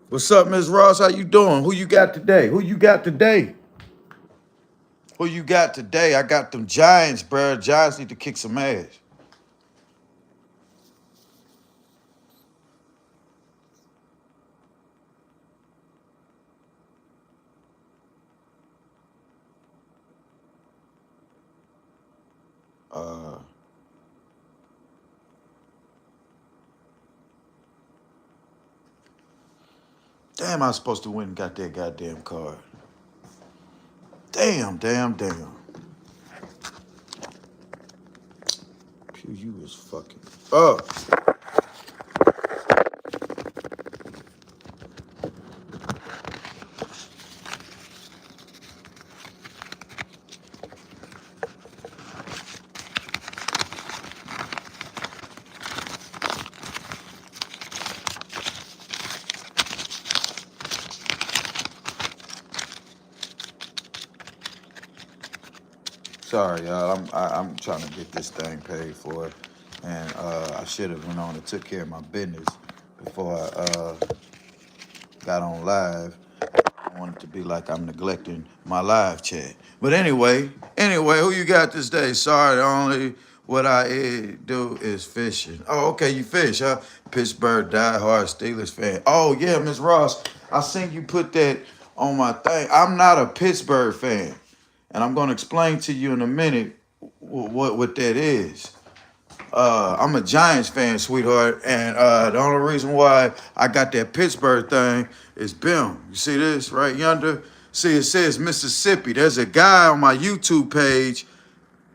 What's up, Miss Ross? How you doing? Who you got today? Who you got today? Who you got today? I got them Giants, bro. Giants need to kick some ass. Uh, damn, I was supposed to win and got that goddamn card. Damn, damn, damn. Pew, you was fucking up. Sorry, y'all. I'm trying to get this thing paid for, and I should have went on and took care of my business before I got on live. I want it to be like I'm neglecting my live chat. But anyway, who you got this day? Sorry, the only what I do is fishing. Oh, okay, you fish, huh? Pittsburgh diehard Steelers fan. Oh yeah, Miss Ross, I seen you put that on my thing. I'm not a Pittsburgh fan, and I'm gonna explain to you in a minute what that is. I'm a Giants fan, sweetheart, and the only reason why I got that Pittsburgh thing is BIM. You see this right yonder? See, it says Mississippi. There's a guy on my YouTube page.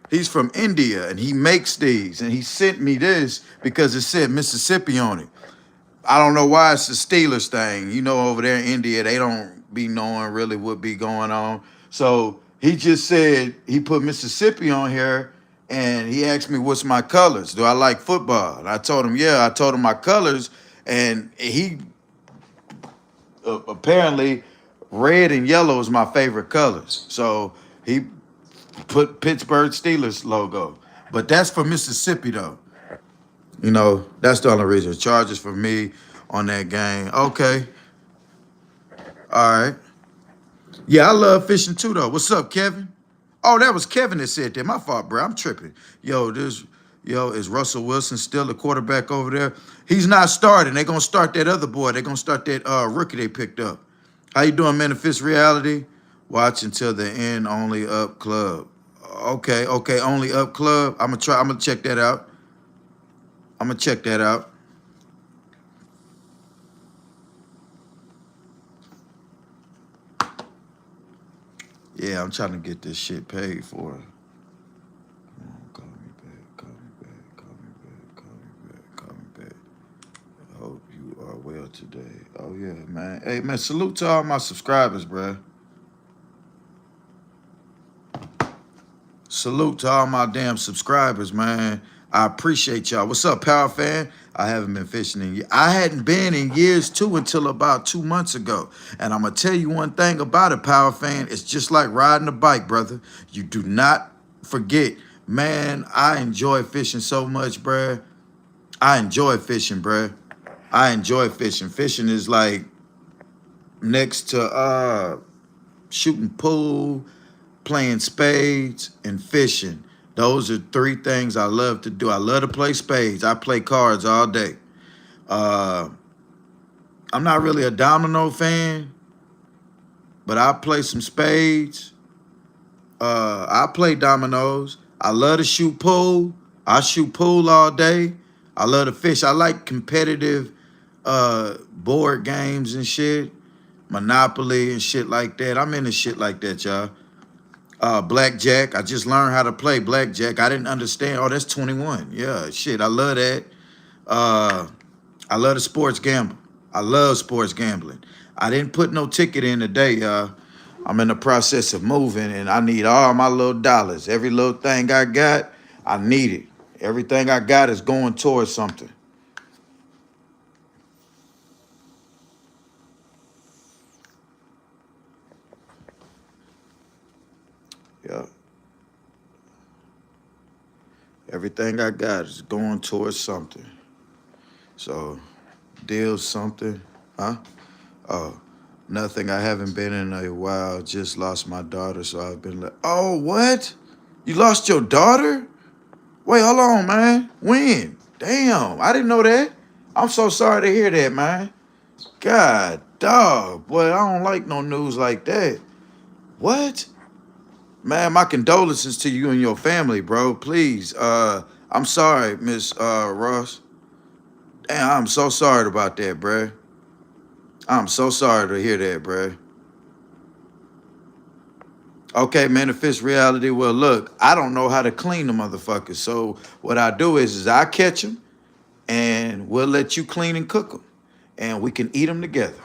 He's from India, and he makes these, and he sent me this because it said Mississippi on it. I don't know why it's the Steelers thing. You know, over there in India, they don't be knowing really what be going on. So he just said he put Mississippi on here, and he asked me what's my colors. Do I like football? And I told him, yeah. I told him my colors, and he apparently red and yellow is my favorite colors. So he put Pittsburgh Steelers logo, but that's for Mississippi though. You know, that's the only reason. Charges for me on that game. Okay. All right. Yeah, I love fishing too, though. What's up, Kevin? Oh, that was Kevin that said that. My fault, bro. I'm tripping. Is Russell Wilson still the quarterback over there? He's not starting. They're gonna start that other boy. They're gonna start that rookie they picked up. How you doing, Manifest Reality? Watch until the end. Only up club. Okay. Only up club. I'm gonna try. I'm gonna check that out. I'm gonna check that out. Yeah, I'm trying to get this shit paid for. Call me back, call me back, call me back, call me back, call me back. I hope you are well today. Oh yeah, man. Hey man, salute to all my subscribers, bruh. Salute to all my damn subscribers, man. I appreciate y'all. What's up, Power Fan? I haven't been fishing in years. I hadn't been in years too until about 2 months ago. And I'm gonna tell you one thing about it, Power Fan. It's just like riding a bike, brother. You do not forget, man. I enjoy fishing so much, bruh. I enjoy fishing, bruh. I enjoy fishing. Fishing is like next to shooting pool, playing spades, and fishing. Those are three things I love to do. I love to play spades. I play cards all day. Uh, I'm not really a domino fan, but I play some spades. I play dominoes. I love to shoot pool. I shoot pool all day. I love to fish. I like competitive board games and shit. Monopoly and shit like that. I'm into shit like that, y'all. Blackjack. I just learned how to play blackjack. I didn't understand. Oh, that's 21. Yeah, shit. I love that. Uh, I love the sports gamble. I love sports gambling. I didn't put no ticket in today, y'all. I'm in the process of moving, and I need all my little dollars. Every little thing I got, I need it. Everything I got is going towards something. Yeah. Everything I got is going towards something. So, deal something, huh? Oh, nothing. I haven't been in a while. Just lost my daughter, so I've been like, oh, what? You lost your daughter? Wait, hold on, man. When? Damn, I didn't know that. I'm so sorry to hear that, man. God, dog, boy, I don't like no news like that. What? Man, my condolences to you and your family, bro. Please, I'm sorry, Miss Ross. Damn, I'm so sorry about that, bruh. I'm so sorry to hear that, bruh. Okay, manifest reality. Well, look, I don't know how to clean the motherfuckers. So what I do is I catch them and we'll let you clean and cook them, and we can eat them together.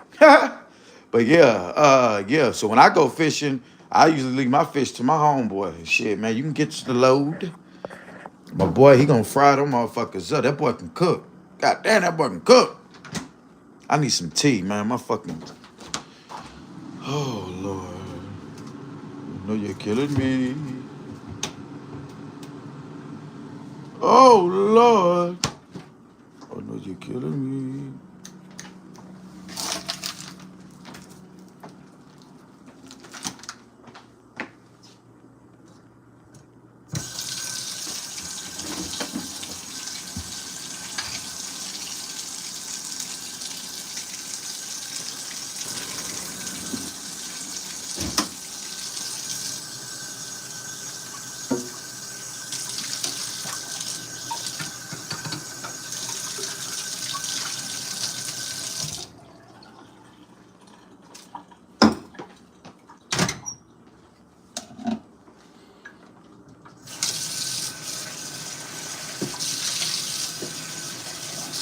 But yeah, yeah. So when I go fishing, I usually leave my fish to my homeboy. Shit, man, you can get the load. My boy, he gonna fry them motherfuckers up. That boy can cook. God damn, that boy can cook. I need some tea, man. My fucking. Oh Lord, you know you're killing me. Oh Lord, oh no, you're killing me.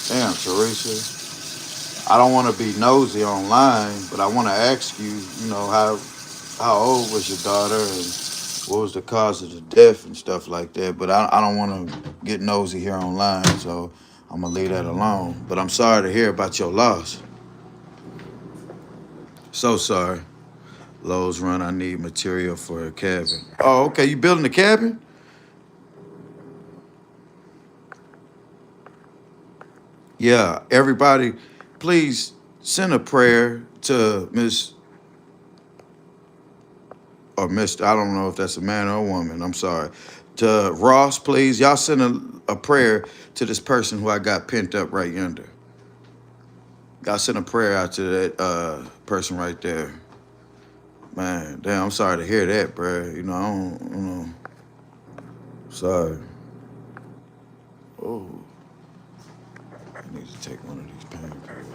Damn, Teresa. I don't want to be nosy online, but I want to ask you, how old was your daughter and what was the cause of the death and stuff like that. But I don't want to get nosy here online, so I'm going to leave that alone. But I'm sorry to hear about your loss. So sorry. Lowe's run, I need material for a cabin. Oh, okay, you building a cabin? Yeah, everybody, please send a prayer to Miss or Mr. I don't know if that's a man or a woman. I'm sorry. To Ross, please. Y'all send a prayer to this person who I got pent up right yonder. Y'all send a prayer out to that person right there. Man, damn, I'm sorry to hear that, bruh. I don't, sorry. Oh, I need to take one of these painkillers.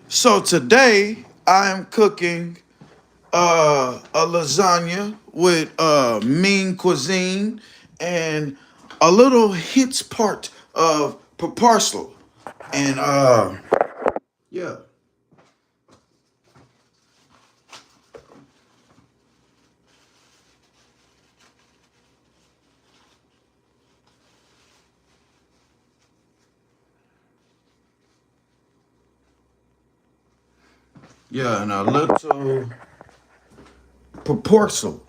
So today I am cooking a lasagna with mean cuisine and a little hint part of parsley. And yeah. Yeah, and a little parsley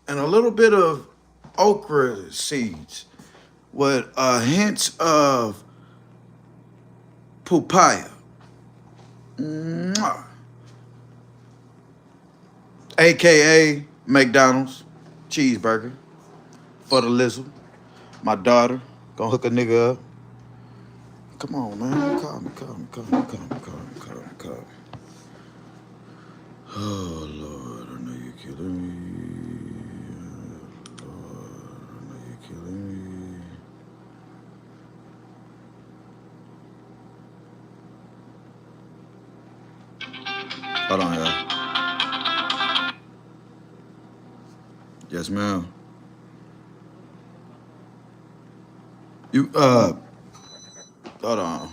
and a little bit of okra seeds with a hint of papaya. Mwah. AKA McDonald's cheeseburger for the Lizzle. My daughter gonna hook a nigga up. Come on, man. Call me, call me, call me, call me, call me, call me, call me. Oh, Lord, I know you're killing me. Lord, I know you're killing Hold on, y'all. Yes, ma'am. You hold on.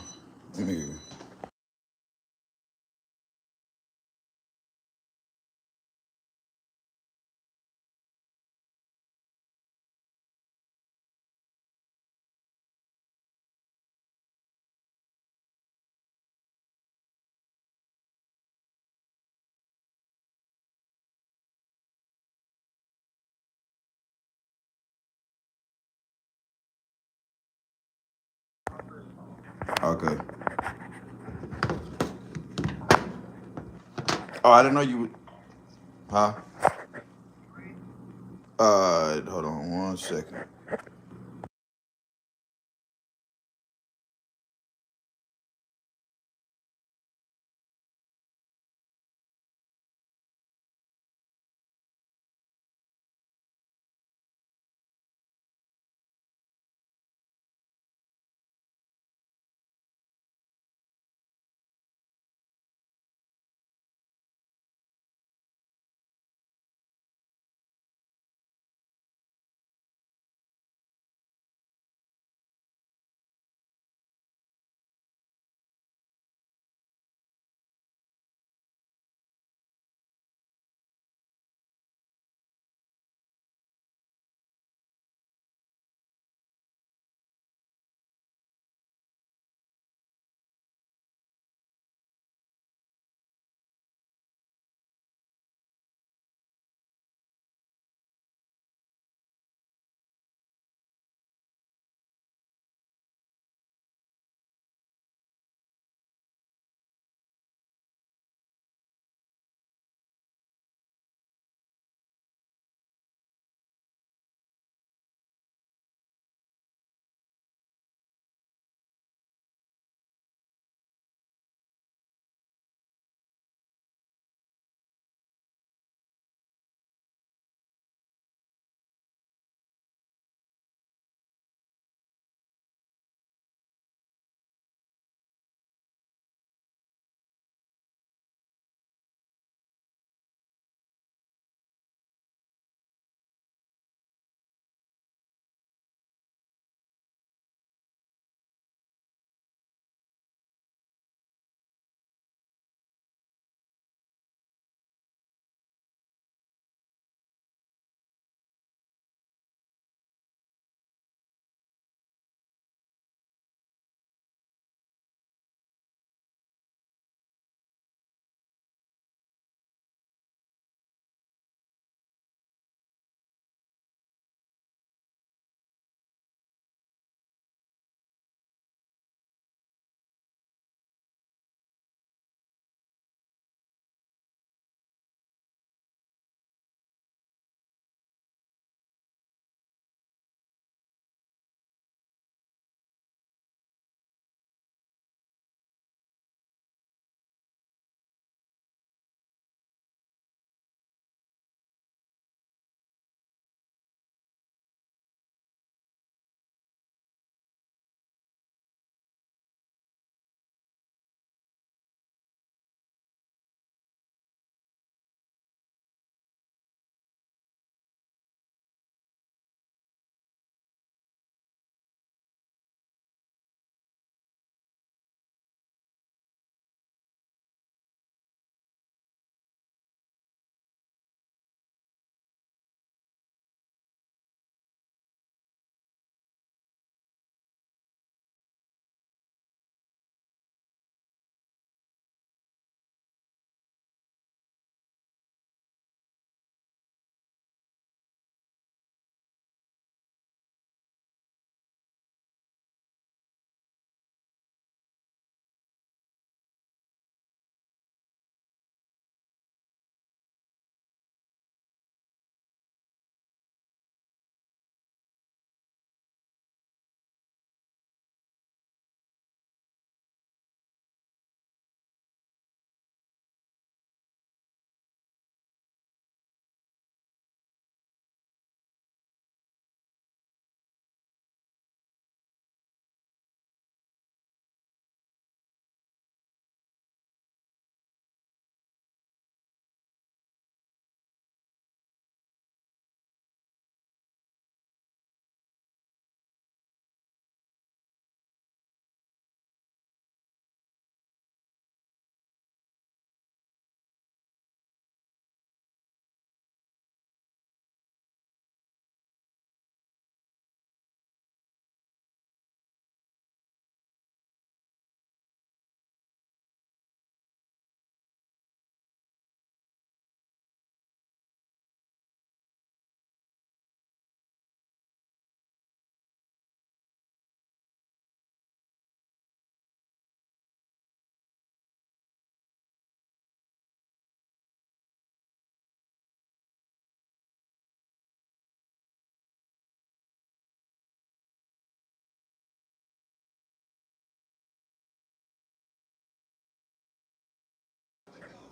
Let me. Okay. Oh, I didn't know you would. Huh? Hold on one second.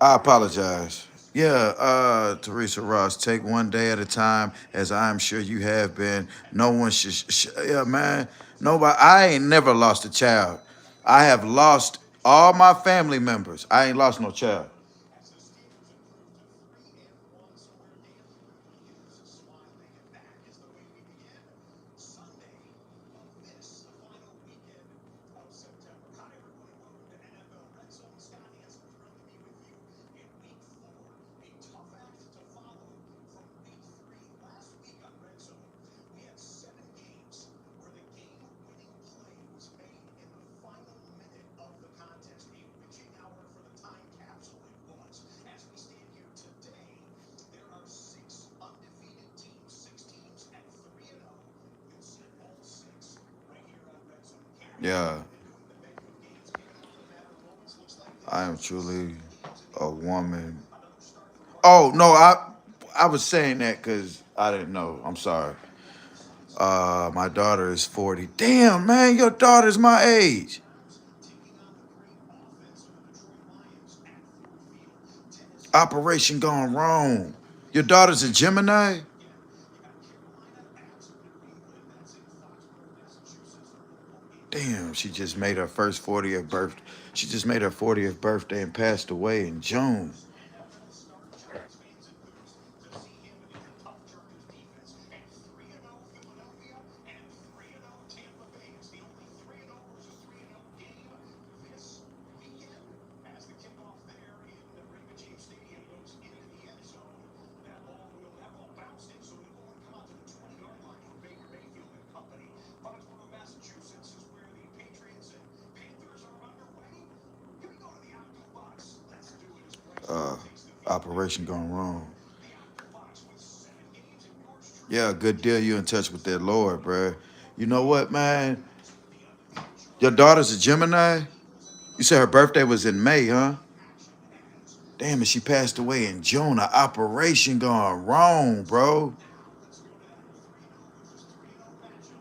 I apologize. Yeah, Teresa Ross, take one day at a time, as I'm sure you have been. No one should, yeah, man. Nobody, I ain't never lost a child. I have lost all my family members. I ain't lost no child. Yeah, I am truly a woman. Oh no, I was saying that because I didn't know. I'm sorry. My daughter is 40. Damn, man, your daughter's my age. Operation gone wrong. Your daughter's a Gemini? Damn, she just made her first 40th birthday. She just made her 40th birthday and passed away in June. Uh, Operation gone wrong. Yeah, good deal. You in touch with that Lord, bruh. You know what, man? Your daughter's a Gemini? You said her birthday was in May, huh? Damn, and she passed away in June. A operation gone wrong, bro.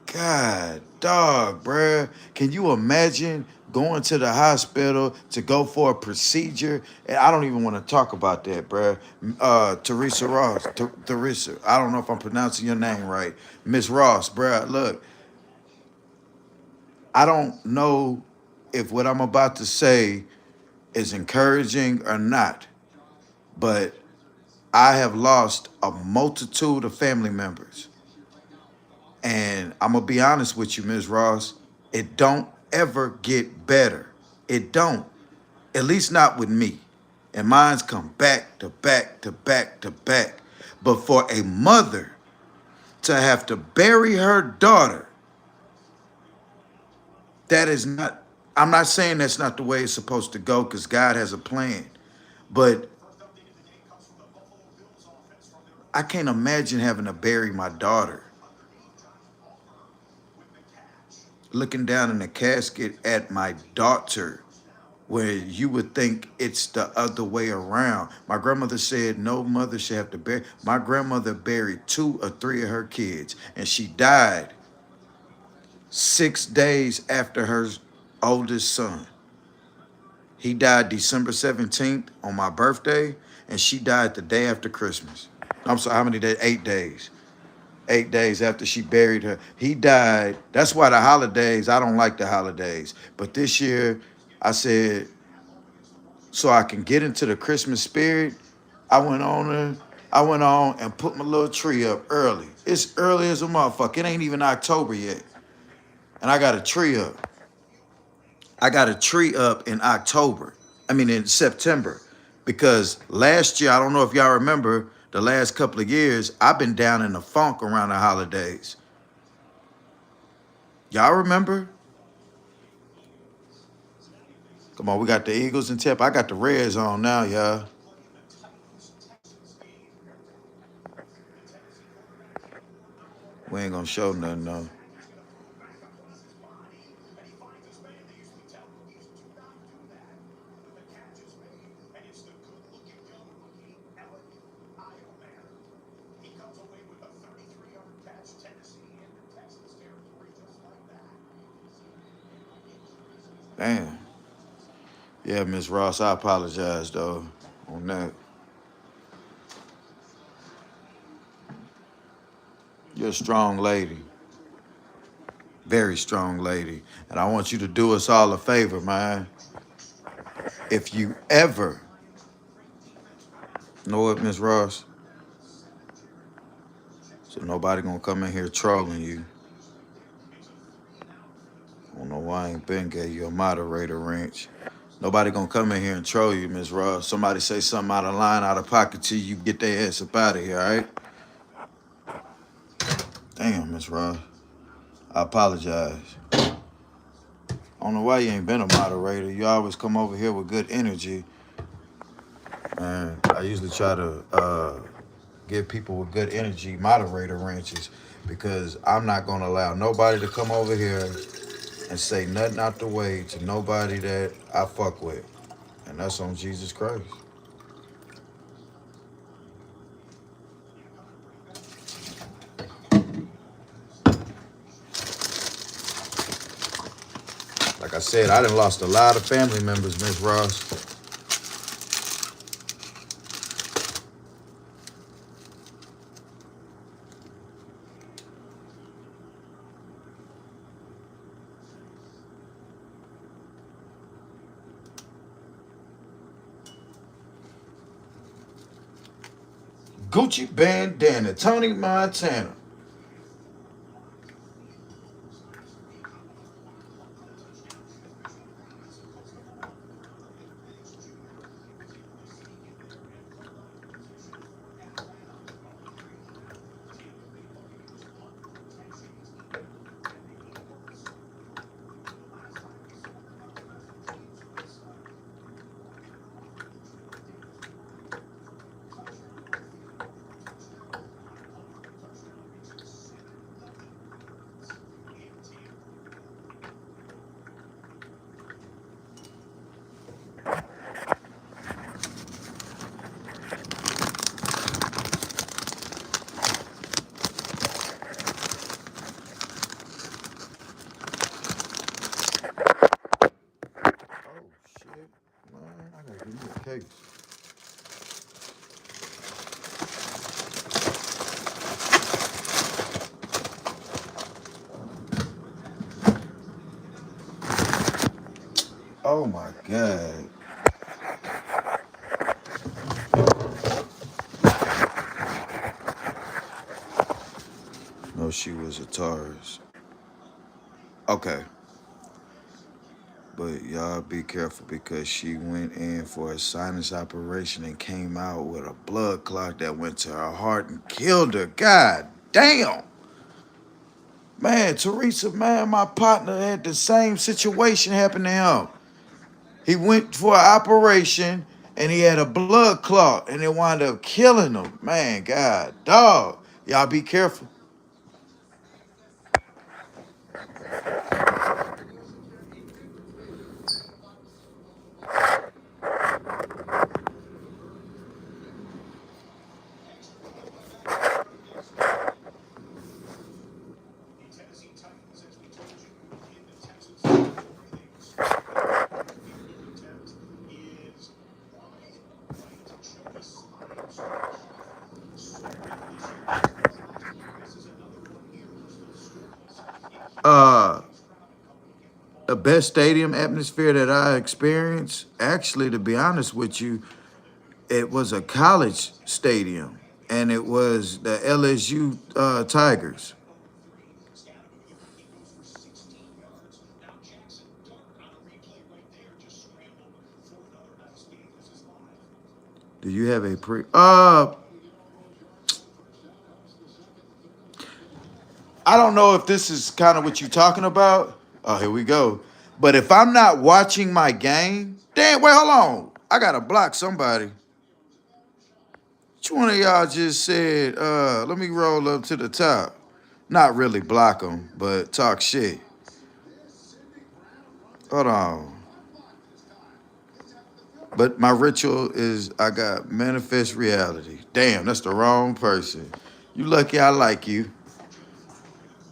God, dog, bruh. Can you imagine going to the hospital to go for a procedure? And I don't even want to talk about that, bruh. Teresa Ross, Teresa. I don't know if I'm pronouncing your name right, Miss Ross, bruh. Look, I don't know if what I'm about to say is encouraging or not, but I have lost a multitude of family members. And I'm gonna be honest with you, Ms. Ross, it don't ever get better. It don't. At least not with me. And mine's come back to back to back to back. But for a mother to have to bury her daughter, that is not, I'm not saying that's not the way it's supposed to go because God has a plan. But I can't imagine having to bury my daughter, looking down in the casket at my daughter, where you would think it's the other way around. My grandmother said no mother should have to bury. My grandmother buried two or three of her kids, and she died 6 days after her oldest son. He died December 17th on my birthday, and she died the day after Christmas. I'm sorry, how many days? 8 days. 8 days after she buried her. He died. That's why the holidays, I don't like the holidays. But this year, I said, so I can get into the Christmas spirit, I went on and put my little tree up early. It's early as a motherfucker. It ain't even October yet. And I got a tree up. I got a tree up in October. I mean in September. Because last year, I don't know if y'all remember, the last couple of years, I've been down in the funk around the holidays. Y'all remember? Come on, we got the Eagles and Tip. I got the Reds on now, y'all. We ain't gonna show nothing though. Damn. Yeah, Miss Ross, I apologize though. on that. You're a strong lady. Very strong lady. And I want you to do us all a favor, man. If you ever know what, Miss Ross, so nobody gonna come in here trolling you. I don't know why I ain't been gave you a moderator wrench. Nobody gonna come in here and troll you, Miss Ross. Somebody say something out of line, out of pocket to you, get their ass up out of here, all right? Damn, Miss Ross. I apologize. I don't know why you ain't been a moderator. You always come over here with good energy. And I usually try to give people with good energy moderator wrenches because I'm not gonna allow nobody to come over here and say nothing out the way to nobody that I fuck with. And that's on Jesus Christ. Like I said, I done lost a lot of family members, Miss Ross. Gucci bandana, Tony Montana. Oh shit, man, I gotta give me a case. Oh my God. No, she was a Taurus. Okay. But y'all be careful because she went in for a sinus operation and came out with a blood clot that went to her heart and killed her. God damn. Man, Teresa, man, my partner had the same situation happen to him. He went for an operation and he had a blood clot and it wound up killing him. Man, God, dog. Y'all be careful. Uh, the best stadium atmosphere that I experienced, actually, to be honest with you, it was a college stadium, and it was the LSU Tigers. Do you have a pre? I don't know if this is kind of what you're talking about. Oh, here we go. But if I'm not watching my game, damn, wait, hold on. I gotta block somebody. Which one of y'all just said, let me roll up to the top? Not really block them, but talk shit. Hold on. But my ritual is I got manifest reality. Damn, that's the wrong person. You lucky I like you.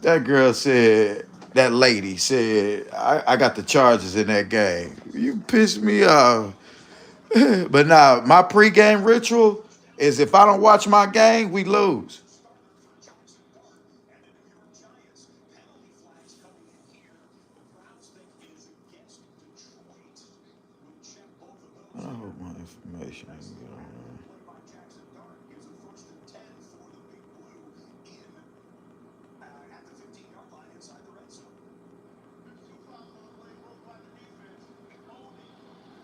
That girl said, that lady said, I got the charges in that game. You pissed me off. But now my pregame ritual is if I don't watch my game, we lose. I hope my information ain't get on there.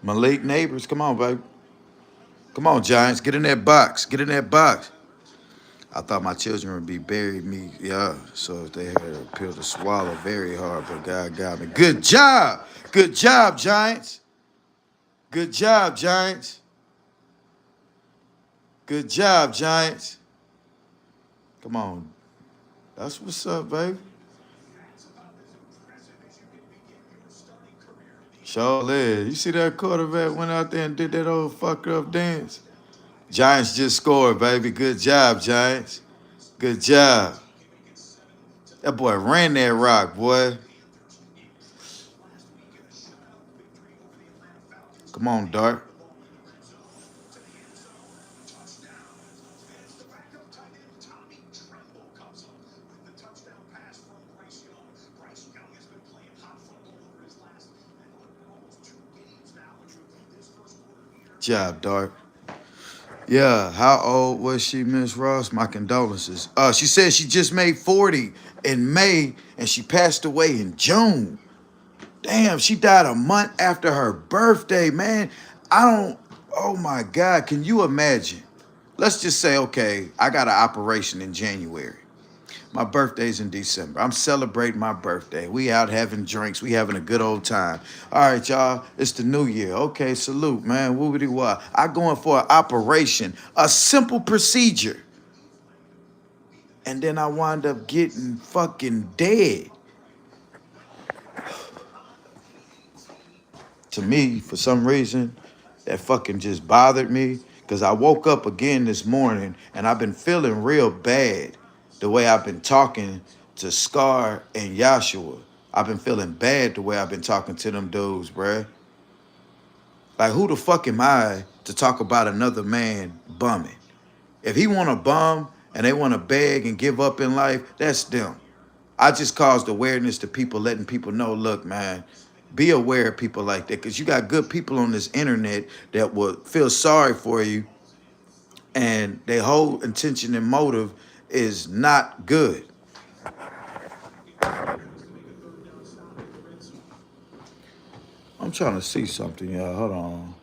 Malik Neighbors, come on, baby. Come on, Giants, get in that box. Get in that box. I thought my children would be buried me, yeah. So if they had a pill to swallow very hard, but God got me. Good job. Good job, Giants. Good job, Giants. Good job, Giants. Come on. That's what's up, baby. Sure is. You see that quarterback went out there and did that old fuck up dance? Giants just scored, baby. Good job, Giants. Good job. That boy ran that rock, boy. Come on, Dart. Job, Dart. Yeah, how old was she, Miss Ross? My condolences. She said she just made 40 in May and she passed away in June. Damn, she died a month after her birthday, man. I don't, oh my God, can you imagine? Let's just say, okay, I got an operation in January. My birthday's in December. I'm celebrating my birthday. We out having drinks. We having a good old time. All right, y'all. It's the new year. Okay, salute, man. Woobity wah. I going for an operation, a simple procedure. And then I wind up getting fucking dead. To me, for some reason, that fucking just bothered me. Cause I woke up again this morning and I've been feeling real bad the way I've been talking to Scar and Yashua. I've been feeling bad the way I've been talking to them dudes, bruh. Like, who the fuck am I to talk about another man bumming? If he want to bum and they want to beg and give up in life, that's them. I just caused awareness to people, letting people know, look, man, be aware of people like that, because you got good people on this internet that will feel sorry for you, and their whole intention and motive is not good. I'm trying to see something, y'all. Hold on.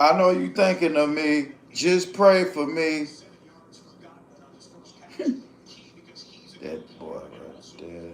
I know you thinking of me. Just pray for me. That boy right there.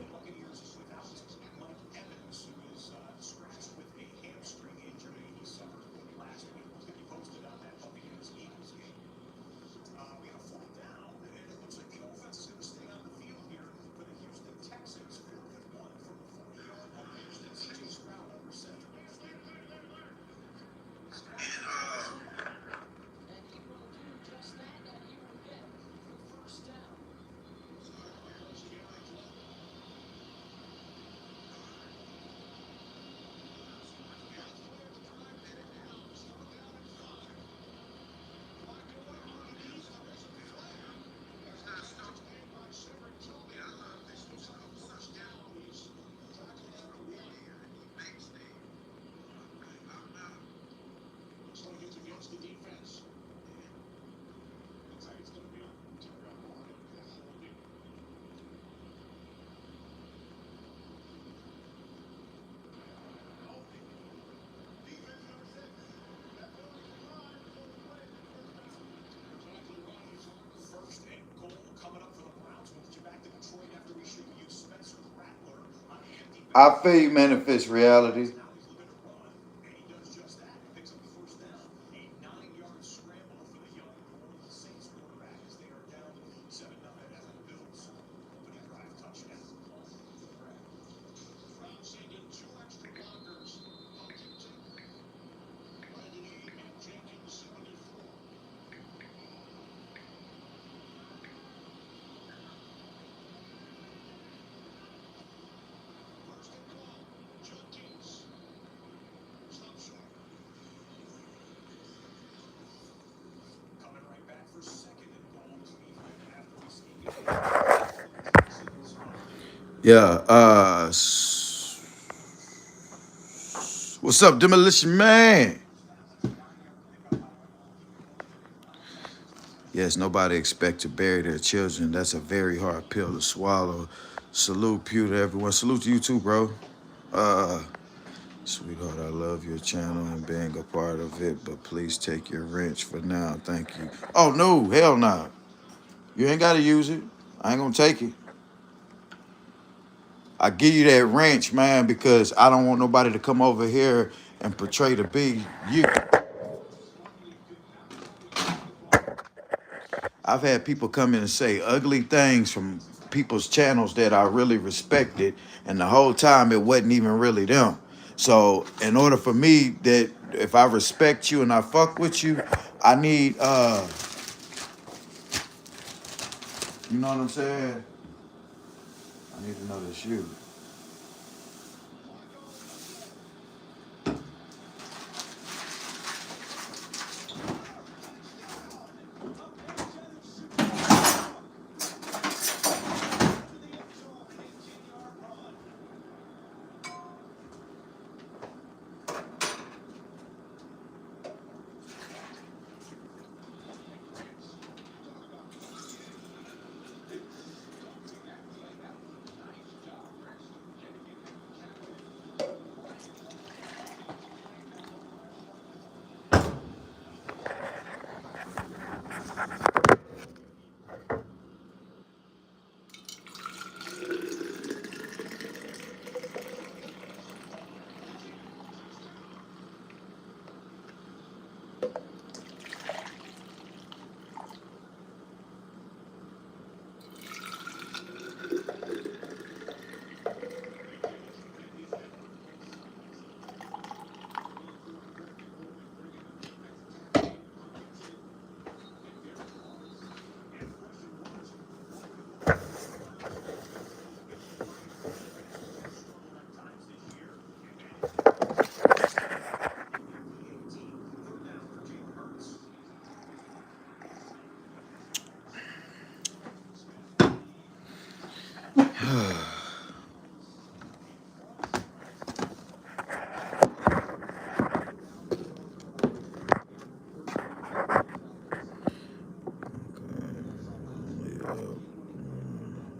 I feel you, manifest reality. Yeah. What's up, Demolition Man? Yes, nobody expect to bury their children. That's a very hard pill to swallow. Salute, Pew, to everyone. Salute to you too, bro. Uh, Sweetheart, I love your channel and being a part of it, but please take your wrench for now. Thank you. Oh, no, hell no. Nah. You ain't got to use it. I ain't going to take it. I give you that wrench, man, because I don't want nobody to come over here and portray to be you. I've had people come in and say ugly things from people's channels that I really respected, and the whole time it wasn't even really them. So in order for me that if I respect you and I fuck with you, I need you know what I'm saying? I need to know this you.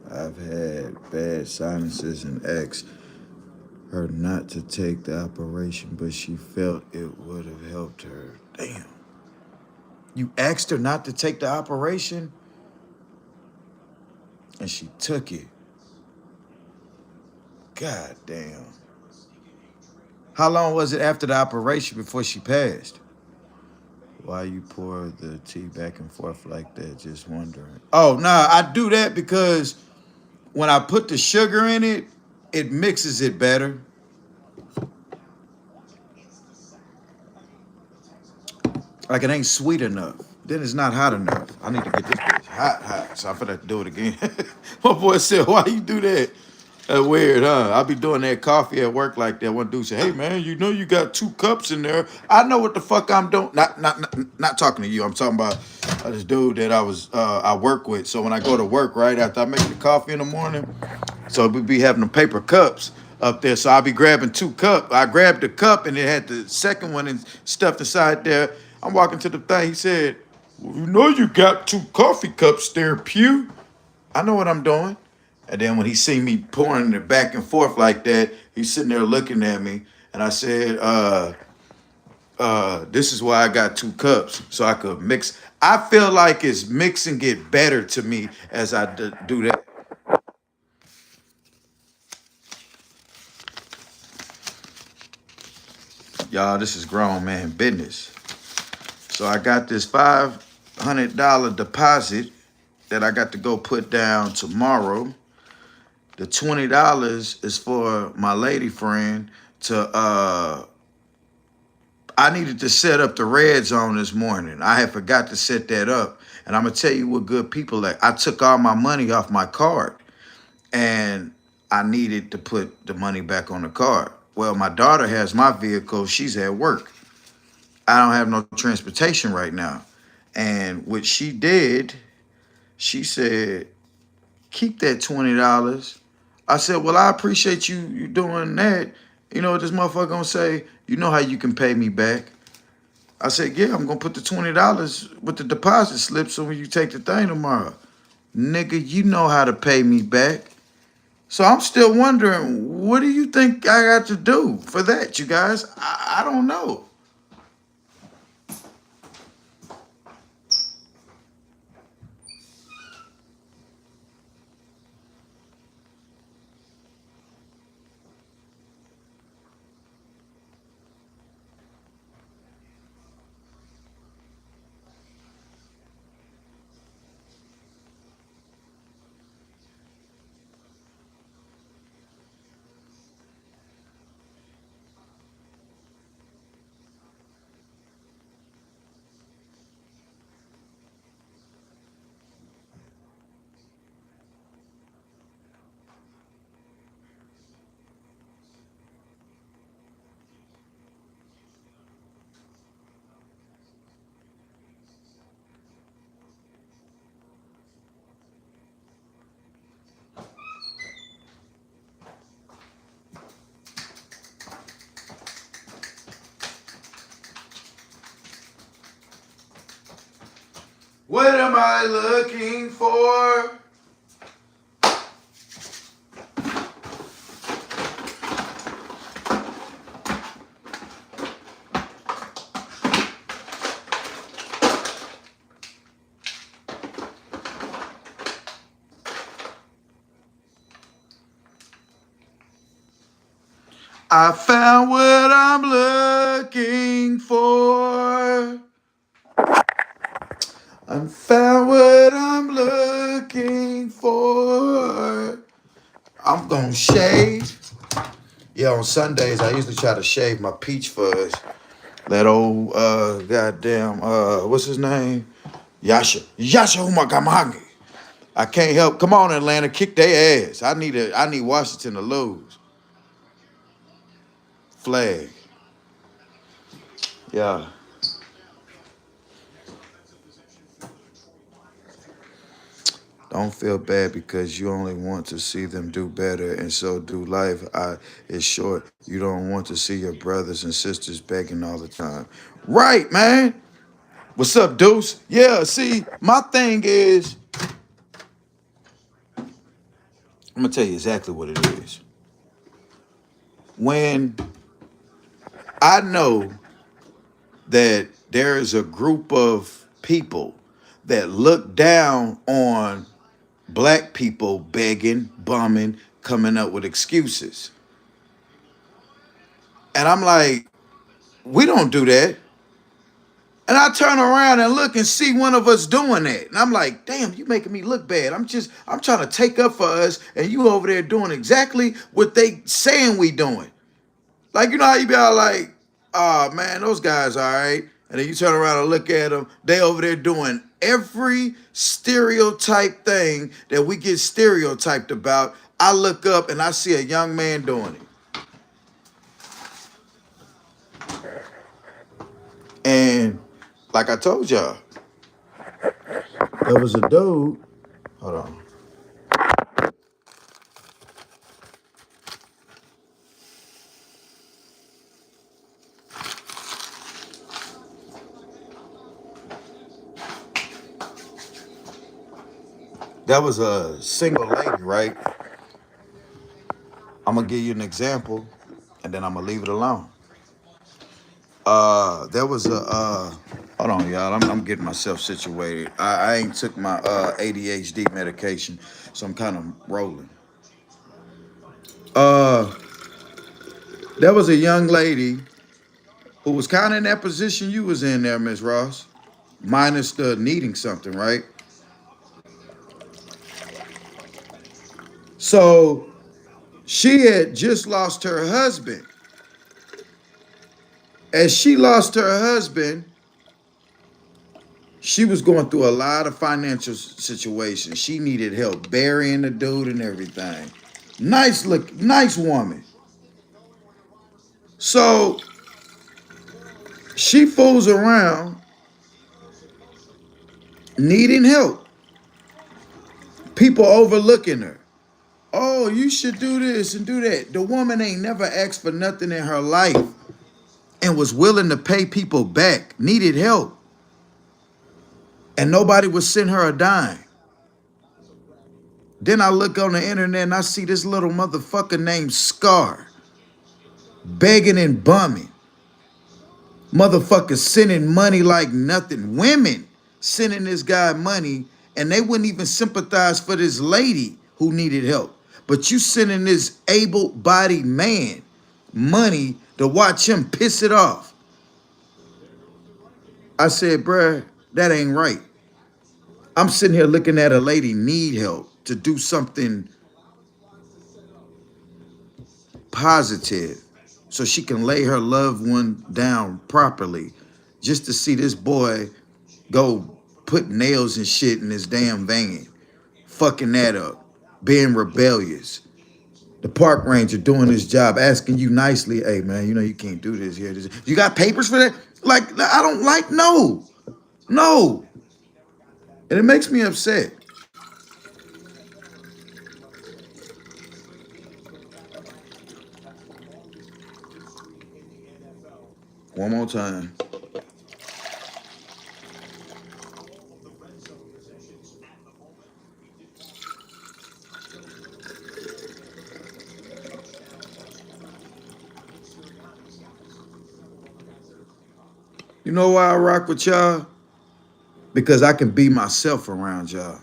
I've had bad sinuses and asked her not to take the operation, but she felt it would have helped her. Damn. You asked her not to take the operation, and she took it. God damn. How long was it after the operation before she passed? Why you pour the tea back and forth like that? Just wondering. Oh, nah, I do that because when I put the sugar in it, it mixes it better. Like it ain't sweet enough. Then it's not hot enough. I need to get this bitch hot. So I'm gonna do it again. My boy said, why you do that? That's weird, huh? I be doing that coffee at work like that. One dude said, hey man, you know you got 2 cups in there. I know what the fuck I'm doing. Not talking to you. I'm talking about this dude that I work with. So when I go to work, right after I make the coffee in the morning, so we be having the paper cups up there. So I'll be grabbing 2 cups. I grabbed the cup and it had the second one and stuffed inside there. I'm walking to the thing. He said, well, you know you got 2 coffee cups there, Pew. I know what I'm doing. And then when he see me pouring it back and forth like that, he's sitting there looking at me. And I said, this is why I got 2 cups, so I could mix. I feel like it's mixing it better to me as I do that. Y'all, this is grown man business. So I got this $500 deposit that I got to go put down tomorrow. The $20 is for my lady friend to I needed to set up the red zone this morning. I had forgot to set that up. And I'm gonna tell you what good people are. I took all my money off my card and I needed to put the money back on the card. Well, my daughter has my vehicle, she's at work. I don't have no transportation right now. And what she did, she said, keep that $20. I said, well, I appreciate you doing that. You know what this motherfucker gonna say? You know how you can pay me back. I said, yeah, I'm gonna put the $20 with the deposit slip so when you take the thing tomorrow. Nigga, you know how to pay me back. So I'm still wondering, what do you think I got to do for that, you guys? I don't know. What am I looking for? I found what I'm looking for. I found what I'm looking for. I'm gonna shave. Yeah, on Sundays I usually try to shave my peach fuzz. That old goddamn what's his name? Yasha Umagamagi. I can't help. Come on, Atlanta, kick their ass. I need Washington to lose. Flag. Yeah. Don't feel bad because you only want to see them do better, and so do life. It's short. You don't want to see your brothers and sisters begging all the time. Right, man. What's up, Deuce? Yeah, see, my thing is, I'm gonna tell you exactly what it is. When I know that there is a group of people that look down on black people begging, bumming, coming up with excuses. And I'm like, we don't do that. And I turn around and look and see one of us doing that. And I'm like, damn, you making me look bad. I'm trying to take up for us, and you over there doing exactly what they saying we doing. Like, you know how you be all like, oh man, those guys all right. And then you turn around and look at them, they over there doing every stereotype thing that we get stereotyped about. I look up and I see a young man doing it. And like I told y'all, there was a dude, hold on. That was a single lady, right? I'm gonna give you an example and then I'm gonna leave it alone. There was a hold on, y'all. I'm getting myself situated. I ain't took my ADHD medication, so I'm kind of rolling. Uh, there was a young lady who was kind of in that position you was in there, Miss Ross, minus the needing something, right? So she had just lost her husband. As she lost her husband, she was going through a lot of financial situations. She needed help burying the dude and everything. Nice woman. So she fools around needing help. People overlooking her. Oh, you should do this and do that. The woman ain't never asked for nothing in her life and was willing to pay people back, needed help, and nobody would send her a dime. Then I look on the internet and I see this little motherfucker named Scar begging and bumming. Motherfuckers sending money like nothing. Women sending this guy money and they wouldn't even sympathize for this lady who needed help. But you sending this able-bodied man money to watch him piss it off. I said, bruh, that ain't right. I'm sitting here looking at a lady need help to do something positive so she can lay her loved one down properly, just to see this boy go put nails and shit in his damn van, fucking that up, being rebellious. The park ranger doing his job, asking you nicely, hey man, you know you can't do this here. You got papers for that? Like, I don't like, no. And it makes me upset. One more time. You know why I rock with y'all? Because I can be myself around y'all.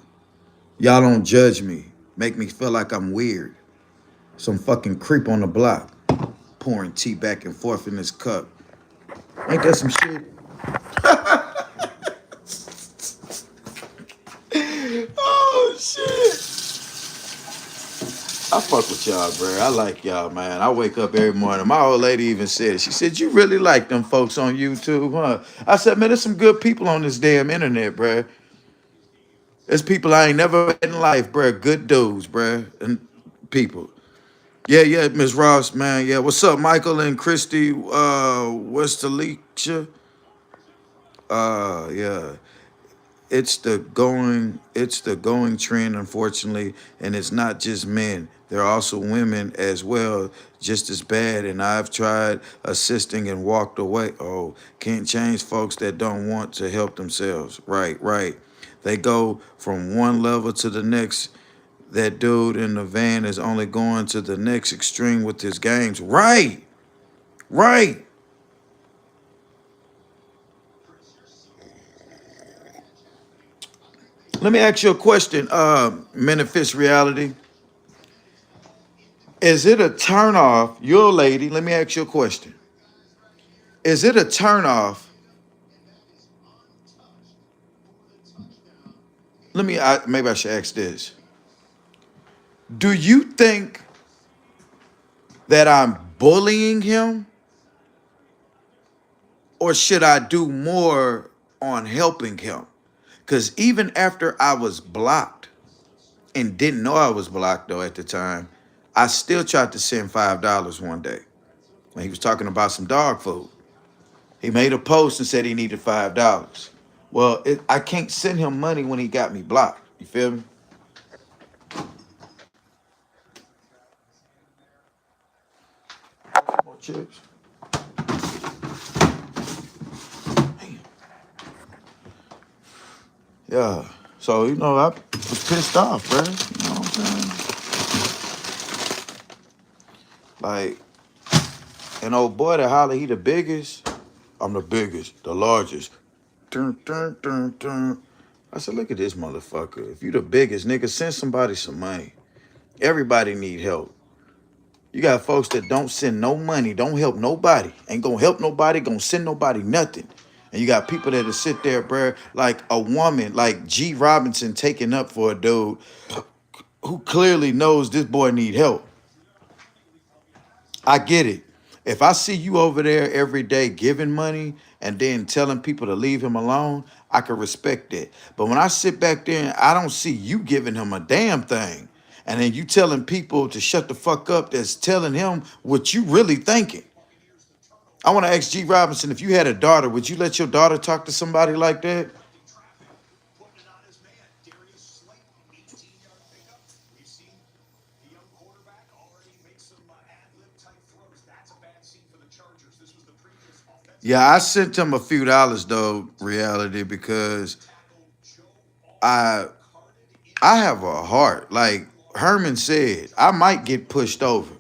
Y'all don't judge me, make me feel like I'm weird. Some fucking creep on the block, pouring tea back and forth in this cup. Ain't that some shit? Oh shit! I fuck with y'all, bro. I like y'all, man. I wake up every morning. My old lady even said, she said, you really like them folks on YouTube, huh? I said, man, there's some good people on this damn internet, bro. There's people I ain't never met in life, bro. Good dudes, bro. And people. Yeah, Miss Ross, man. Yeah, what's up, Michael and Christy? What's Alicia? Yeah. It's the going trend, unfortunately, and it's not just men. There are also women as well, just as bad. And I've tried assisting and walked away. Oh, can't change folks that don't want to help themselves. Right. They go from one level to the next. That dude in the van is only going to the next extreme with his games. Right. Let me ask you a question, Manifest Reality. Is it a turnoff? You're a lady. Let me ask you a question. Is it a turnoff? Maybe I should ask this. Do you think that I'm bullying him, or should I do more on helping him? Because even after I was blocked and didn't know I was blocked though at the time, I still tried to send $5 one day when he was talking about some dog food. He made a post and said he needed $5. Well, I can't send him money when he got me blocked. You feel me? More chips. Yeah. So, I was pissed off, bro. You know what I'm saying? Like, an old boy that holler he the biggest. I'm the biggest, the largest. Dun, dun, dun, dun. I said, look at this motherfucker. If you the biggest, nigga, send somebody some money. Everybody need help. You got folks that don't send no money, don't help nobody, ain't gonna help nobody, gonna send nobody nothing. And you got people that'll sit there, bruh, like a woman, like G. Robinson taking up for a dude who clearly knows this boy need help. I get it. If I see you over there every day giving money and then telling people to leave him alone, I can respect that. But when I sit back there and I don't see you giving him a damn thing, and then you telling people to shut the fuck up, that's telling him what you really thinking. I want to ask G. Robinson, if you had a daughter, would you let your daughter talk to somebody like that? Yeah, I sent him a few dollars though, reality, because I I have a heart. Like Herman said, I might get pushed over.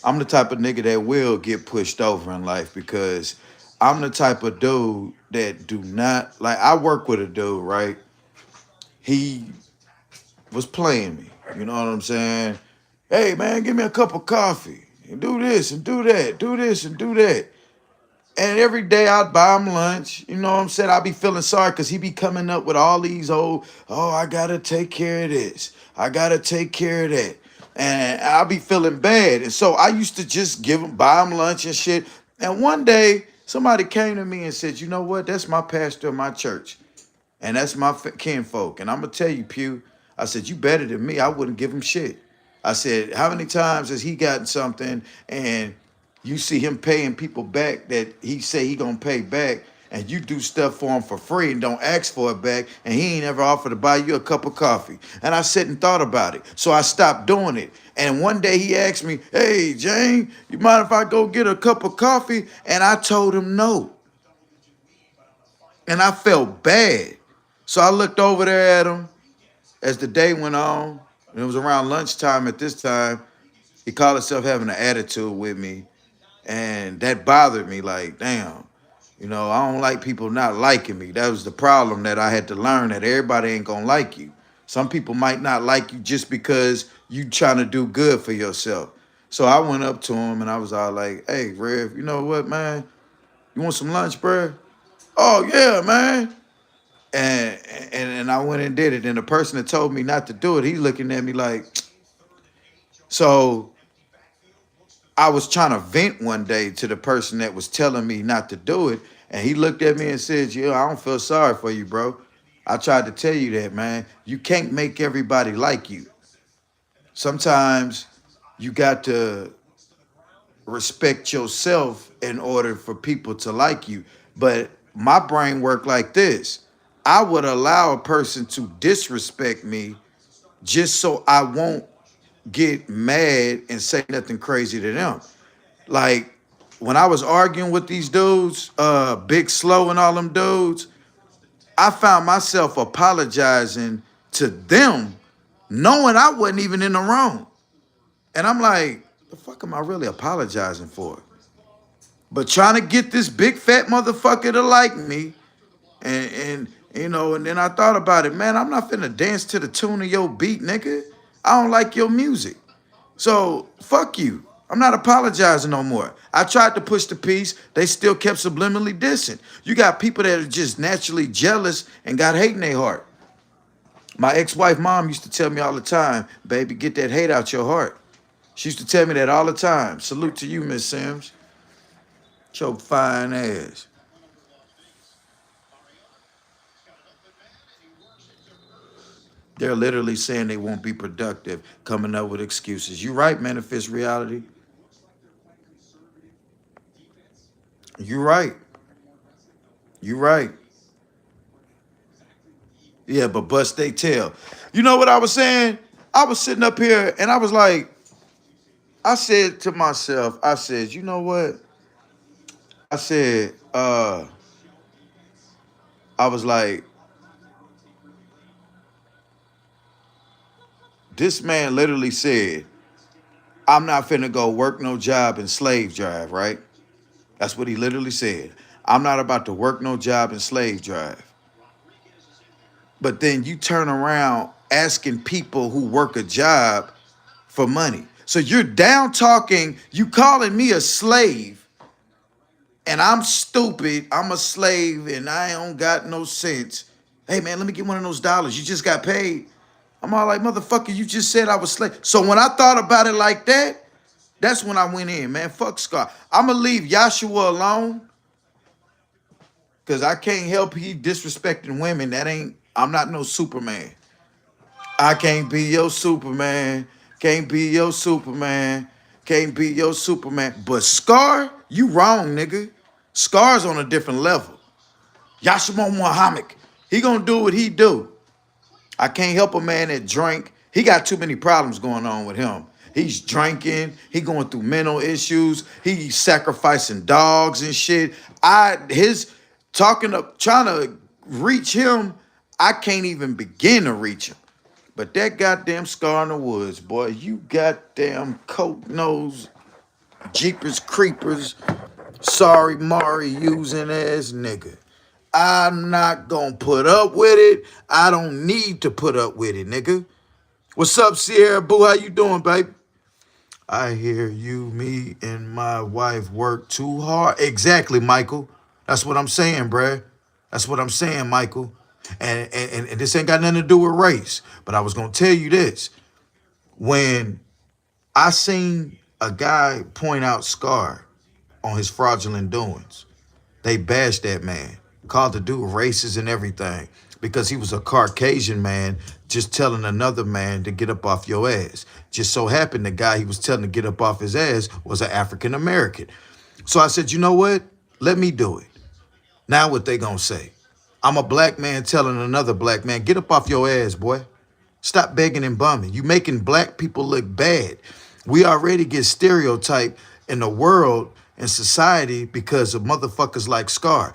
I'm the type of nigga that will get pushed over in life because I'm the type of dude that do not like. I work with a dude, right? He was playing me. You know what I'm saying? Hey man, give me a cup of coffee and do this and do that, do this and do that. And every day I'd buy him lunch. You know what I'm saying? I'd be feeling sorry because he be coming up with all these old, oh, I gotta take care of this. I gotta take care of that. And I'll be feeling bad. And so I used to just buy him lunch and shit. And one day somebody came to me and said, you know what? That's my pastor of my church. And that's my kinfolk. And I'm gonna tell you, Pew, I said, you better than me. I wouldn't give him shit. I said, how many times has he gotten something and you see him paying people back that he say he gonna pay back, and you do stuff for him for free and don't ask for it back, and he ain't ever offered to buy you a cup of coffee. And I sat and thought about it. So I stopped doing it. And one day he asked me, hey, Jane, you mind if I go get a cup of coffee? And I told him no. And I felt bad. So I looked over there at him as the day went on. And it was around lunchtime at this time. He called himself having an attitude with me. And that bothered me. Like, damn, I don't like people not liking me. That was the problem that I had to learn, that everybody ain't gonna like you. Some people might not like you just because you trying to do good for yourself. So I went up to him and I was all like, hey, Rev, you know what, man? You want some lunch, bruh? Oh, yeah, man. And I went and did it. And the person that told me not to do it, he looking at me like, so I was trying to vent one day to the person that was telling me not to do it. And he looked at me and said, yeah, I don't feel sorry for you, bro. I tried to tell you that, man. You can't make everybody like you. Sometimes you got to respect yourself in order for people to like you. But my brain worked like this. I would allow a person to disrespect me just so I won't get mad and say nothing crazy to them. Like when I was arguing with these dudes, Big Slow and all them dudes, I found myself apologizing to them, knowing I wasn't even in the wrong. And I'm like, the fuck am I really apologizing for? But trying to get this big fat motherfucker to like me, and then I thought about it, man, I'm not finna dance to the tune of your beat, nigga. I don't like your music. So fuck you. I'm not apologizing no more. I tried to push the piece. They still kept subliminally dissing. You got people that are just naturally jealous and got hate in their heart. My ex-wife mom used to tell me all the time, baby, get that hate out your heart. She used to tell me that all the time. Salute to you, Miss Sims. Your fine ass. They're literally saying they won't be productive, coming up with excuses. You right, manifest reality. You right. You right. Yeah, but bust they tail. You know what I was saying? I was sitting up here and I was like, I said to myself, I said, you know what? I said, I was like, this man literally said, I'm not finna go work no job in slave drive, right? That's what he literally said. I'm not about to work no job in slave drive. But then you turn around asking people who work a job for money. So you're down talking, you calling me a slave, and I'm stupid, I'm a slave, and I don't got no sense. Hey man, let me get one of those dollars. You just got paid. I'm all like, motherfucker, you just said I was slave. So when I thought about it like that, that's when I went in, man. Fuck Scar. I'ma leave Joshua alone because I can't help he disrespecting women. I'm not no Superman. I can't be your Superman. Can't be your Superman. Can't be your Superman. But Scar, you wrong, nigga. Scar's on a different level. Yashima Muhammad, he gonna do what he do. I can't help a man that drink. He got too many problems going on with him. He's drinking. He going through mental issues. He's sacrificing dogs and shit. His talking up, trying to reach him. I can't even begin to reach him. But that goddamn Scar in the Woods, boy, you goddamn coke nose, jeepers creepers, sorry Mari using ass nigga. I'm not gonna put up with it. I don't need to put up with it, nigga. What's up, Sierra Boo? How you doing, babe? I hear you, me, and my wife work too hard. Exactly, Michael. That's what I'm saying, bruh. That's what I'm saying, Michael. And this ain't got nothing to do with race. But I was gonna tell you this. When I seen a guy point out Scar on his fraudulent doings, they bashed that man, called the dude racist and everything because he was a Caucasian man just telling another man to get up off your ass. Just so happened the guy he was telling to get up off his ass was an African American. So I said, you know what? Let me do it. Now what they gonna say? I'm a black man telling another black man, get up off your ass, boy. Stop begging and bumming. You making black people look bad. We already get stereotyped in the world and society because of motherfuckers like Scar.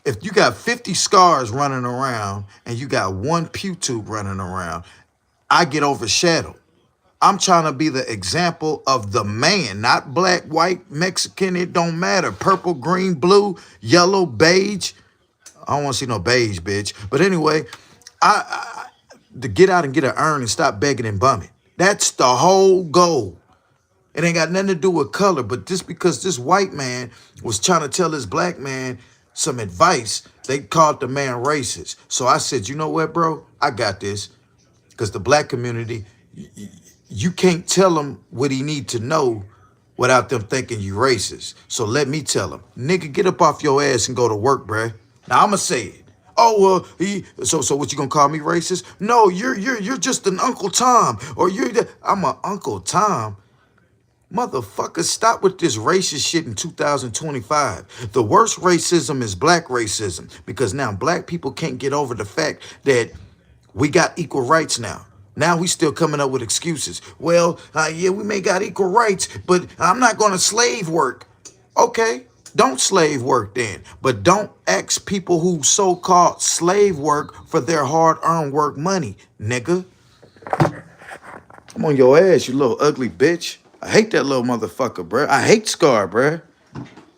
If you got 50 scars running around and you got one pew tube running around, I get overshadowed. I'm trying to be the example of the man, not black, white, Mexican, it don't matter. Purple, green, blue, yellow, beige. I don't want to see no beige, bitch. But anyway, to get out and get an earn and stop begging and bumming. That's the whole goal. It ain't got nothing to do with color, but just because this white man was trying to tell this black man some advice, they called the man racist. So I said, you know what, bro? I got this. Because the black community, you can't tell him what he need to know without them thinking you racist. So let me tell him, nigga, get up off your ass and go to work, bruh. Now I'ma say it. Oh well, so what you gonna call me racist? No, you're just an Uncle Tom, or I'm a Uncle Tom. Motherfucker, stop with this racist shit in 2025. The worst racism is black racism because now black people can't get over the fact that we got equal rights now. Now we still coming up with excuses. Well, yeah, we may got equal rights, but I'm not going to slave work. Okay, don't slave work then. But don't ask people who so-called slave work for their hard-earned work money, nigga. I'm on your ass, you little ugly bitch. I hate that little motherfucker, bruh. I hate Scar, bruh.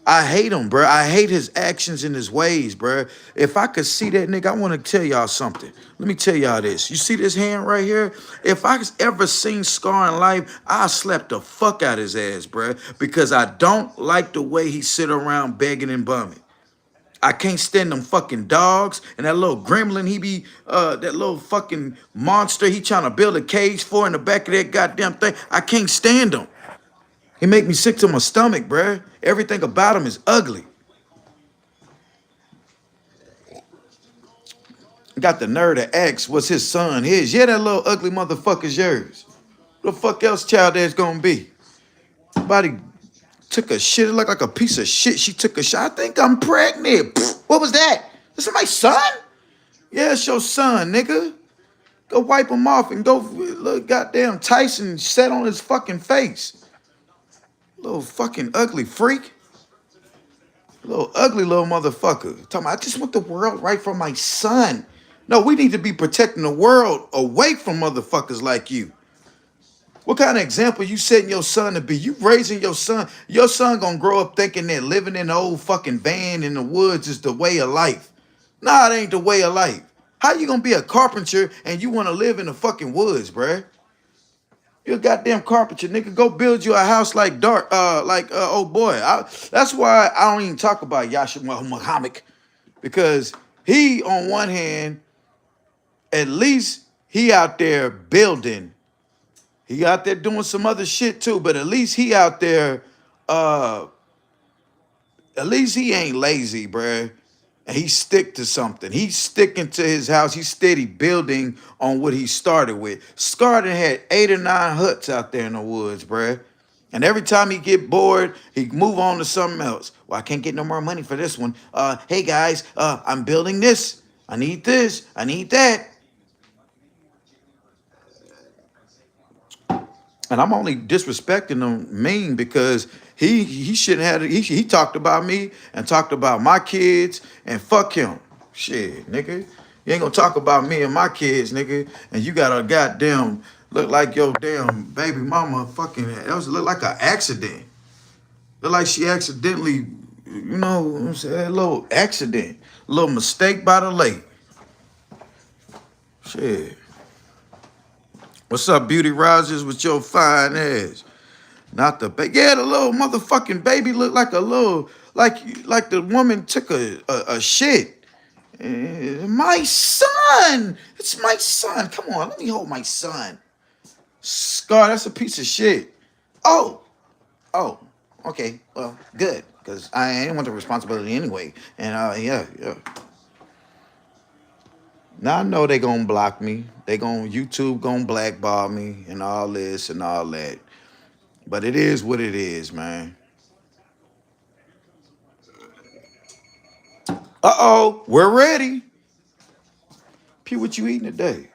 I hate him, bruh. I hate his actions and his ways, bruh. If I could see that nigga, I want to tell y'all something. Let me tell y'all this. You see this hand right here? If I ever seen Scar in life, I slapped the fuck out his ass, bruh. Because I don't like the way he sit around begging and bumming. I can't stand them fucking dogs and that little gremlin that little fucking monster he trying to build a cage for in the back of that goddamn thing. I can't stand him. He make me sick to my stomach, bruh. Everything about him is ugly. Got the nerve to ask what's his son his. Yeah, that little ugly motherfucker's yours. What the fuck else child that's gonna be? Somebody took a shit, it looked like a piece of shit. She took a shot. I think I'm pregnant. Pfft, what was that? This is my son? Yeah, it's your son, nigga. Go wipe him off and go look goddamn Tyson set on his fucking face. Little fucking ugly freak. Little ugly little motherfucker. Talking about, I just want the world right for my son. No, we need to be protecting the world away from motherfuckers like you. What kind of example you setting your son to be? You raising your son. Your son gonna grow up thinking that living in an old fucking van in the woods is the way of life. Nah, it ain't the way of life. How you gonna be a carpenter and you wanna live in the fucking woods, bruh? You're a goddamn carpenter, nigga. Go build you a house like oh boy. That's why I don't even talk about Yasha Muhammad. Because he, on one hand, at least he out there building. He out there doing some other shit too, but at least he out there, at least he ain't lazy, bruh. And he stick to something. He's sticking to his house. He's steady building on what he started with. Scarden had 8 or 9 huts out there in the woods, bruh. And every time he get bored, he move on to something else. Well, I can't get no more money for this one. Hey guys, I'm building this. I need this. I need that. And I'm only disrespecting him mean because he shouldn't have he talked about me and talked about my kids and fuck him. Shit, nigga. You ain't gonna talk about me and my kids, nigga, and you got a goddamn look like your damn baby mama fucking that was look like an accident. Look like she accidentally, you know what I'm saying, a little accident, a little mistake by the lake. Shit. What's up, Beauty Rogers, with your fine ass? Not the baby. Yeah, the little motherfucking baby looked like a little, like the woman took a shit. My son. It's my son. Come on, let me hold my son. Scar, that's a piece of shit. Oh, oh, okay. Well, good. Because I didn't want the responsibility anyway. And yeah. Now I know they gonna block me. They gonna YouTube gonna blackball me and all this and all that. But it is what it is, man. Uh-oh, we're ready. P, what you eating today?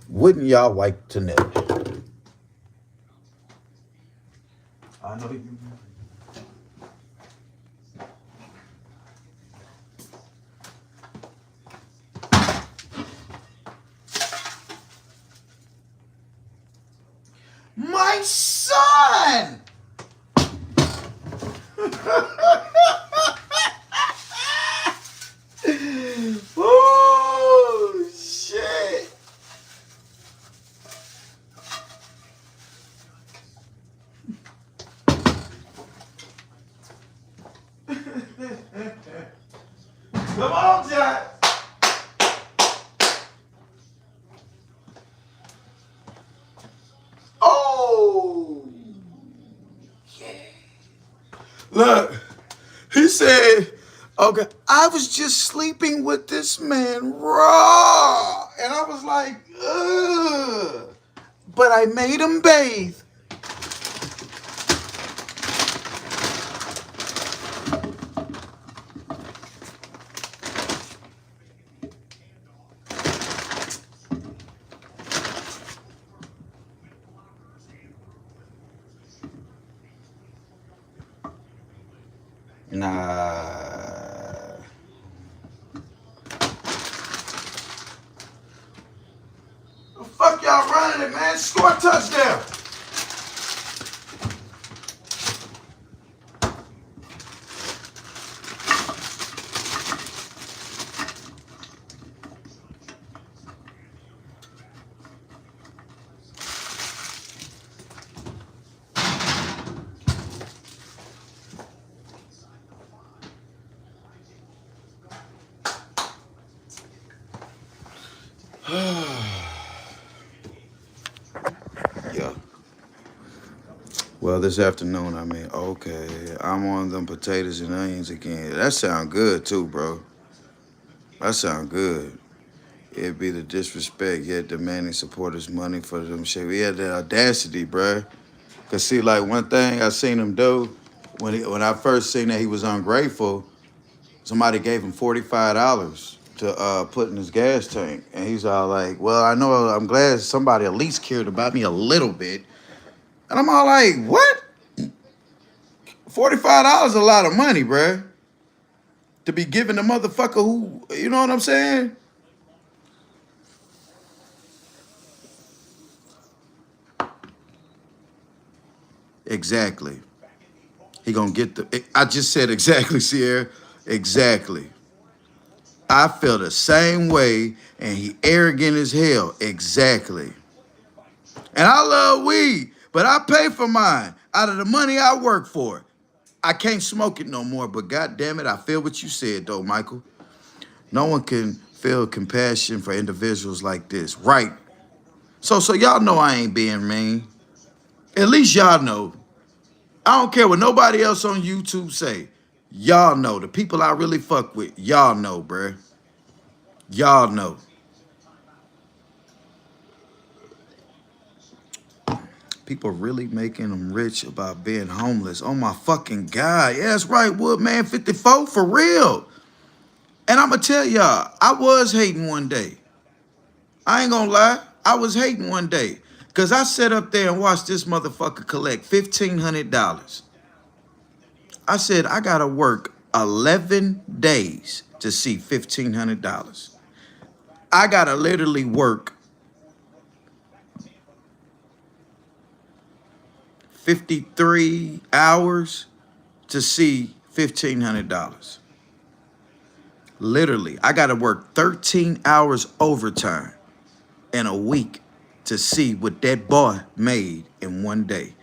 Wouldn't y'all like to know? I know you. My son! Oh, shit. Come on, Jack. Oh, yeah. Look, he said, okay, I was just sleeping with this man raw. And I was like, ugh. But I made him bathe. Nah. The fuck y'all running it, man? Score a touchdown. Yeah. Well, this afternoon, I mean, okay, I'm on them potatoes and onions again. That sound good too, bro. That sound good. It'd be the disrespect, yet demanding supporters money for them shit. We had the audacity, bro. Cause see, like one thing I seen him do when I first seen that he was ungrateful, somebody gave him $45 to put in his gas tank, and he's all like, "Well, I know I'm glad somebody at least cared about me a little bit." And I'm all like, "What? $45 is a lot of money, bruh, to be giving a motherfucker who, you know what I'm saying?" Exactly. He gonna get the. I just said exactly, Sierra. Exactly. I feel the same way, and he arrogant as hell. Exactly. And I love weed, but I pay for mine out of the money I work for. I can't smoke it no more, but god damn it, I feel what you said though, Michael. No one can feel compassion for individuals like this. Right. So y'all know I ain't being mean. At least y'all know. I don't care what nobody else on YouTube say. Y'all know. The people I really fuck with, y'all know, bruh. Y'all know. People really making them rich about being homeless. Oh my fucking God. Yeah, that's right, Woodman 54, for real. And I'ma tell y'all, I was hating one day. I ain't gonna lie. I was hating one day. Because I sat up there and watched this motherfucker collect $1,500. I said, I got to work 11 days to see $1,500. I got to literally work 53 hours to see $1,500. Literally, I got to work 13 hours overtime in a week to see what that boy made in one day.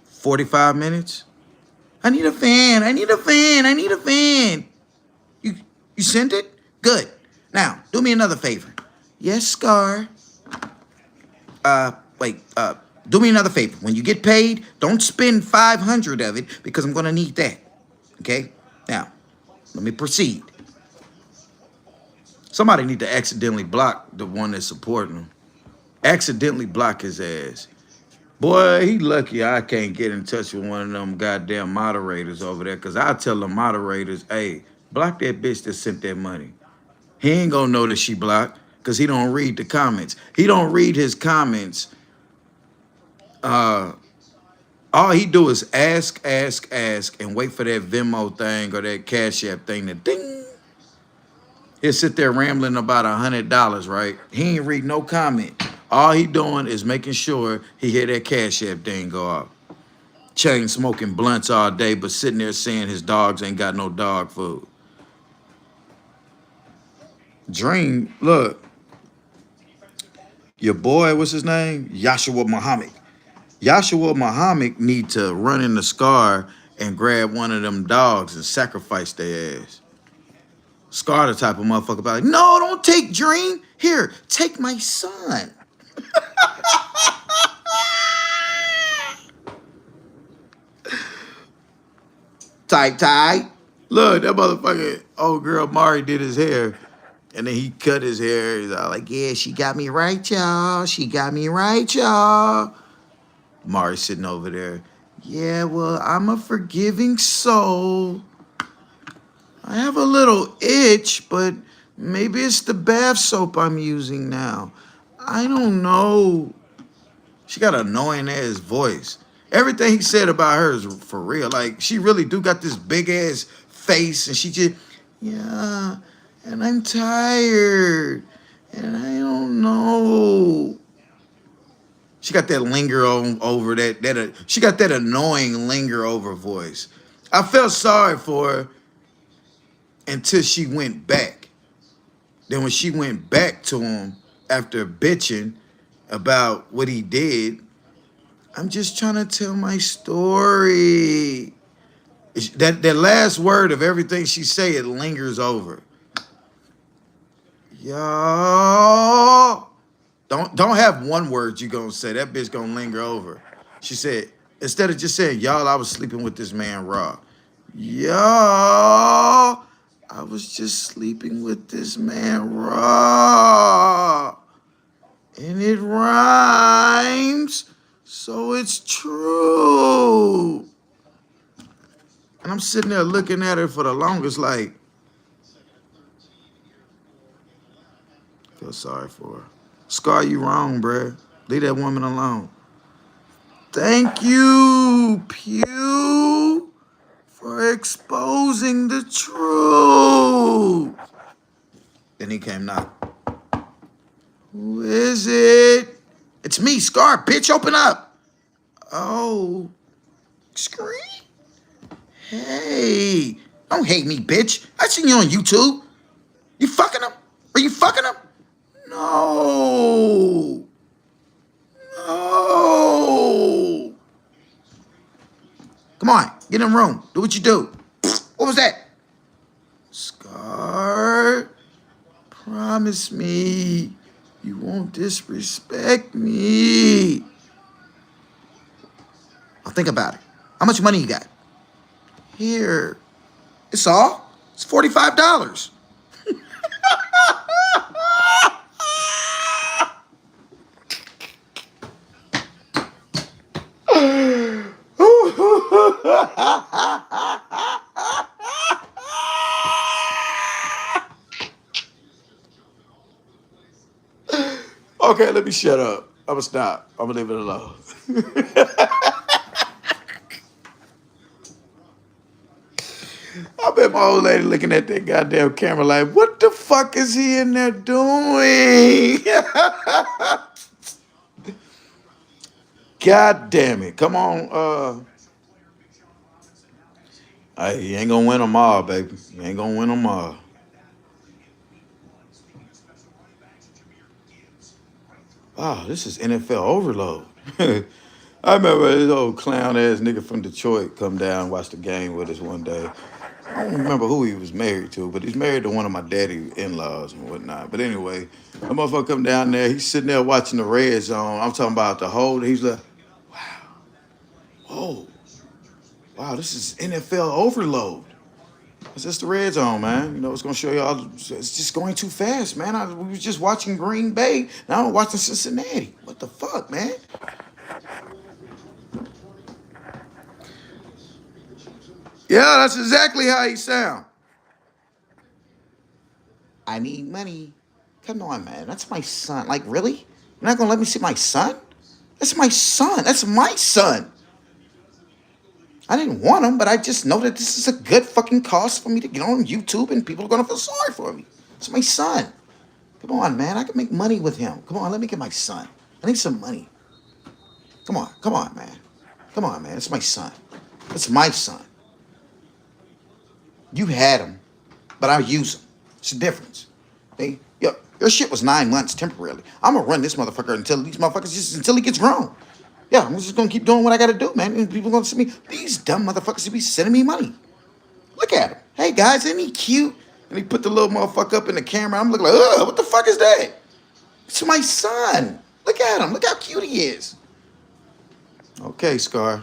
45 minutes? I need a fan. I need a fan. I need a fan. You sent it? Good. Now, do me another favor. Yes, Scar. Do me another favor. When you get paid, don't spend 500 of it because I'm going to need that. Okay? Now, let me proceed. Somebody need to accidentally block the one that's supporting him. Accidentally block his ass. Boy, he lucky I can't get in touch with one of them goddamn moderators over there, because I tell the moderators, hey, block that bitch that sent that money. He ain't gonna know that she blocked because he don't read the comments. He don't read his comments. All he do is ask, and wait for that Venmo thing or that Cash App thing to ding. He'll sit there rambling about $100, right? He ain't read no comment. All he doing is making sure he hear that Cash App thing go off. Chain smoking blunts all day, but sitting there saying his dogs ain't got no dog food. Dream, look. Your boy, what's his name? Yashua Muhammad. Yashua Muhammad need to run in the Scar and grab one of them dogs and sacrifice their ass. Scar the type of motherfucker about like, no, don't take Dream. Here, take my son. Tight. Look, that motherfucker, old girl Mari did his hair. And then he cut his hair. He's all like, yeah, she got me right, y'all. She got me right, y'all. Mari sitting over there. Yeah, well, I'm a forgiving soul. I have a little itch, but maybe it's the bath soap I'm using now. I don't know. She got an annoying ass voice. Everything he said about her is for real. Like, she really do got this big ass face, and she just, yeah, and I'm tired, and I don't know. She got that linger on over that she got that annoying linger over voice. I felt sorry for her until she went back. Then when she went back to him after bitching about what he did, I'm just trying to tell my story. That last word of everything she say, it lingers over. Y'all. Don't have one word you gonna say. That bitch gonna linger over. She said, instead of just saying, y'all, I was sleeping with this man raw. Y'all, I was just sleeping with this man raw. And it rhymes, so it's true. And I'm sitting there looking at her for the longest, like, feel sorry for her. Scar, you wrong, bruh. Leave that woman alone. Thank you, Pew, for exposing the truth. Then he came knock. Who is it? It's me, Scar, bitch, open up. Oh, scream. Hey, don't hate me, bitch. I seen you on YouTube. You fucking him? Are you fucking him? No. No. Come on, get in the room. Do what you do. What was that? Scar, promise me you won't disrespect me. I'll think about it. How much money you got? Here. It's all? It's $45. Okay, let me shut up. I'm gonna stop. I'm gonna leave it alone. I bet my old lady looking at that goddamn camera like, what the fuck is he in there doing? God damn it. Come on, hey, you ain't gonna win them all, baby. You ain't gonna win them all. Wow, this is NFL overload. I remember this old clown ass nigga from Detroit come down and watch the game with us one day. I don't remember who he was married to, but he's married to one of my daddy in-laws and whatnot. But anyway, that motherfucker come down there, he's sitting there watching the red zone. I'm talking about the whole, he's like, whoa, wow, this is NFL overload. It's just the red zone, man. You know, it's gonna show y'all. It's just going too fast, man. We was just watching Green Bay. Now I'm watching Cincinnati. What the fuck, man? Yeah, that's exactly how he sound. I need money. Come on, man. That's my son. Like, really? You're not gonna let me see my son? That's my son. That's my son. I didn't want him, but I just know that this is a good fucking cause for me to get on YouTube and people are gonna feel sorry for me. It's my son. Come on, man. I can make money with him. Come on, let me get my son. I need some money. Come on, man. Come on, man. It's my son. It's my son. You had him, but I use him. It's a difference. Hey, your shit was 9 months temporarily. I'm gonna run this motherfucker until he gets grown. Yeah, I'm just gonna keep doing what I gotta do, man. And people gonna see me. These dumb motherfuckers will be sending me money. Look at him. Hey guys, isn't he cute? And he put the little motherfucker up in the camera. I'm looking like, ugh, what the fuck is that? It's my son. Look at him. Look how cute he is. Okay, Scar.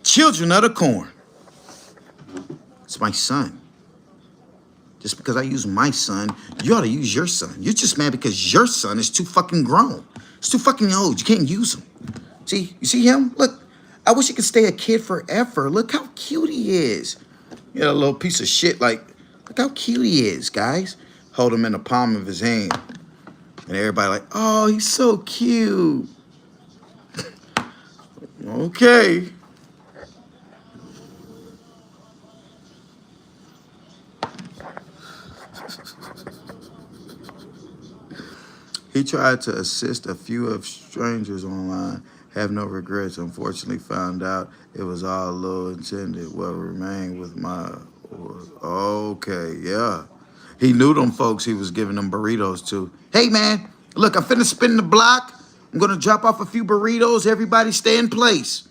Children of the corn. It's my son. Just because I use my son, you ought to use your son. You're just mad because your son is too fucking grown. It's too fucking old. You can't use him. See? You see him? Look. I wish he could stay a kid forever. Look how cute he is. You got a little piece of shit like, look how cute he is, guys. Hold him in the palm of his hand. And everybody like, oh, he's so cute. Okay. He tried to assist a few of strangers online. Have no regrets. Unfortunately, found out it was all low intended. What remained with my. Okay, yeah. He knew them folks he was giving them burritos to. Hey, man, look, I'm finna spin the block. I'm gonna drop off a few burritos. Everybody stay in place.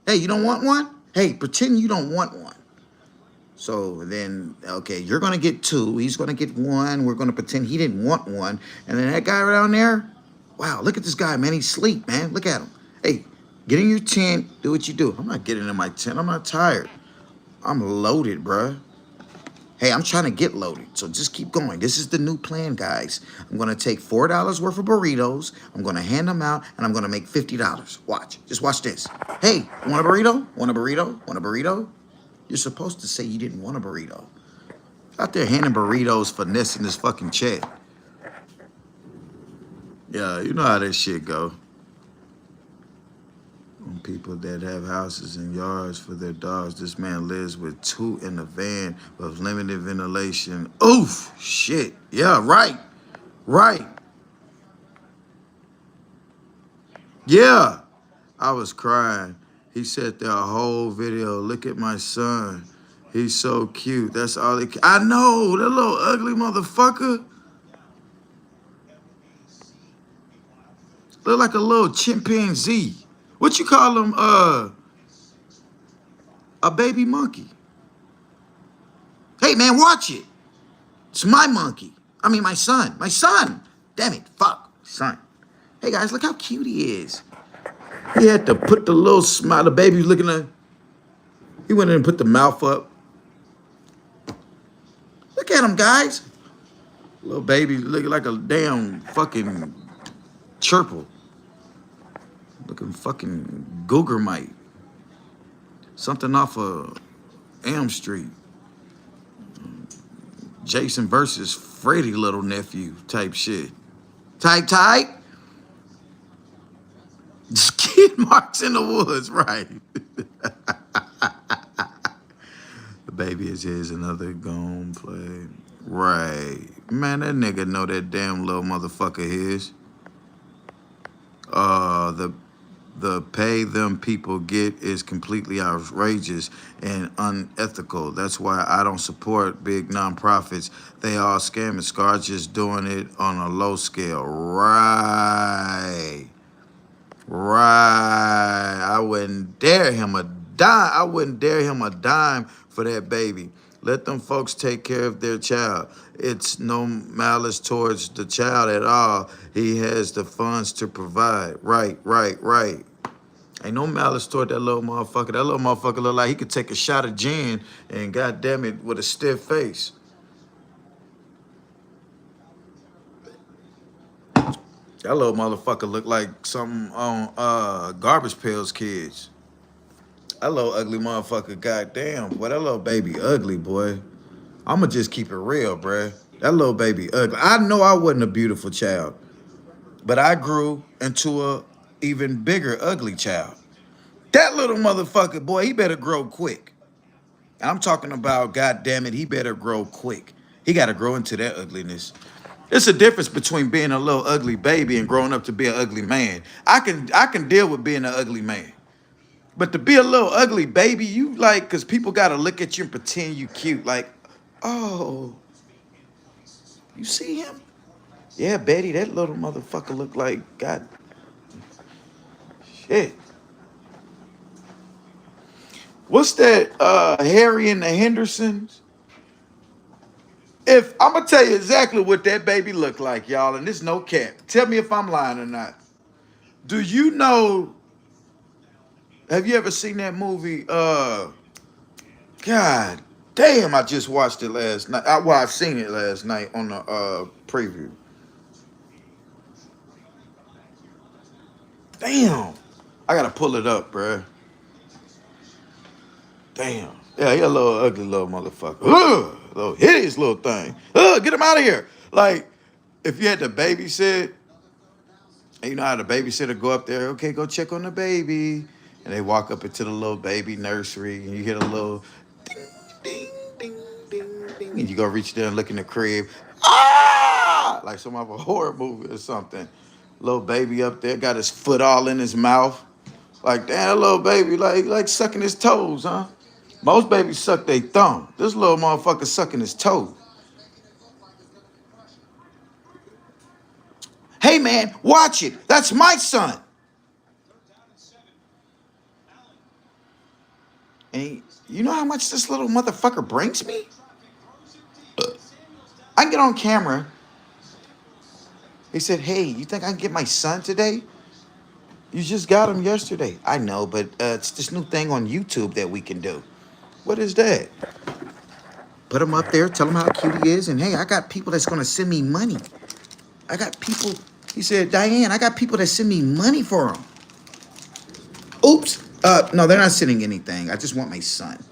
Hey, you don't want one? Hey, pretend you don't want one. So then, okay, you're going to get two. He's going to get one. We're going to pretend he didn't want one. And then that guy around there, wow, look at this guy, man. He's asleep, man. Look at him. Hey, get in your tent. Do what you do. I'm not getting in my tent. I'm not tired. I'm loaded, bruh. Hey, I'm trying to get loaded. So just keep going. This is the new plan, guys. I'm going to take $4 worth of burritos. I'm going to hand them out, and I'm going to make $50. Watch. Just watch this. Hey, want a burrito? Want a burrito? Want a burrito? You're supposed to say you didn't want a burrito. Out there handing burritos, finessing this fucking check. Yeah, you know how that shit go. On people that have houses and yards for their dogs. This man lives with 2 in the van with limited ventilation. Oof, shit. Yeah, right. Right. Yeah. I was crying. He sat there a whole video. Look at my son. He's so cute. That's all he. I know, that little ugly motherfucker. Look like a little chimpanzee. What you call him? A baby monkey. Hey man, watch it. It's my monkey. I mean my son. My son. Damn it. Fuck. Son. Hey guys, look how cute he is. He had to put the little smile. The baby looking at. He went in and put the mouth up. Look at him, guys. Little baby looking like a damn fucking chirple. Looking fucking Googermite. Something off of Elm Street. Jason versus Freddy little nephew type shit. Type. Skid marks in the woods, right? The baby is his, another gon' play. Right. Man, that nigga know that damn little motherfucker his. The pay them people get is completely outrageous and unethical. That's why I don't support big nonprofits. They all scamming. Scar just doing it on a low scale. Right. I wouldn't dare him a dime. I wouldn't dare him a dime for that baby. Let them folks take care of their child. It's no malice towards the child at all. He has the funds to provide. Right. Ain't no malice toward that little motherfucker. That little motherfucker look like he could take a shot of gin and goddamn it with a stiff face. That little motherfucker look like something on Garbage Pails Kids. That little ugly motherfucker, goddamn. Boy, that little baby ugly, boy. I'ma just keep it real, bruh. That little baby ugly. I know I wasn't a beautiful child, but I grew into a even bigger ugly child. That little motherfucker, boy, he better grow quick. I'm talking about, goddamn it, he better grow quick. He gotta grow into that ugliness. It's a difference between being a little ugly baby and growing up to be an ugly man. I can deal with being an ugly man. But to be a little ugly baby, you like, because people got to look at you and pretend you cute. Like, oh, you see him? Yeah, Betty, that little motherfucker look like, God, shit. What's that, Harry and the Hendersons? If I'm going to tell you exactly what that baby looked like, y'all, and this no cap. Tell me if I'm lying or not. Do you know, have you ever seen that movie, God damn, I just watched it last night. I've seen it last night on the preview. Damn. I gotta pull it up, bruh. Damn. Yeah, he a little ugly little motherfucker. Ugh, little hideous little thing. Ugh, get him out of here. Like, if you had to babysit, and you know how the babysitter go up there, okay, go check on the baby. And they walk up into the little baby nursery, and you hear a little ding, ding, ding, ding, ding. And you go reach there and look in the crib. Ah! Like some of a horror movie or something. Little baby up there, got his foot all in his mouth. Like, damn, that little baby, like sucking his toes, huh? Most babies suck their thumb. This little motherfucker sucking his toe. Hey, man, watch it. That's my son. And you know how much this little motherfucker brings me? I can get on camera. He said, hey, you think I can get my son today? You just got him yesterday. I know, but it's this new thing on YouTube that we can do. What is that? Put him up there, tell him how cute he is, and hey, I got people that's gonna send me money. I got people, he said, Diane, I got people that send me money for him. Oops. No, they're not sending anything. I just want my son.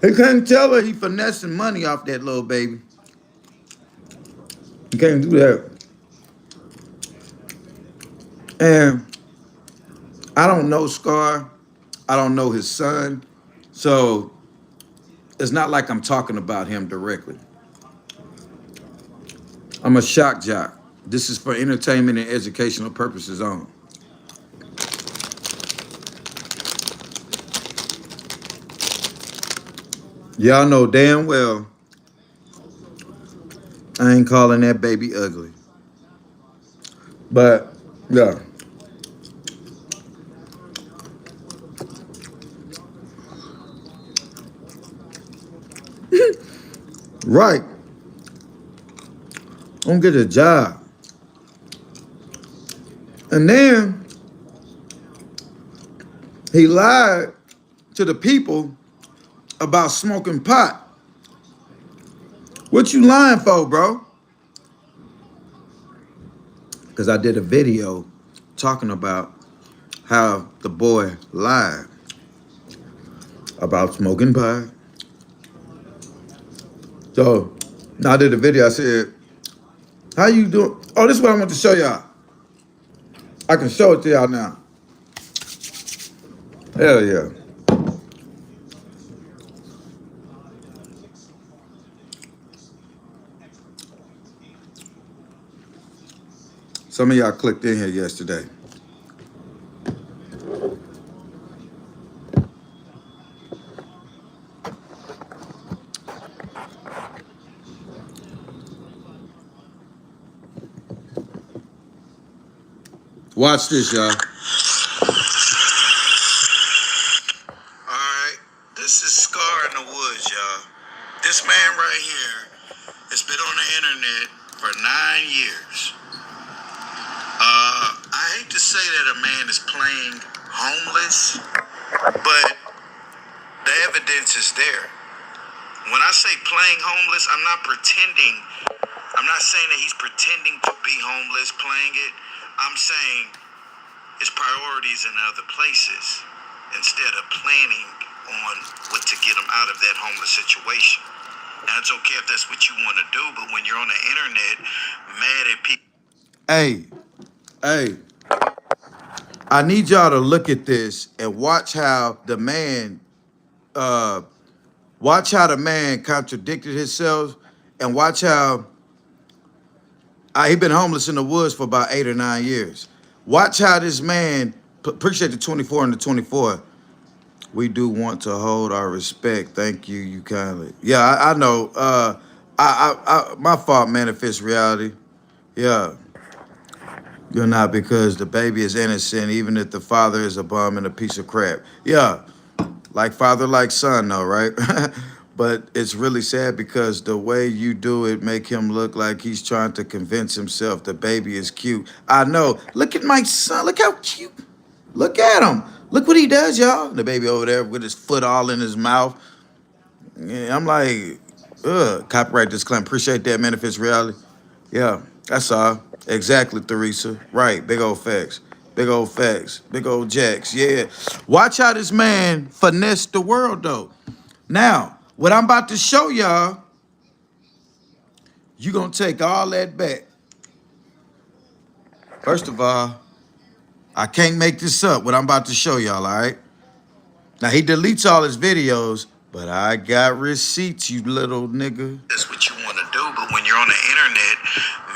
He couldn't tell her he finessing money off that little baby. You can't do that. And I don't know Scar. I don't know his son. So it's not like I'm talking about him directly. I'm a shock jock. This is for entertainment and educational purposes only. Y'all know damn well I ain't calling that baby ugly. But, yeah. Right. Don't get a job. And then he lied to the people about smoking pot. What you lying for, bro? Because I did a video talking about how the boy lied about smoking pot. So No, I did a video. I said, how you doing? Oh, this is what I want to show y'all. I can show it to y'all now. Hell yeah. Some of y'all clicked in here yesterday. Watch this, y'all. Alright, this is Scar in the Woods, y'all. This man right here has been on the internet for 9 years. I hate to say that a man is playing homeless, but the evidence is there. When I say playing homeless, I'm not pretending. I'm not saying that he's pretending to be homeless, playing it. I'm saying his priorities in other places instead of planning on what to get him out of that homeless situation. Now, it's okay if that's what you want to do, but when you're on the internet, mad at people. Hey, I need y'all to look at this and watch how the man, contradicted himself, and watch how he been homeless in the woods for about 8 or 9 years. Watch how this man, appreciate the 24 and the 24. We do want to hold our respect. Thank you, you kindly. Yeah, I know. My fault, manifest reality. Yeah. You're not, because the baby is innocent, even if the father is a bum and a piece of crap. Yeah, like father, like son, though, right? But it's really sad because the way you do it make him look like he's trying to convince himself the baby is cute. I know. Look at my son. Look how cute. Look at him. Look what he does, y'all. The baby over there with his foot all in his mouth. Yeah, I'm like, ugh. Copyright disclaimer. Appreciate that, manifest reality. Yeah, that's all. Exactly, Theresa. Right. Big old facts. Big old facts. Big old jacks. Yeah. Watch how this man finesse the world, though. Now, what I'm about to show y'all, you gonna take all that back. First of all, I can't make this up, what I'm about to show y'all, all right? Now, he deletes all his videos, but I got receipts, you little nigga. That's what you want to do, but when you're on the internet,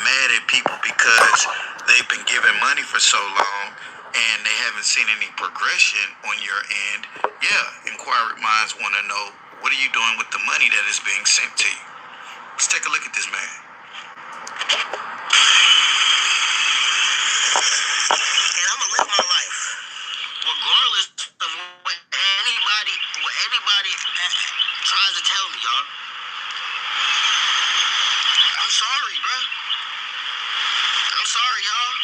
mad at people because they've been giving money for so long and they haven't seen any progression on your end, yeah, inquiring minds want to know, what are you doing with the money that is being sent to you? Let's take a look at this man. And I'm gonna live my life, regardless of what anybody tries to tell me, y'all. I'm sorry, bro. I'm sorry, y'all.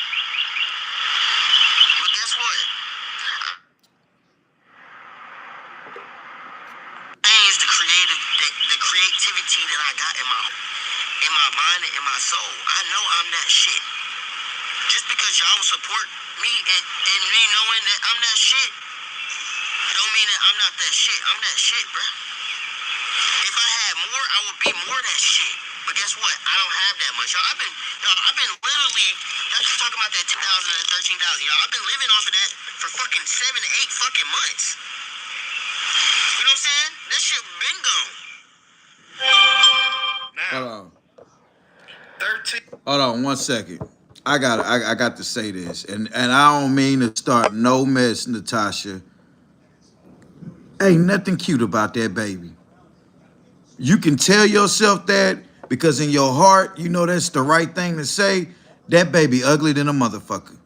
But guess what? Is the creativity that I got in my mind and in my soul. I know I'm that shit. Just because y'all support me and me knowing that I'm that shit, don't mean that I'm not that shit. I'm that shit, bro. If I had more, I would be more that shit. But guess what? I don't have that much. Y'all, I've been literally, y'all keep talking about that 2,000 and 13,000. Y'all, I've been living off of that for fucking 7 to 8 fucking months. You know what I'm saying? That shit been gone. Now, hold on. 13. Hold on 1 second. I got to say this, and I don't mean to start no mess, Natasha. Ain't nothing cute about that baby. You can tell yourself that because in your heart, you know that's the right thing to say. That baby ugly than a motherfucker.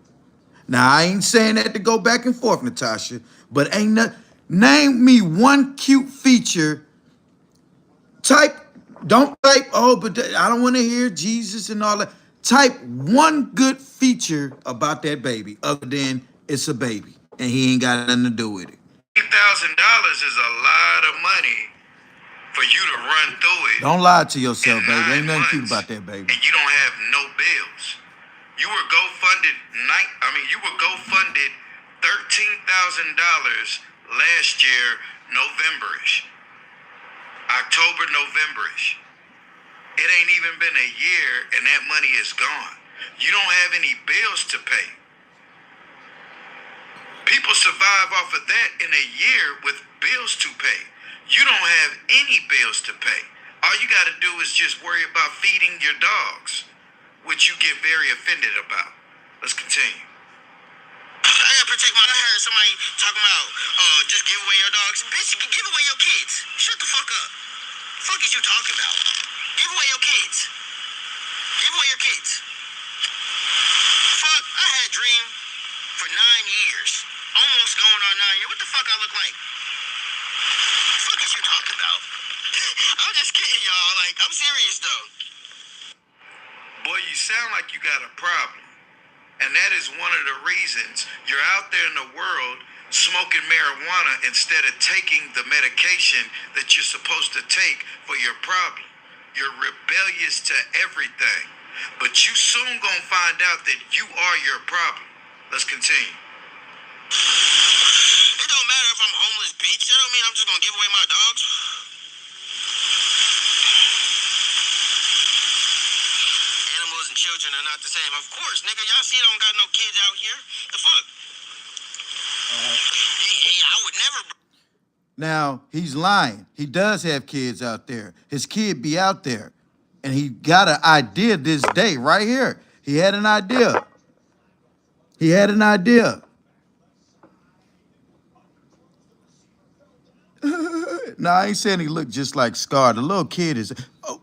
Now, I ain't saying that to go back and forth, Natasha, but ain't not, name me one cute feature. Don't type, oh, but I don't want to hear Jesus and all that. Type one good feature about that baby other than it's a baby and he ain't got nothing to do with it. $8,000 is a lot of money for you to run through it. Don't lie to yourself, baby. Ain't nothing cute about that, baby. And you don't have no bills. You were GoFunded $13,000 last year, November-ish. October, November-ish. It ain't even been a year and that money is gone. You don't have any bills to pay. People survive off of that in a year with bills to pay. You don't have any bills to pay. All you got to do is just worry about feeding your dogs, which you get very offended about. Let's continue. I gotta protect my. I heard somebody talking about, just give away your dogs. Bitch, give away your kids. Shut the fuck up. The fuck is you talking about? Give away your kids. Give away your kids. Fuck, I had a dream for 9 years. Almost going on 9 years. What the fuck I look like? The fuck is you talking about? I'm just kidding, y'all. Like, I'm serious, though. Boy, you sound like you got a problem. And that is one of the reasons you're out there in the world smoking marijuana instead of taking the medication that you're supposed to take for your problem. You're rebellious to everything. But you soon gonna find out that you are your problem. Let's continue. It don't matter if I'm homeless, bitch. That don't mean I'm just gonna give away my dogs. Animals and children are not the same. Of course, nigga. Y'all see I don't got no kids out here. The fuck? I would never. Now, he's lying. He does have kids out there. His kid be out there. And he got an idea this day right here. He had an idea. He had an idea. No, I ain't saying he looked just like Scar. The little kid is...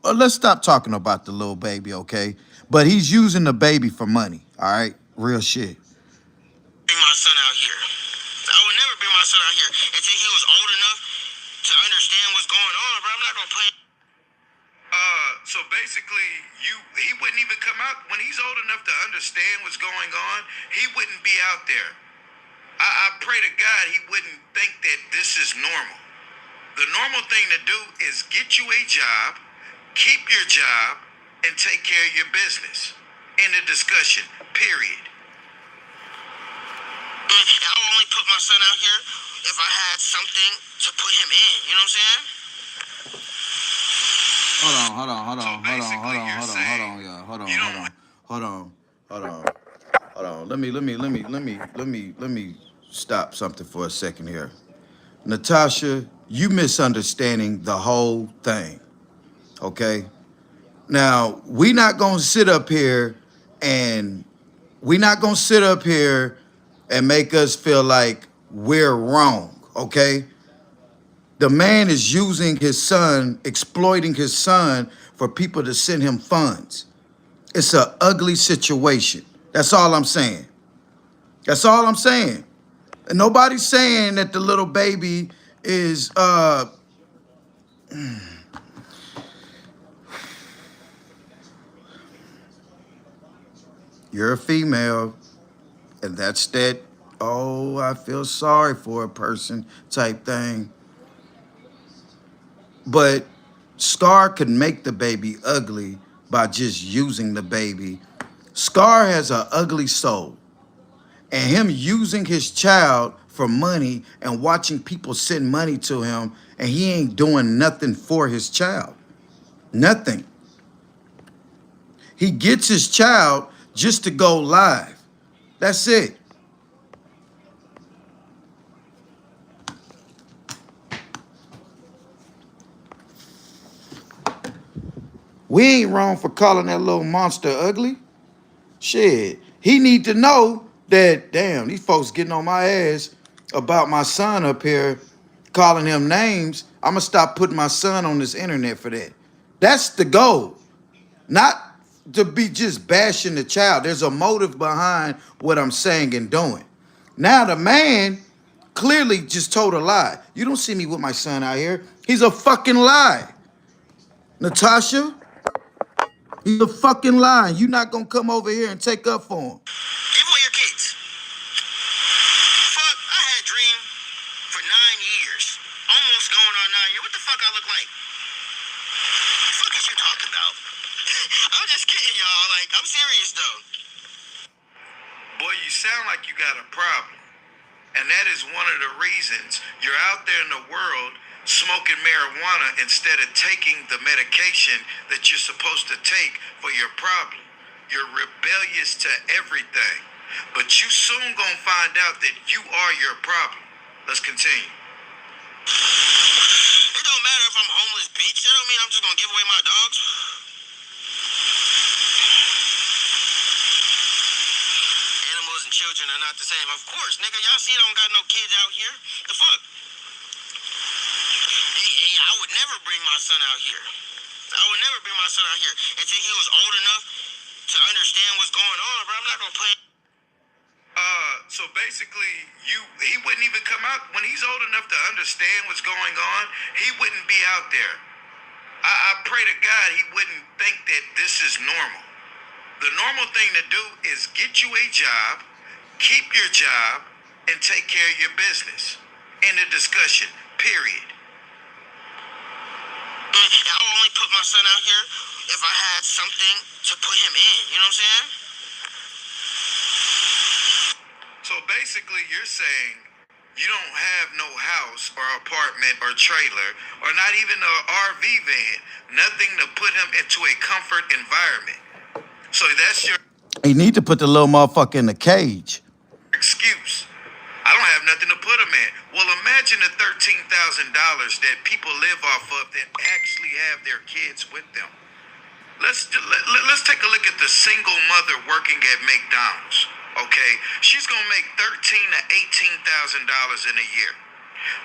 let's stop talking about the little baby, okay? But he's using the baby for money, all right? Real shit. Bring my son out here. I would never bring my son out here until he was old enough to understand what's going on, bro. I'm not gonna play. So basically, he wouldn't even come out when he's old enough to understand what's going on. He wouldn't be out there. I pray to God he wouldn't think that this is normal. The normal thing to do is get you a job, keep your job, and take care of your business. End of discussion. Period. I'll only put my son out here if I had something to put him in. You know what I'm saying? Hold on. Let me stop something for a second here. Natasha, you misunderstanding the whole thing. Okay? Now, we're not gonna sit up here and make us feel like we're wrong, okay? The man is using his son, exploiting his son for people to send him funds. It's an ugly situation. That's all I'm saying. That's all I'm saying. And nobody's saying that the little baby is, you're a female, and that's that, oh, I feel sorry for a person type thing. But Scar could make the baby ugly by just using the baby. Scar has an ugly soul. And him using his child for money and watching people send money to him, and he ain't doing nothing for his child. Nothing. He gets his child just to go live. That's it. We ain't wrong for calling that little monster ugly. Shit. He need to know that, damn, these folks getting on my ass about my son up here, calling him names. I'm going to stop putting my son on this internet for that. That's the goal. Not to be just bashing the child. There's a motive behind what I'm saying and doing. Now the man clearly just told a lie. You don't see me with my son out here. He's a fucking lie. Natasha, he's a fucking lie. You not gonna come over here and take up for him. Give away your kids. Fuck, I had a dream for 9 years. Almost going on 9 years. What the fuck I look like? The fuck is you talking about? I'm just kidding, y'all. Like, I'm serious, though. Boy, you sound like you got a problem. And that is one of the reasons you're out there in the world smoking marijuana instead of taking the medication that you're supposed to take for your problem. You're rebellious to everything. But you soon gonna find out that you are your problem. Let's continue. It don't matter if I'm homeless, bitch. That don't mean I'm just gonna give away my dogs. Animals and children are not the same. Of course, nigga. Y'all see I don't got no kids out here. The fuck? I would never bring my son out here. I would never bring my son out here until he was old enough to understand what's going on, bro. I'm not gonna play. So basically, he wouldn't even come out when he's old enough to understand what's going on. He wouldn't be out there. I pray to God he wouldn't think that this is normal. The normal thing to do is get you a job, keep your job, and take care of your business. End of discussion. Period. I would only put my son out here if I had something to put him in. You know what I'm saying? So basically, you're saying you don't have no house or apartment or trailer or not even an RV van, nothing to put him into a comfort environment. So that's your... You need to put the little motherfucker in the cage. Excuse. I don't have nothing to put him in. Well, imagine the $13,000 that people live off of that actually have their kids with them. Let's take a look at the single mother working at McDonald's. Okay, she's gonna make $13,000 to $18,000 in a year.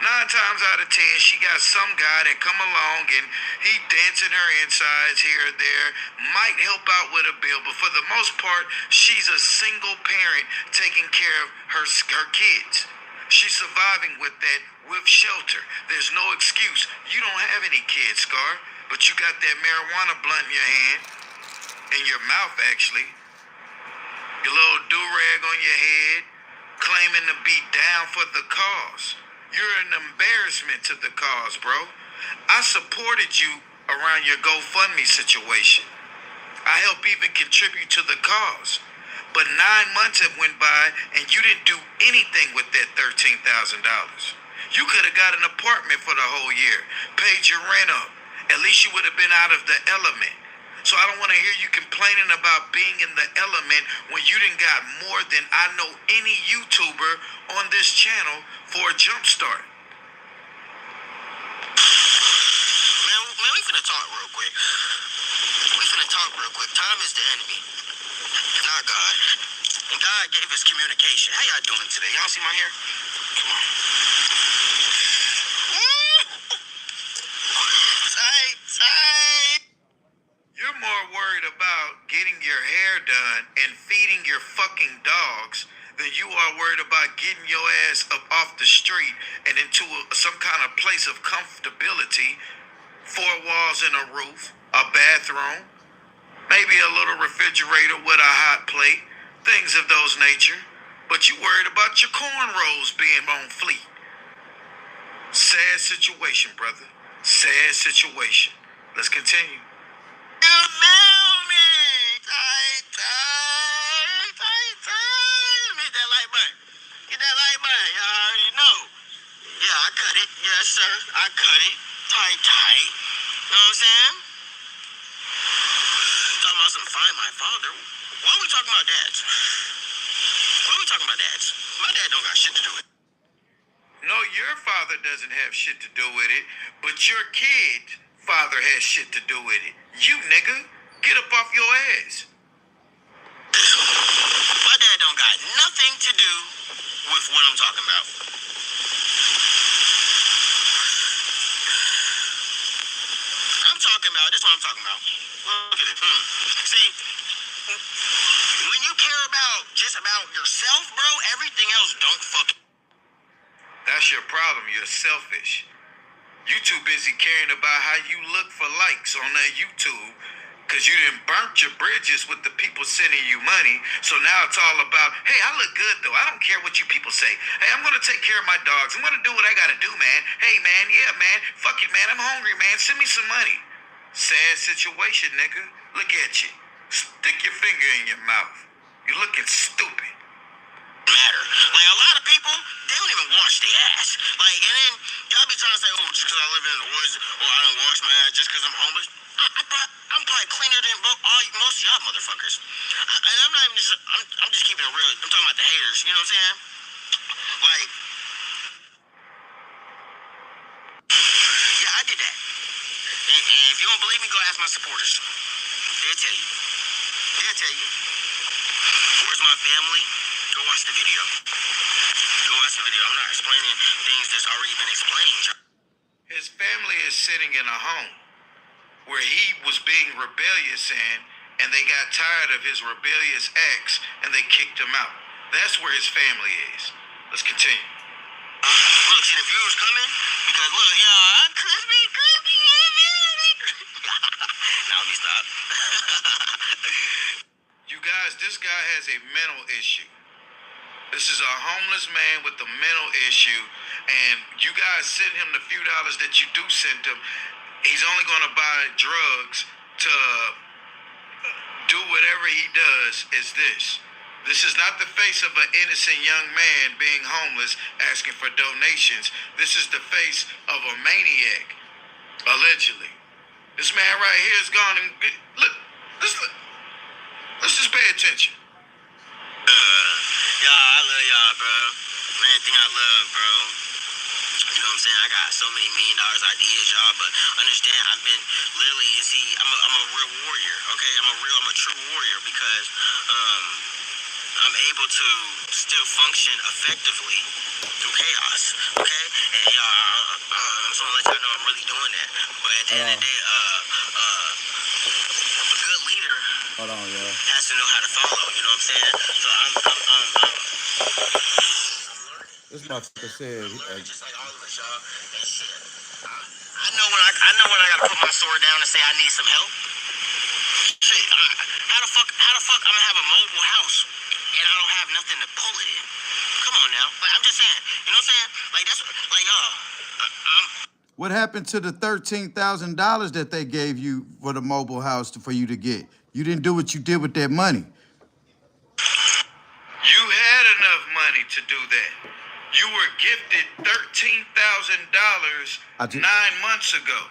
9 times out of 10, she got some guy that come along and he dancing her insides here or there, might help out with a bill, but for the most part, she's a single parent taking care of her kids. She's surviving with that, with shelter. There's no excuse. You don't have any kids, Scar, but you got that marijuana blunt in your hand, in your mouth actually. Your little do-rag on your head, claiming to be down for the cause. You're an embarrassment to the cause, bro. I supported you around your GoFundMe situation. I helped even contribute to the cause. But 9 months have went by and you didn't do anything with that $13,000. You could have got an apartment for the whole year, paid your rent up. At least you would have been out of the element. So I don't want to hear you complaining about being in the element when you done got more than I know any YouTuber on this channel for a jump start. Man, we finna talk real quick. Time is the enemy, not God. And God gave us communication. How y'all doing today? Y'all see my hair? Come on. Tight. You're more worried about getting your hair done and feeding your fucking dogs than you are worried about getting your ass up off the street and into some kind of place of comfortability, 4 walls and a roof, a bathroom, maybe a little refrigerator with a hot plate, things of those nature. But you worried about your cornrows being on fleek. Sad situation, brother. Sad situation. Let's continue. You feel me? Tight. Hit that like button. Hit that like button. Y'all already know. Yeah, I cut it. Yes, sir. I cut it. Tight. You know what I'm saying? Talking about some find my father. Why are we talking about dads? My dad don't got shit to do with it. No, your father doesn't have shit to do with it, but your kid father has shit to do with it. You nigga, get up off your ass. My dad don't got nothing to do with what I'm talking about. This is what I'm talking about. Look at it. See, when you care just about yourself, bro, everything else don't fuck. That's your problem. You're selfish. You too busy caring about how you look for likes on that YouTube because you done burnt your bridges with the people sending you money. So now it's all about, hey, I look good though. I don't care what you people say. Hey, I'm going to take care of my dogs. I'm going to do what I got to do, man. Hey, man, yeah, man. Fuck it, man. I'm hungry, man. Send me some money. Sad situation, nigga. Look at you. Stick your finger in your mouth. You're looking stupid. matter. Like, a lot of people, they don't even wash their ass. Like, and then y'all be trying to say, oh, just because I live in the woods, or I don't wash my ass just because I'm homeless. I'm probably cleaner than most of y'all motherfuckers. And I'm not even just, I'm just keeping it real. I'm talking about the haters, you know what I'm saying? Like, yeah, I did that. And if you don't believe me, go ask my supporters. They'll tell you. They'll tell you. Where's my family? Go watch the video. Go watch the video. I'm not explaining things that's already been explained. His family is sitting in a home where he was being rebellious in, and they got tired of his rebellious acts, and they kicked him out. That's where his family is. Let's continue. Look, see the viewers coming? Because look, y'all, crispy. Now let me stop. You guys, this guy has a mental issue. This is a homeless man with a mental issue, and you guys send him the few dollars that you do send him. He's only going to buy drugs to do whatever he does. Is this? This is not the face of an innocent young man being homeless asking for donations. This is the face of a maniac, allegedly. This man right here is gone and look. Let's just pay attention. Y'all, I love y'all, bro. Man, thing I love, bro. You know what I'm saying? I got so many $1 million ideas, y'all, but understand, I've been literally, and see, I'm a real warrior, okay? I'm a true warrior because, I'm able to still function effectively through chaos, okay? And y'all, I'm just gonna let y'all know I'm really doing that. But at the end of the day, a good leader has to know how to follow, you know what I'm saying? So I'm This motherfucker said, learning just like all of us, y'all. And shit, I know when I gotta put my sword down and say I need some help. Shit, how the fuck I'm gonna have a mobile house and I don't have nothing to pull it in? Come on now. Like, I'm just saying, you know what I'm saying? Like, that's like, y'all. what happened to the $13,000 that they gave you for the mobile house for you to get? You didn't do what you did with that money. You had enough money to do that. You were gifted $13,000 9 months ago.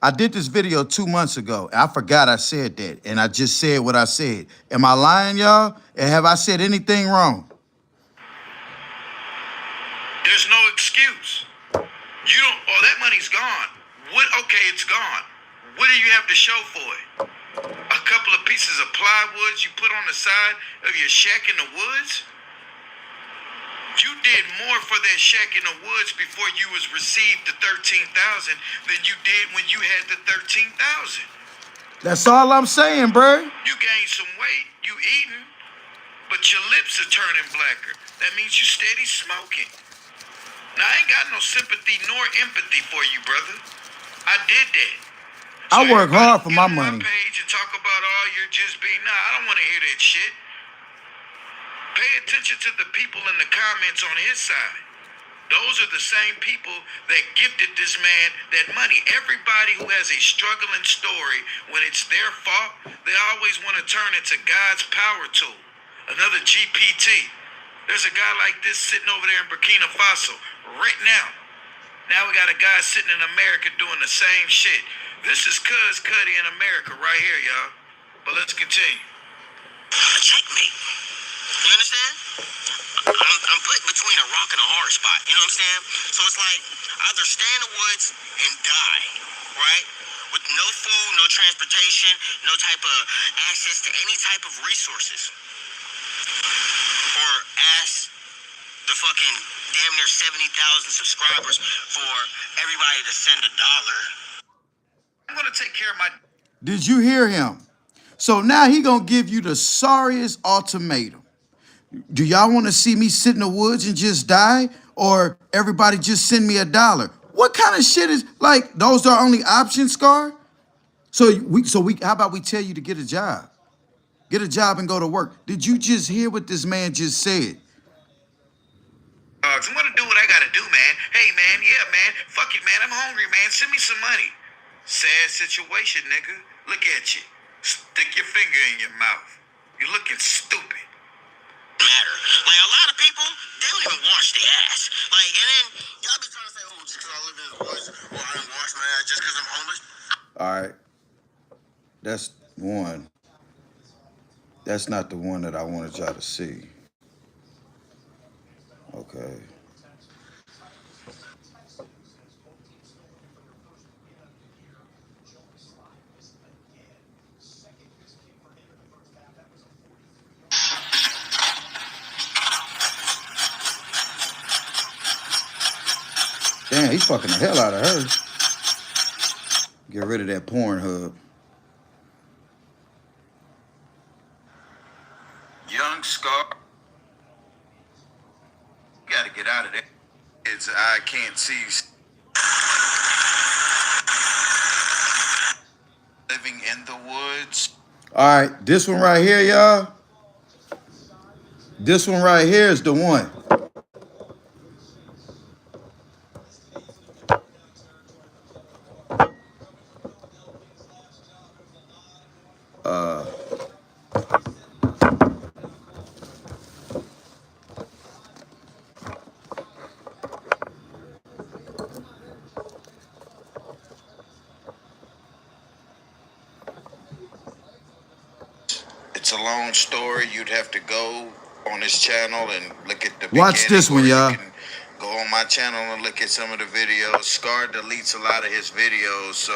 I did this video 2 months ago. I forgot I said that, and I just said what I said. Am I lying, y'all? And have I said anything wrong? There's no excuse. You don't. Oh, that money's gone. What? Okay, it's gone. What do you have to show for it? A couple of pieces of plywood you put on the side of your shack in the woods? You did more for that shack in the woods before you was received the $13,000 than you did when you had the $13,000. That's all I'm saying, bro. You gained some weight, you eating, but your lips are turning blacker. That means you steady smoking. Now, I ain't got no sympathy nor empathy for you, brother. I did that. So I work hard for my money. Page and talk about all your just being. Nah, I don't want to hear that shit. Pay attention to the people in the comments on his side. Those are the same people that gifted this man that money. Everybody who has a struggling story, when it's their fault, they always want to turn it to God's power tool. Another GPT. There's a guy like this sitting over there in Burkina Faso right now. Now we got a guy sitting in America doing the same shit. This is Cuz Cuddy in America right here, y'all. But let's continue. Checkmate. You understand? I'm put between a rock and a hard spot. You know what I'm saying? So it's like either stay in the woods and die, right? With no food, no transportation, no type of access to any type of resources. Or ask the fucking damn near 70,000 subscribers for everybody to send $1. I'm gonna take care of my. Did you hear him? So now he gonna give you the sorriest ultimatum. Do y'all want to see me sit in the woods and just die, or everybody just send me $1? What kind of shit is like? Those are only options, Scar. So we. How about we tell you to get a job? Get a job and go to work. Did you just hear what this man just said? I'm gonna do what I gotta do, man. Hey, man, yeah, man. Fuck it, man. I'm hungry, man. Send me some money. Sad situation, nigga. Look at you. Stick your finger in your mouth. You're looking stupid. Matter. Like, a lot of people people, they don't even wash their ass. Like, and then y'all be trying to say, oh, just because I live in the woods, oh, I don't wash my ass just because I'm homeless. All right, that's one. That's not the one that I wanted y'all to see. Okay. Damn, he fucking the hell out of her. Get rid of that porn hub. Young Scar. You gotta get out of there. It's I can't see. Living in the woods. All right, this one right here, y'all. This one right here is the one. It's a long story. You'd have to go on this channel and look at the Watch this one, y'all. You can go on my channel and look at some of the videos. Scar deletes a lot of his videos, so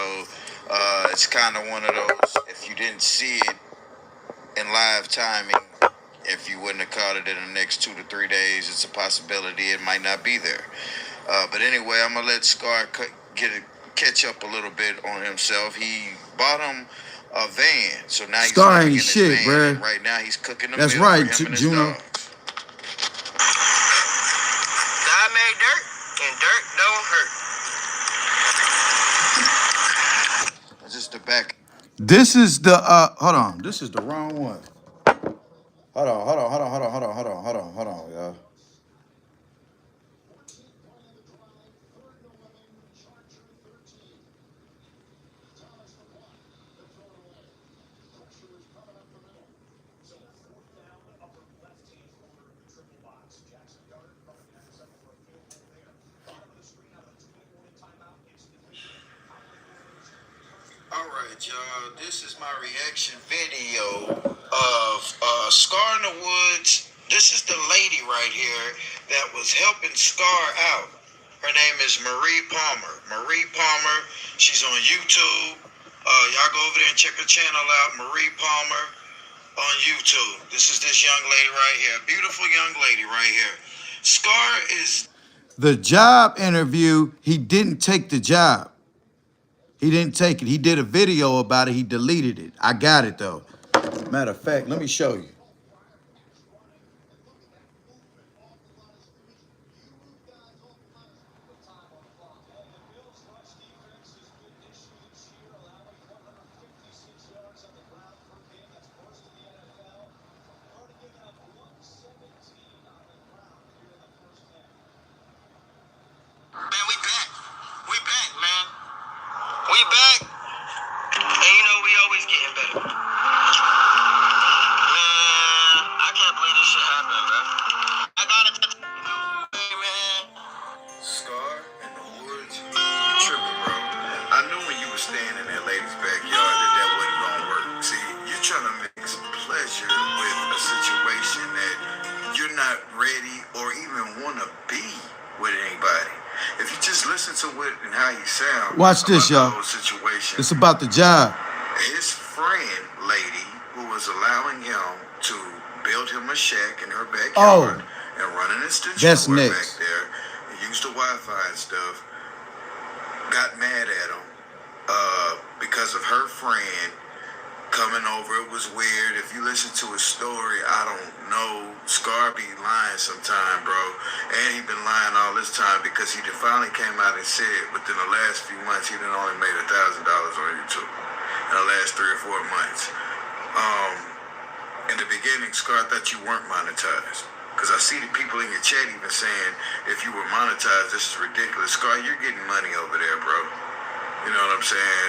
it's kind of one of those. If you didn't see it in live timing, if you wouldn't have caught it in the next 2 to 3 days, it's a possibility it might not be there. But anyway, I'm gonna let Scar catch up a little bit on himself. He bought him a van, so now he's Scar living in ain't his shit, van, and bruh. right now he's cooking the That's meal right, for him and his Juno. dogs. God made dirt, and dirt don't hurt. This is the back. This is the hold on. This is the wrong one. Hold on, y'all. All right, y'all. This is my reaction video of Scar in the Woods. This is the lady right here that was helping Scar out. Her name is Marie Palmer. Marie Palmer. She's on YouTube. Y'all go over there and check her channel out, Marie Palmer, on YouTube. This is this young lady right here. Beautiful young lady right here. Scar is the job interview. He didn't take the job. He didn't take it. He did a video about it. He deleted it. I got it though. Matter of fact, let me show you. Man, we back. We back, man. We back. And you know we always getting better. Man, I can't believe this shit happened, bro. I gotta hey, man. Scar in the Woods, you tripping, bro. I knew when you were staying in that lady's backyard that wasn't gonna work. See, you're trying to mix pleasure with a situation that you're not ready or even want to be with anybody. If you just listen to what and how he sounds, Watch this, y'all. Situation. It's about the job. His friend, lady, who was allowing him to build him a shack in her backyard and run an extension That's cord next. back there, and use the Wi-Fi and stuff, got mad at him because of her friend coming over. It was weird. If you listen to his story, I don't know. Scar be lying sometime, bro. And he been lying all this time because he finally came out and said within the last few months he done only made $1,000 on YouTube in the last 3 or 4 months. In the beginning, Scar, I thought you weren't monetized. Because I see the people in your chat even saying, if you were monetized, this is ridiculous. Scar, you're getting money over there, bro. You know what I'm saying?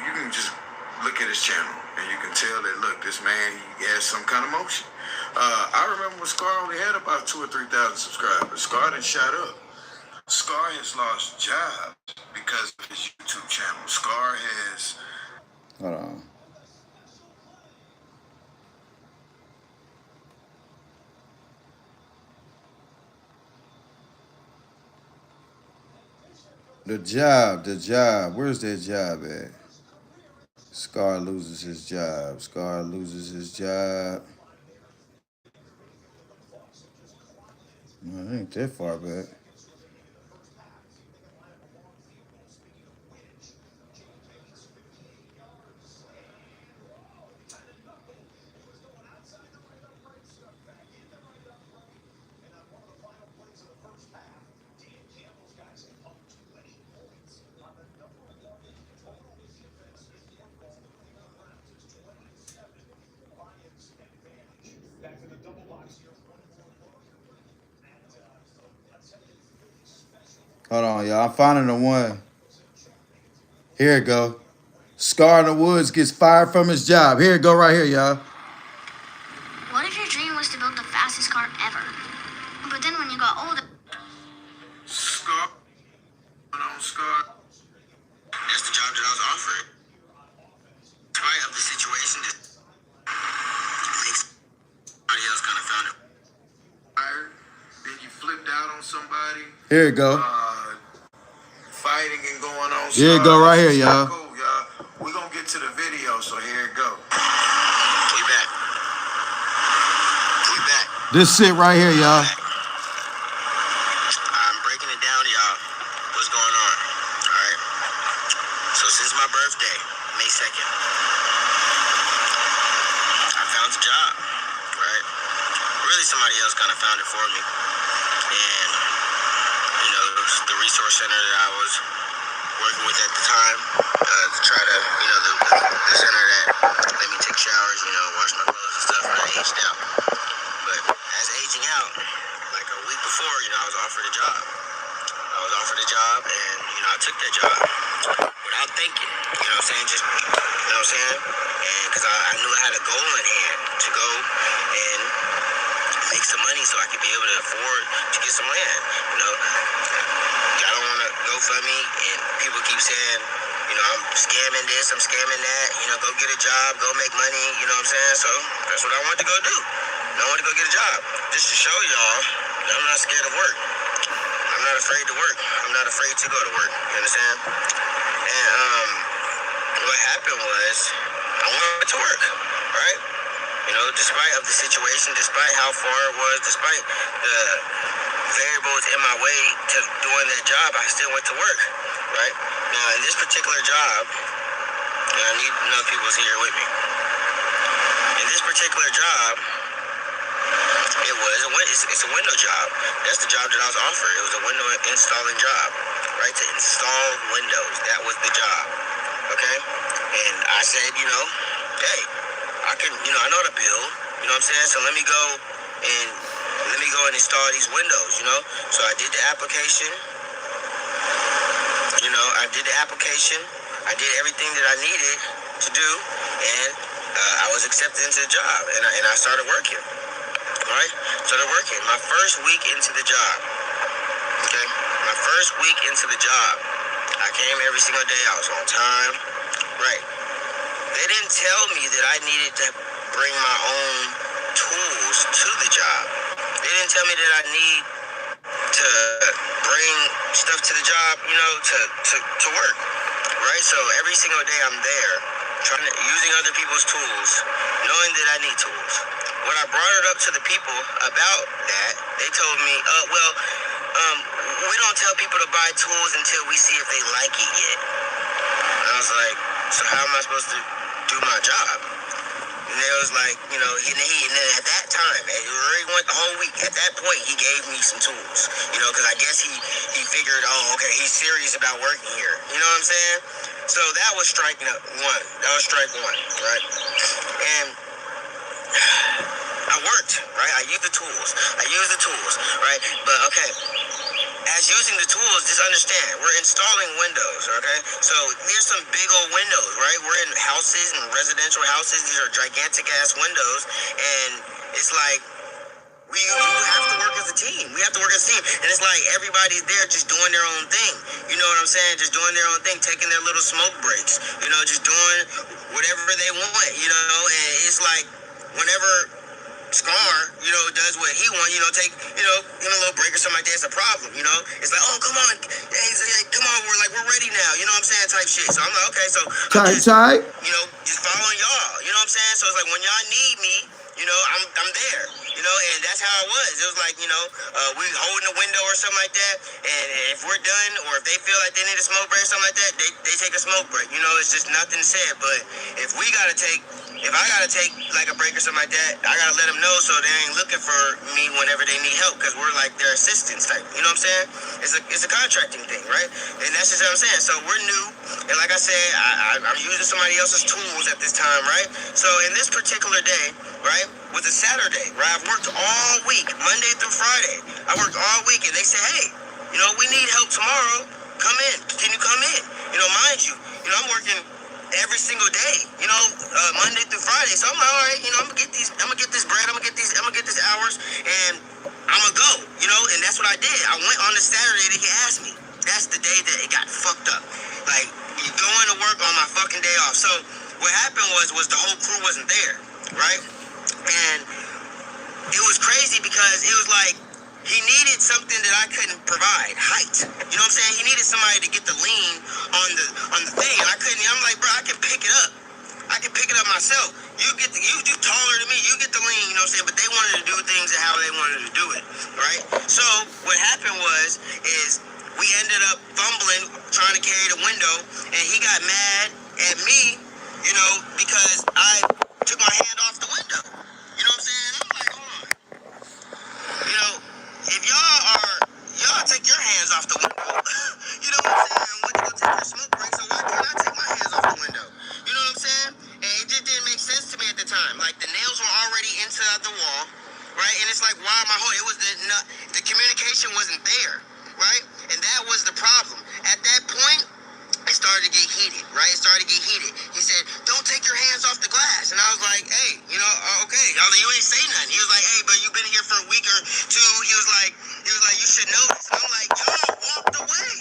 You can just look at his channel and you can tell that, look, this man, he has some kind of motion. I remember when Scar only had about 2,000 or 3,000 subscribers. Scar done shot up. Scar has lost jobs because of his YouTube channel. Scar has. Hold on. The job. Where's that job at? Scar loses his job. Scar loses his job. No, it ain't that far back. Hold on, y'all. I'm finding the one. Here it go. Scar in the Woods gets fired from his job. Here it go right here, y'all. What if your dream was to build the fastest car ever? But then when you got older... Scar. Scar. That's the job that I was offered. In spite of the situation, somebody else kind of found it. Then you flipped out on somebody. Here it go. Fighting and going on. Here it go right here, y'all. Cool, y'all. We're going to get to the video, so here it go. We back. We back. This shit right here, y'all. I'm breaking it down to y'all. What's going on? All right. So since my birthday, May 2nd, I found a job, right? Really, somebody else kind of found it for me. And, you know, the resource center that I was working with at the time, to try to, you know, the center that let me take showers, you know, wash my clothes and stuff when I aged out. But as aging out, like a week before, you know, I was offered a job. And, you know, I took that job without thinking, you know what I'm saying? Just, you know what I'm saying? And because I knew I had a goal in hand to go and make some money so I could be able to afford to get some land, you know? I don't want to go for me, and people keep saying, you know, I'm scamming this, I'm scamming that, you know, go get a job, go make money, you know what I'm saying? So that's what I wanted to go do. I wanted to go get a job, just to show y'all that I'm not scared of work. I'm not afraid to work. I'm not afraid to go to work. You understand? And what happened was I went to work, right? You know, despite of the situation, despite how far it was, despite the variables in my way to doing that job, I still went to work, right? Now, in this particular job, and I need to know people's here with me. In this particular job, it's a window job. That's the job that I was offered. It was a window installing job, right? To install windows. That was the job, okay? And I said, you know, hey, I can, you know, I know the bill, you know what I'm saying? So let me go and install these windows, you know? So I did the application, you know, I did everything that I needed to do, and I was accepted into the job, and I started working. Right? Started working. My first week into the job. Okay? My first week into the job. I came every single day. I was on time. Right. They didn't tell me that I needed to bring my own tools to the job. They didn't tell me that I need to bring stuff to the job, you know, to work. Right? So every single day I'm there, using other people's tools, knowing that I need tools. When I brought it up to the people about that, they told me, we don't tell people to buy tools until we see if they like it yet. And I was like, so how am I supposed to do my job? And they was like, you know, and then at that time, it already went the whole week. At that point, he gave me some tools, you know, because I guess he figured, oh, okay, he's serious about working here. You know what I'm saying? So that was strike one. That was strike one, right? And I worked, right? I used the tools, right? But, okay, as using the tools, just understand, we're installing windows, okay? So there's some big old windows, right? We're in houses and residential houses. These are gigantic-ass windows, and it's like we have to work as a team. We have to work as a team. And it's like everybody's there just doing their own thing. You know what I'm saying? Just doing their own thing, taking their little smoke breaks. You know, just doing whatever they want, you know? And it's like whenever Scar, you know, does what he wants, you know, take, you know, him a little break or something like that, it's a problem, you know? It's like, oh, come on, hey, come on, we're ready now, you know what I'm saying, type shit. So I'm like, okay, so I'm just, you know, just following y'all, you know what I'm saying? So it's like, when y'all need me, you know, I'm there, you know, and that's how it was. It was like, you know, we holding the window or something like that, and if we're done, or if they feel like they need a smoke break or something like that, they take a smoke break, you know, it's just nothing said. But if I gotta take like a break or something like that, I gotta let them know so they ain't looking for me whenever they need help, because we're like their assistants type. You know what I'm saying? It's a contracting thing, right? And that's just what I'm saying. So we're new, and like I said, I'm using somebody else's tools at this time, right? So in this particular day, right, was a Saturday, right? I've worked all week, Monday through Friday. I worked all week, and they said, hey, you know, we need help tomorrow. Come in. Can you come in? You know, mind you, I'm working every single day, you know, Monday through Friday. So I'm like, all right, you know, I'm gonna get this bread, I'm gonna get these hours, and I'm gonna go, you know, and that's what I did. I went on the Saturday that he asked me. That's the day that it got fucked up. Like, you going to work on my fucking day off. So what happened was the whole crew wasn't there, right? And it was crazy because it was like, he needed something that I couldn't provide, height. You know what I'm saying? He needed somebody to get the lean on the thing, and I couldn't. I'm like, bro, I can pick it up. I can pick it up myself. You taller than me. You get the lean. You know what I'm saying? But they wanted to do things how they wanted to do it, right? So what happened is we ended up fumbling trying to carry the window, and he got mad at me, you know, because I took my hand off the window. You know what I'm saying? I'm like, hold on. You know, if y'all take your hands off the window, you know what I'm saying? I went to go take your smoke break, so why can't I take my hands off the window? You know what I'm saying? And it just didn't make sense to me at the time. Like, the nails were already into the wall, right? And it's like, why am I holding? It was the communication wasn't there, right? And that was the problem. At that point, it started to get heated, right? It started to get heated. He said, don't take your hands off the glass. And I was like, hey, you know, okay. I was like, you ain't say nothing. He was like, hey, but you've been here for a week or two. He was like, you should know this. And I'm like, y'all walked away.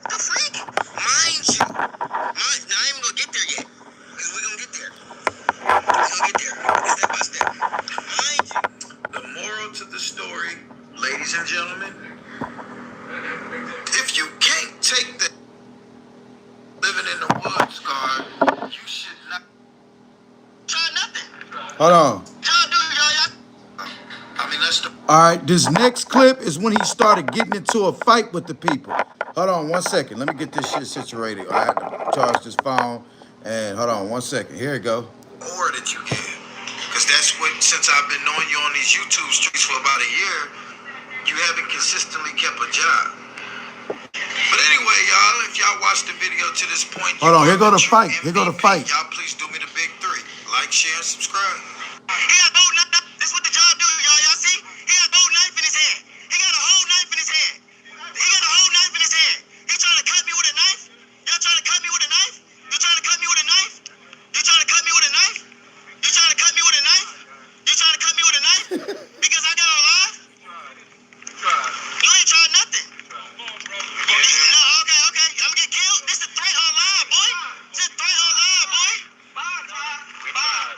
The freak? Mind you. Now, I ain't even gonna get there yet. Because we're gonna get there. We're gonna get there. Step by step. Mind you. The moral to the story, ladies and gentlemen, if you can't take the living in the woods card, you should not Try nothing. Hold on. Y'all do, y'all. I mean, that's the All right, this next clip is when he started getting into a fight with the people. Hold on 1 second. Let me get this shit situated. I had to charge this phone. And hold on 1 second. Here we go. more that you get. Because that's what, since I've been knowing you on these YouTube streets for about a year, you haven't consistently kept a job. But anyway, y'all, if y'all watched the video to this point, Hold on, here go the true fight. Here go the MVP. fight. Y'all please do me the big three. Like, share, and subscribe. He got a bold knife. This is what the job do, y'all. Y'all see? He got a bold knife in his hand. He got a whole knife in his hand. He got a whole knife in his hand. He trying to cut me with a knife? Y'all trying to cut me with a knife? You trying to cut me with a knife? You trying to cut me with a knife? You trying to cut me with a knife? You trying to cut me with a knife? Because I got alive? You ain't tried nothing. No, okay. I'm gonna get killed. This is a threat online, boy. This is a threat online, boy.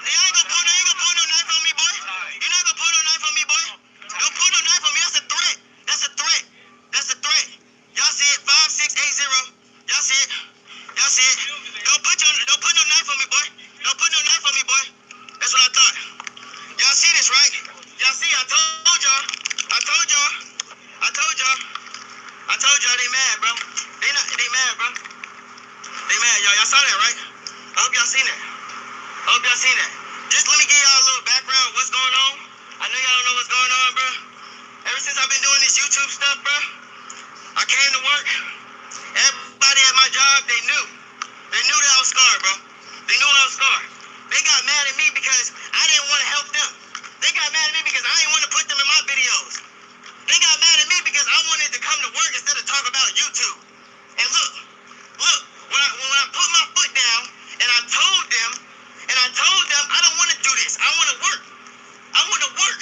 You ain't gonna pull no knife on me, boy. You're not gonna pull no knife on me, boy. Don't pull no knife on me. That's a threat. That's a threat. That's a threat. Y'all see it? 5680. Y'all see it? Y'all see it? Don't put no knife on me, boy. Don't put no knife on me, boy. That's what I thought. Y'all see this, right? Y'all see? I told y'all. I told y'all they mad, bro. They mad, bro. They mad, y'all. Y'all saw that, right? I hope y'all seen that. Just let me give y'all a little background of what's going on. I know y'all don't know what's going on, bro. Ever since I've been doing this YouTube stuff, bro, I came to work. Everybody at my job, they knew. They knew that I was scarred, bro. They knew I was scarred. They got mad at me because I didn't want to help them. They got mad at me because I didn't want to put them in my videos. They got mad at me because I wanted to come to work instead of talk about YouTube. And look, when I put my foot down and I told them I don't want to do this. I want to work.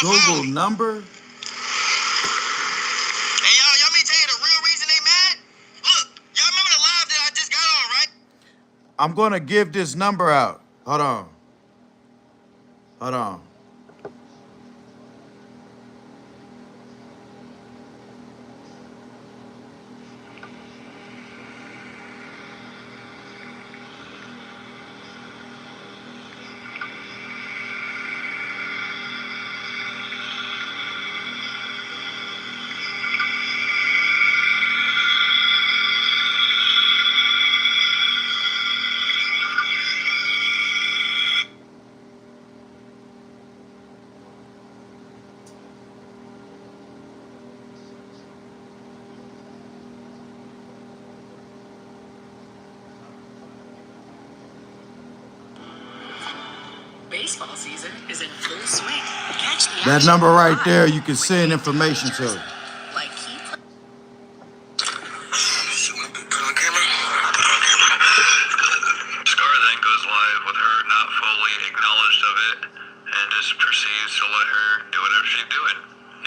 my Google phone. number? Hey, y'all may tell you the real reason they mad? Look, y'all remember the live that I just got on, right? I'm gonna give this number out. Hold on. Hold on. Baseball season is in full swing. Catch the That action number right live there, you can with send game information time to. like key play- She wanna put on camera? Put on camera. Scar then goes live with her not fully acknowledged of it and just proceeds to let her do whatever she's doing.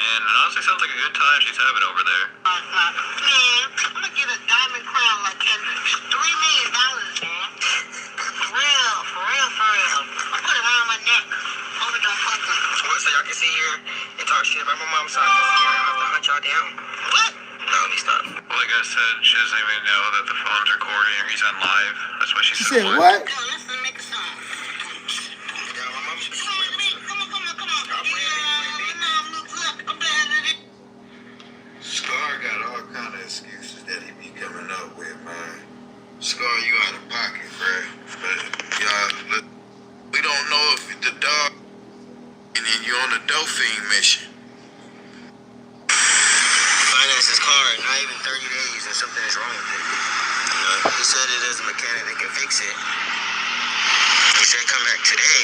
And it honestly sounds like a good time she's having over there. Man, I'm gonna get a diamond crown like Kendrick. $3 million, man. For real, for real, for real. I'll put it around my neck. Hope it don't fuck me. What, so y'all can sit here and talk shit about my mom so I can see her and have to hunt y'all down? What? No, let me stop. Like I said, she doesn't even know that the phone's recording or he's on live. That's why she She said said what? Yo, listen, make a song. Yeah, my mom should be come on, come on, come on. I'm better than it. Scar got all kind of excuses that he be coming up with, man. Scar, you out of pocket, bruh. But y'all, look, we don't know if the dog and then you on a dope fiend mission. Finance his car, not even 30 days, and something is wrong with it. You know, he said it is a mechanic that can fix it. He said come back today.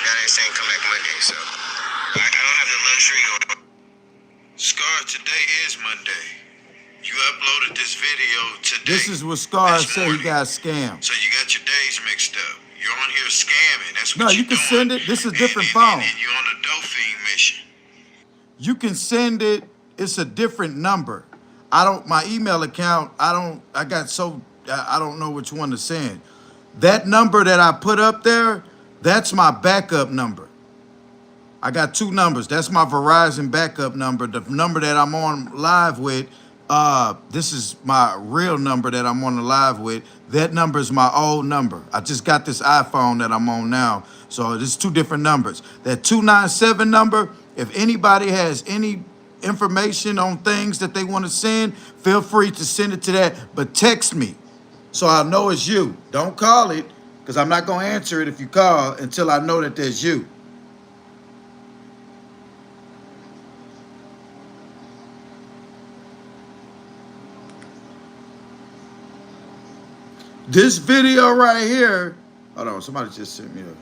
Now they're saying come back Monday. So I don't have the luxury of. Scar, today is Monday. You uploaded this video today. This is what Scar this said he morning. got scammed. So you got your days mixed up. You're on here scamming. That's No, what you you're can doing. send it. This is a different and, phone. And you're on a dope fiend mission. You can send it. It's a different number. My email account, I don't know which one to send. That number that I put up there, that's my backup number. I got two numbers. That's my Verizon backup number. The number that I'm on live with, this is my real number that I'm on the live with. That number is my old number. I just got this iPhone that I'm on now. So there's two different numbers. That 297 number, if anybody has any information on things that they want to send, feel free to send it to that. But text me so I know it's you. Don't call it, because I'm not going to answer it if you call until I know that there's you. This video right here, hold on, somebody just sent me a.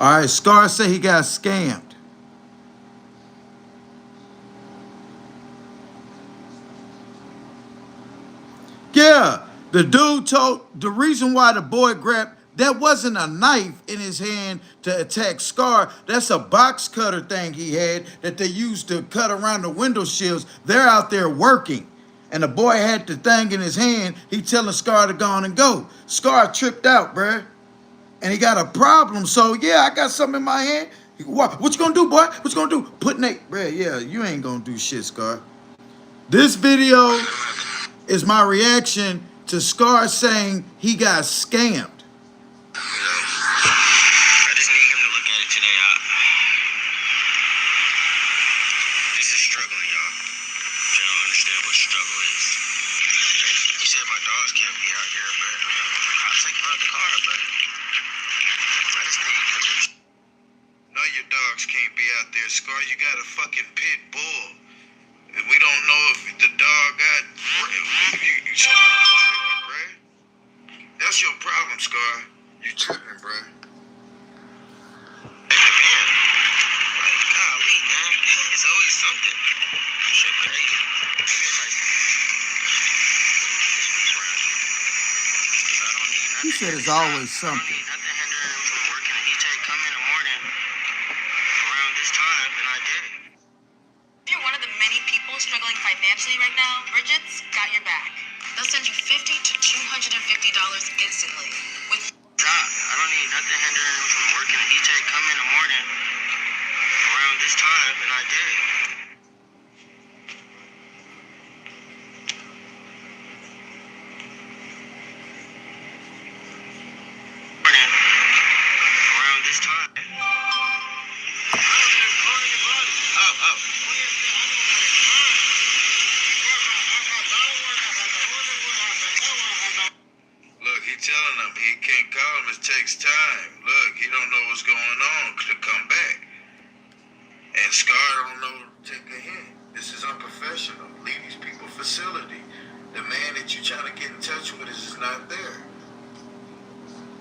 All right, Scar said he got scammed. Yeah, the dude told the reason why the boy grabbed that wasn't a knife in his hand to attack Scar. That's a box cutter thing he had that they used to cut around the window sills. They're out there working. And the boy had the thing in his hand. He telling Scar to go on and go. Scar tripped out, bruh. and he got a problem. So yeah, I got something in my hand. What you gonna do, boy? What you gonna do? Put Nate, bruh, yeah, you ain't gonna do shit, Scar. This video is my reaction to Scar saying he got scammed. I just need him to look at it today. This is struggling, y'all. Y'all don't understand what struggle is. He said my dogs can't be out here, but I'll take him out the car, but I just need him to. No, your dogs can't be out there, Scar. You got a fucking pit bull. And we don't know if the dog got... You tripping, bruh. That's your problem, Scar. You tripping, bruh. Like, golly, man. It's always something. Shit crazy. Give me a Tyson. I don't need nothing. He said it's always I don't something. need nothing hindering him from working. And he said come in the morning around this time, and I did it. If you're one of the many people struggling financially right now, Bridget's got your back. They'll send you $50 to $250 instantly. With I don't need nothing hindering him from working. And he said come in the morning around this time, and I did it. Morning around this time. Look, he telling him he can't call him. It takes time. Look, he don't know what's going on to come back. And Scar don't know to take a hint. This is unprofessional. Leave these people facility. The man that you trying to get in touch with is not there.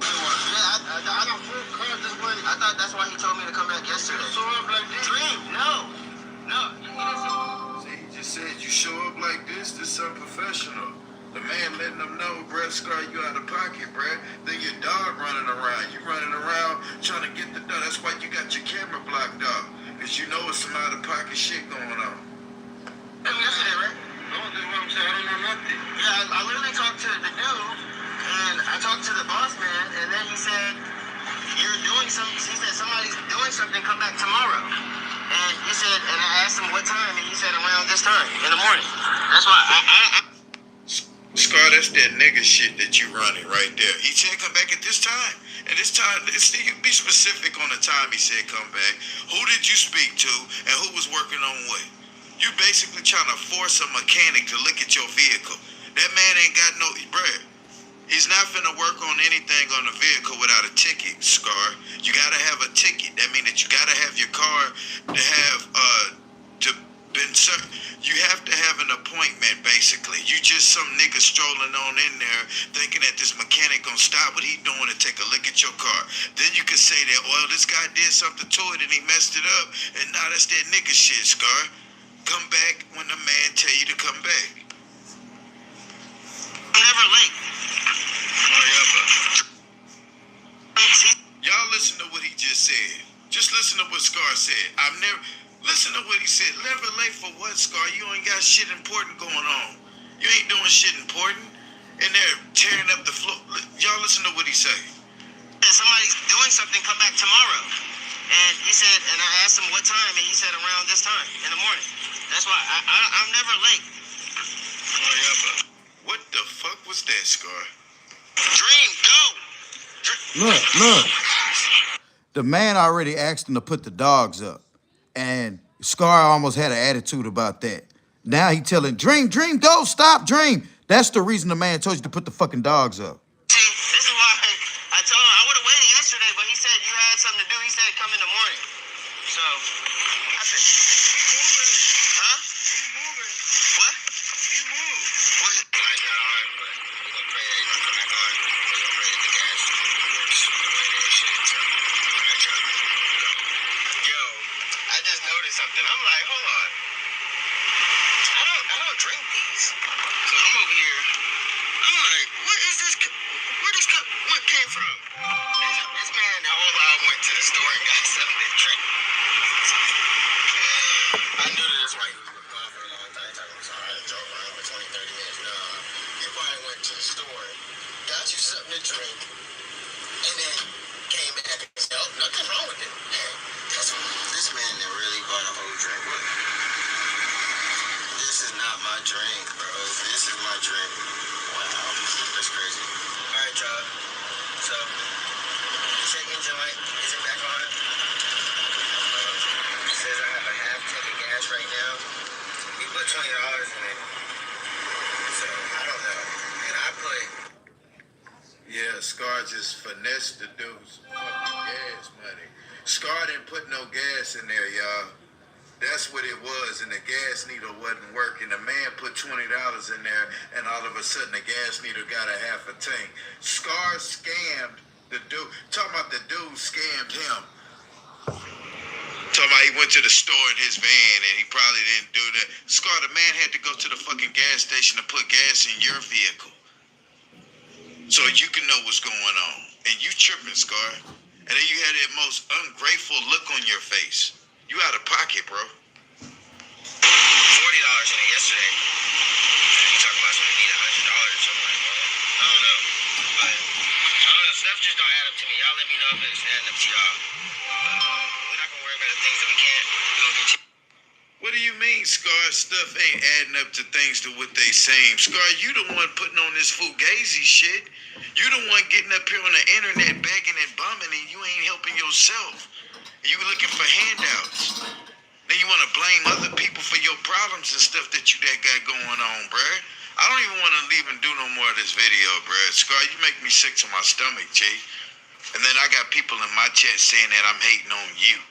I don't feel crap this way. I thought that's why he told me to come back yesterday. So I'm like, Dream, no. See, he just said you show up like this is unprofessional. The man letting them know, bruh, Scar, you out of pocket, bruh. Then your dog running around. You running around trying to get the dog. That's why you got your camera blocked off. Because you know it's some out of pocket shit going on. Yesterday, right? No, that's what I'm saying. I don't know nothing. Yeah, I literally talked to the dude, and I talked to the boss man, and then he said, you're doing something. He said, somebody's doing something, come back tomorrow. And he said, and I asked him what time, and he said around this time, in the morning. That's why Scar, that's that nigga shit that you running right there. He said come back at this time. And this time, you be specific on the time he said come back. Who did you speak to and who was working on what? You basically trying to force a mechanic to look at your vehicle. That man ain't got no, bruh. He's not finna work on anything on the vehicle without a ticket, Scar. You gotta have a ticket. That means that you gotta have your car to have, you have to have an appointment, basically. You just some nigga strolling on in there thinking that this mechanic gonna stop what he doing and take a look at your car. Then you could say that, well, this guy did something to it and he messed it up, and now that's that nigga shit, Scar. Come back when the man tell you to come back. I'm never late. Y'all listen to what he just said. Just listen to what Scar said. Listen to what he said. Never late for what, Scar? You ain't got shit important going on. You ain't doing shit important. And they're tearing up the floor. Y'all listen to what he said. Somebody's doing something, come back tomorrow. And he said, and I asked him what time, and he said around this time, in the morning. That's why I'm never late. What the fuck was that, Scar? Dream, go! Look. The man already asked him to put the dogs up. And Scar almost had an attitude about that. Now he telling Dream, go, stop, Dream. That's the reason the man told you to put the fucking dogs up. See, this is why I told him I would have waited yesterday, but he said you had something to do. He said come in the morning. So, I said, he's moving. Huh? He's moving. What? He moved. What? The lights not on, but we're going to pray that he's going to come back on. We're going to pray that the gas works the way that it should. So, all right, y'all. Yo, I just noticed something. I'm like, hold on. I don't drink these. So I'm over here. I'm like, what is this? Where this cup? What came from? This man, the whole I went to the store and got something to drink. I knew that that's why he was gone for a long time. So I drove around for 20, 30 minutes. No, he probably went to the store, got you something to drink, and then Nothing wrong with it. This man that really bought a whole drink. Look, this is not my drink, bro. This is my drink. Wow, that's crazy. All right, y'all. So, check engine light. Is it back on? It says I have a half tank of gas right now. We put $20 in it. So, I don't know. And I put... Yeah, Scar just finessed the dude's fucking gas money. Scar didn't put no gas in there, y'all. That's what it was, and the gas needle wasn't working. The man put $20 in there, and all of a sudden the gas needle got a half a tank. Scar scammed the dude. Talking about the dude scammed him. Talking about he went to the store in his van, and he probably didn't do that. Scar, the man had to go to the fucking gas station to put gas in your vehicle, so you can know what's going on. And you tripping, Scar. And then you had that most ungrateful look on your face. You out of pocket, bro. $40 in it yesterday. And you talking about something need $100 or something like that. I don't know. But, I don't know. Stuff just don't add up to me. Y'all let me know if it's adding up to y'all. We're not going to worry about the things that we can't. We're going to continue. What do you mean, Scar? Stuff ain't adding up to things to what they saying. Scar, you the one putting on this fugazi shit. You the one getting up here on the internet begging and bumming, and you ain't helping yourself. You looking for handouts. Then you want to blame other people for your problems and stuff that you got going on, bruh. I don't even want to even do no more of this video, bruh. Scar, you make me sick to my stomach, G. And then I got people in my chat saying that I'm hating on you.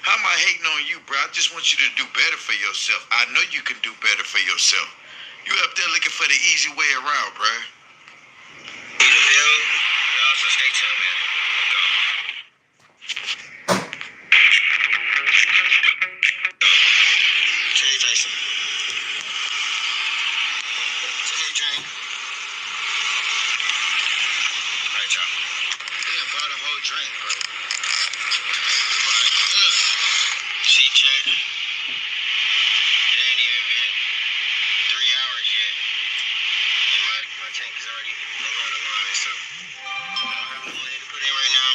How am I hating on you, bruh? I just want you to do better for yourself. I know you can do better for yourself. You up there looking for the easy way around, bruh. Need a bill? Y'all, so stay tuned, man. Jason. Hey, Jane. Alright, y'all. We done bought a whole drink, bro. We bought it. See, check. It ain't even been 3 hours yet. And my tank is already below the line, so I don't have no money to put in right now.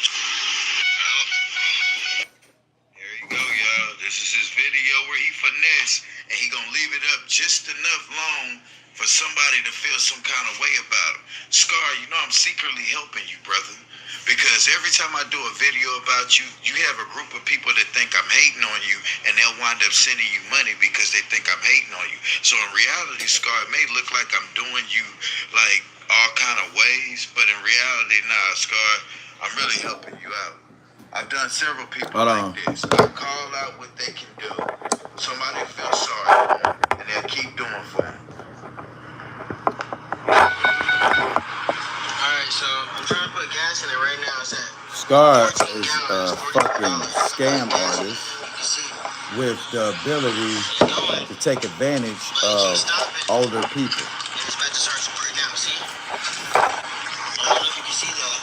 There you go, y'all. This is his video where he finesse, and he gonna leave it up just enough long for somebody to feel some kind of way about him. Scar, you know I'm secretly helping you, brother. Because every time I do a video about you, you have a group of people that think I'm hating on you, and they'll wind up sending you money because they think I'm hating on you. So in reality, Scar, it may look like I'm doing you like all kind of ways, but in reality, nah, Scar, I'm really helping you out. I've done several people like this. I call out what they can do. Somebody feels sorry for them, and they'll keep doing for them. Alright, so I'm trying to put gas in it right now. It's at Scar 14 is gallons, a $40. fucking scam You artist can see with the ability it's going, to take advantage but it of keeps stopping. older people. And it's about to start squirting out. See? I don't know if you can see that.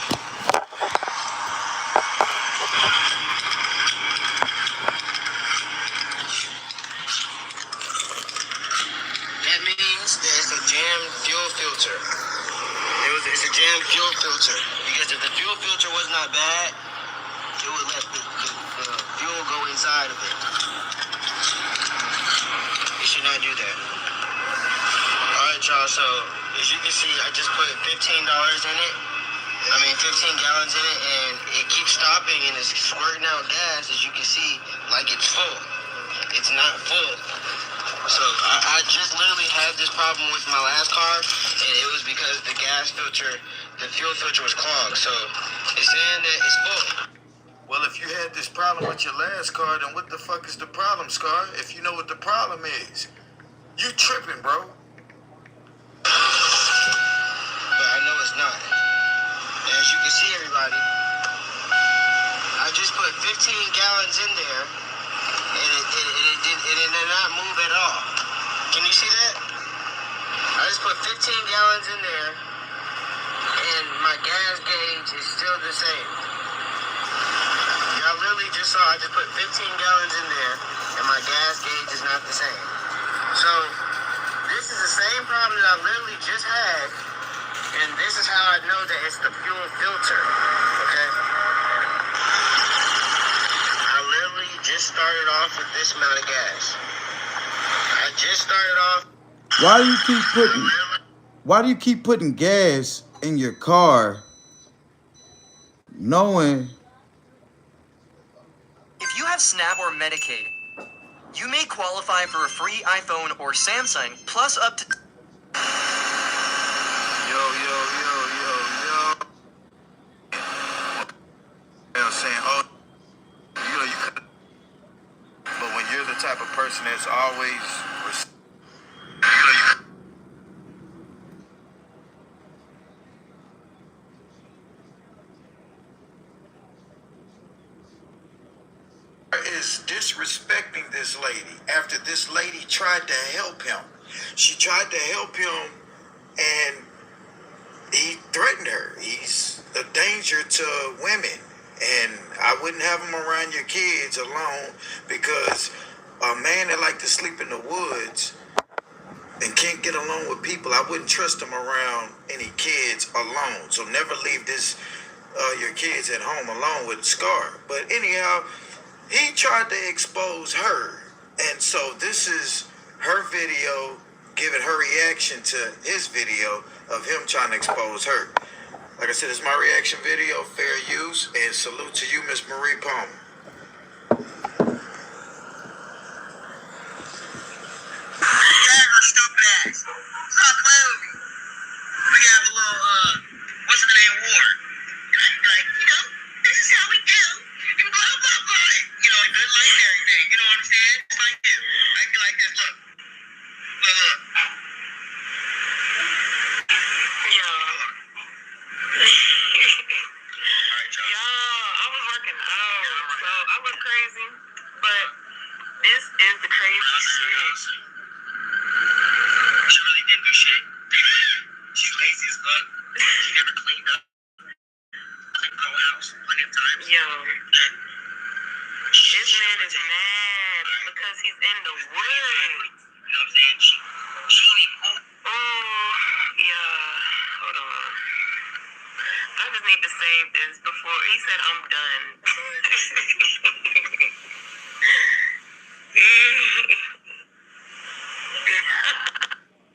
That means that it's a jammed fuel filter. It's a jammed fuel filter. Because if the fuel filter was not bad, it would let the fuel go inside of it. It should not do that. Alright, y'all, so as you can see, I just put $15 in it. 15 gallons in it, and it keeps stopping and it's squirting out gas, as you can see, like it's full. It's not full. So I just literally had this problem with my last car, and it was because the gas filter, the fuel filter was clogged. So it's saying that it's full. Well, if you had this problem with your last car, then what the fuck is the problem, Scar? If you know what the problem is, you tripping, bro. But I know it's not. And as you can see, everybody, I just put 15 gallons in there, and it did not move at all. Can you see that? I just put 15 gallons in there, and my gas gauge is still the same. Y'all literally just saw I just put 15 gallons in there, and my gas gauge is not the same. So, this is the same problem that I literally just had, and this is how I know that it's the fuel filter, okay? started off with this amount of gas. I just started off. Why do you keep putting gas in your car knowing If you have SNAP or Medicaid, you may qualify for a free iPhone or Samsung plus up to... Saying, oh, you could, but when you're the type of person that's always, is disrespecting this lady after this lady tried to help him. She tried to help him and he threatened her. He's a danger to women. And I wouldn't have him around your kids alone because a man that like to sleep in the woods and can't get along with people, I wouldn't trust him around any kids alone. So never leave your kids at home alone with Scar. But anyhow, he tried to expose her. And so this is her video giving her reaction to his video of him trying to expose her. Like I said, it's my reaction video, fair use, and salute to you, Miss Marie Palmer. Stupid ass. Stop playing with me. We have a little, what's the name, war. And I'd be like, this is how we do. And blah, blah, blah. Good life and everything. You know what I'm saying? It's like this. I'd be like this, look. Look. I was working out, so I look crazy, but this is the crazy shit. She really didn't do shit. She's lazy as fuck. She never cleaned up. Cleaned the whole house plenty of times. Yo, this man is mad because he's in the woods. You know what I'm saying? She don't even move. Oh, yeah. Hold on. I just need to save this before he said I'm done.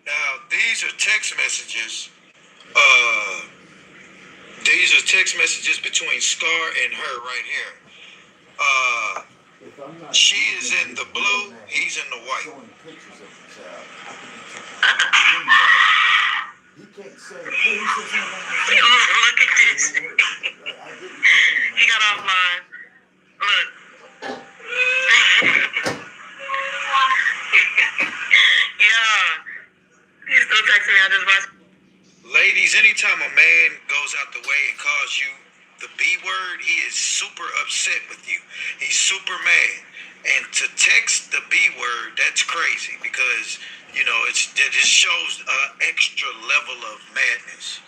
Now, these are text messages. These are text messages between Scar and her right here. She is in the blue, he's in the white. Look at this. He got offline. Look. Yeah. He's still texting me. I just watched. Ladies, anytime a man goes out the way and calls you the B word, he is super upset with you. He's super mad. And to text the B word, that's crazy because, it just shows an extra level of madness.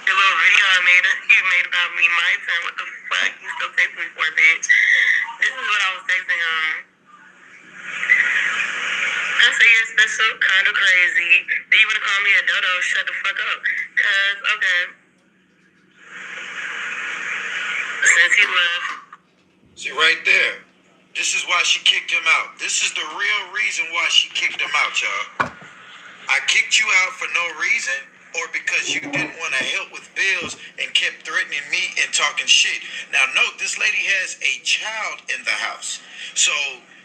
The little video he made about me, my turn. What the fuck? You still texting me for, bitch? This is what I was texting him. I say you're special, kind of crazy. Then you want to call me a dodo? Shut the fuck up. Cause okay. Since he left. See right there. This is why she kicked him out. This is the real reason why she kicked him out, y'all. I kicked you out for no reason or because you didn't want to help with bills and kept threatening me and talking shit. Now, note, this lady has a child in the house. So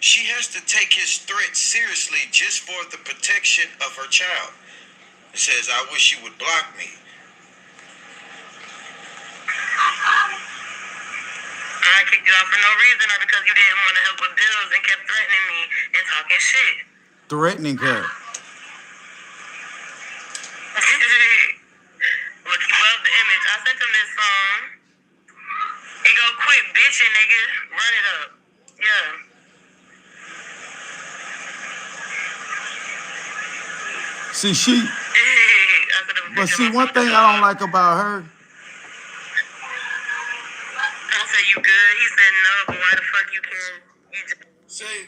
she has to take his threat seriously just for the protection of her child. It says, I wish you would block me. I kicked you out for no reason or because you didn't want to help with bills and kept threatening me and talking shit. threatening her? Look, he loved the image. I sent him this song. He go, quit bitching, nigga. Run it up. Yeah. See, but see, one thing I don't like about her. I said, you good? He said, no, but why the fuck you care? See,